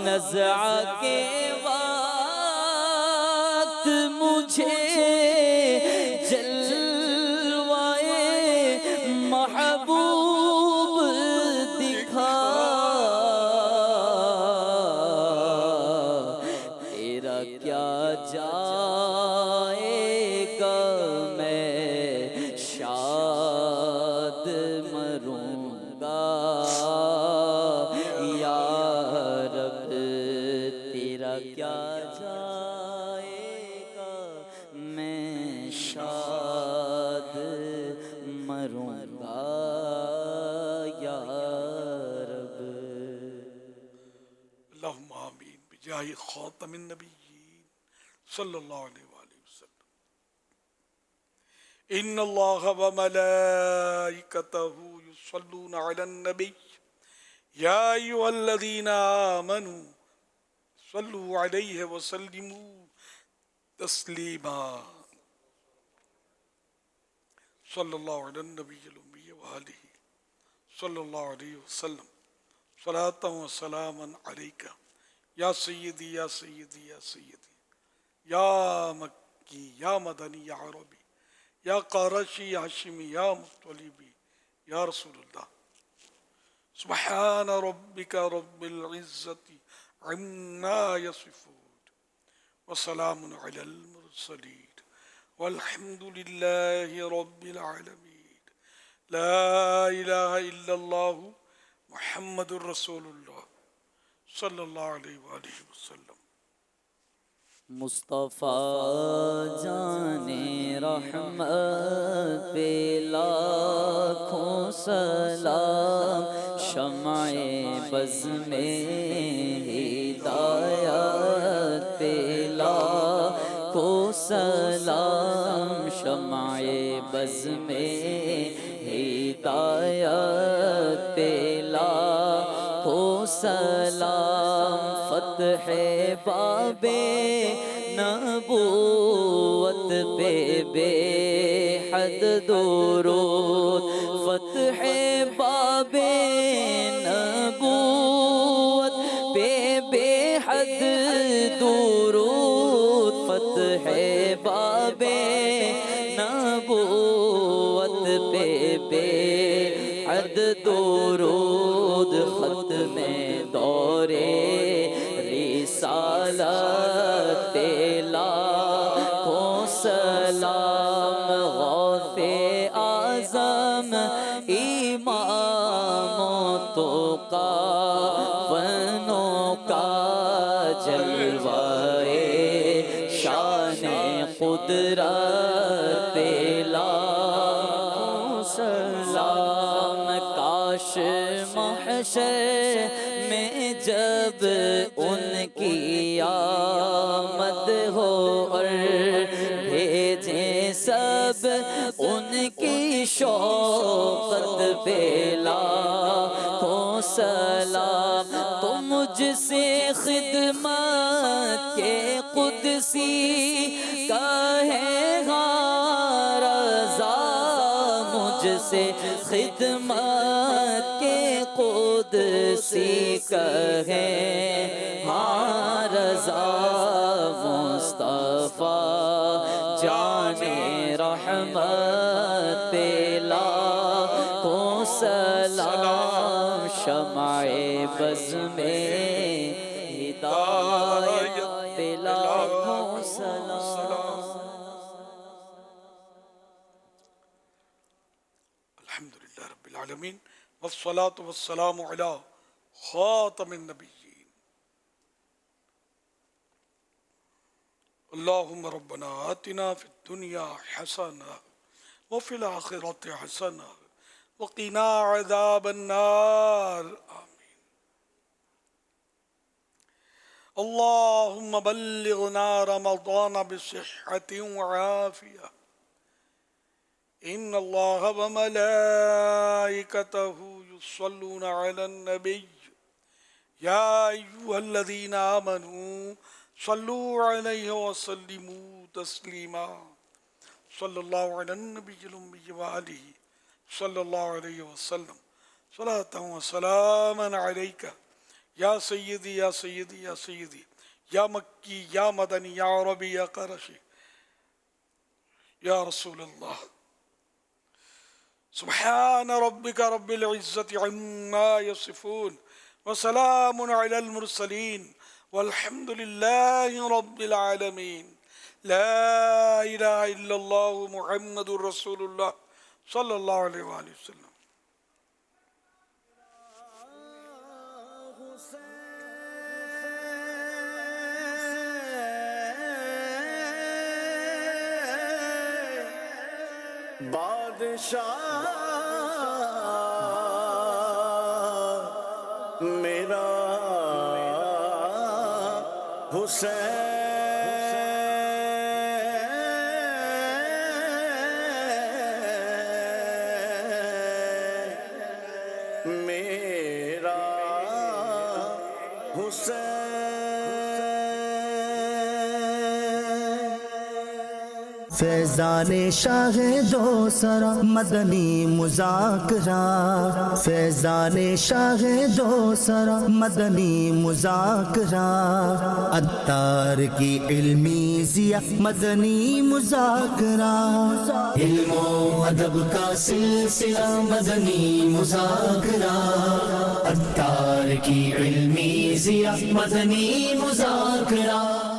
نزع کے وقت مجھے محبوب دکھا، تیرا کیا جائے گا میں شاد مروں گا یا رب، تیرا کیا جائے گا میں شاد مروں گا یا رب۔ اللہم آمین بجاہ خاتم النبیین صلی اللہ علیہ وآلہ وسلم۔ إن الله وملائكته يصلون على النبي يا أيها الذين آمنوا صلوا عليه وسلموا تسليما صلى الله على النبي الأمي وآله صلى الله عليه وسلم صلاة وسلاما عليك يا سيدي يا سيدي يا سيدي يا مكي يا مدني يا عربي يا قرشي يا هاشمي يا مطلبي يا رسول الله سبحان ربك رب العزة عما يصفون وسلام على المرسلين والحمد لله رب العالمين لا إله إلا الله محمد رسول الله صلی اللہ علیہ وآلہ وسلم. مصطفیٰ جان رحمت پہ لاکھوں سلام، شمع بز میں ہدایت پہ لاکھوں سلام، شمع بز میں ہدایت پہ لاکھوں سلام، فتح باب نبوت پہ بے حد درود، فتح باب نبوت پہ بے حد درود، فتح باب نبوت پہ بے حد درود، ختم دورے رسالت لاکھوں سلام، غوث اعظم امام تقی فنوں کا جلوہ شان قدرت لاکھوں سلام، کاش محشر میں جب ان کی آمد ہو اور بھیجیں سب ان کی شوقت پہ لاکھوں سلام، تو مجھ سے خدمت کے قدسی کہے ہاں رضا، مجھ سے خدمت کے قدسی کہے ہاں رضا، مصطفیٰ جان رحمت پہ لاکھوں سلام، شمع بز میں ہدایت پہ لاکھوں سلام. الحمدللہ رب العالمین والصلاة والسلام علی خاتم النبیین. اللہم ربنا آتنا فی الدنیا حسنہ وفی الآخرۃ حسنہ وقنا عذاب النار آمین. اللہم بلغنا رمضان بصحة وعافیہ. ان اللہ وملائکتہ یصلون علی النبی یا ایہا الذین آمنوا صلوا علیہ وسلموا تسلیما صلی اللہ علی النبی الأمی وآلہ صلی اللہ علیہ وسلم صلاة وسلاما علیکہ یا سیدی یا سیدی یا سیدی یا مکی یا مدنی یا عربی یا قرشی یا رسول اللہ. سبحان ربك رب العزة عما يصفون وسلام على المرسلين والحمد لله رب العالمين. لا إله إلا الله محمد رسول الله صلى الله عليه وآله وسلم. بادشاہ میرا حسین فیضان شاہ دو سرا مدنی مذاکرہ، فیضان شاہ دو سرا مدنی مذاکرہ، عطار کی علمی ضیاء مدنی مذاکرہ، علم و ادب کا سلسلہ مدنی مذاکرہ، عطار کی علمی ضیاء مدنی مذاکرہ۔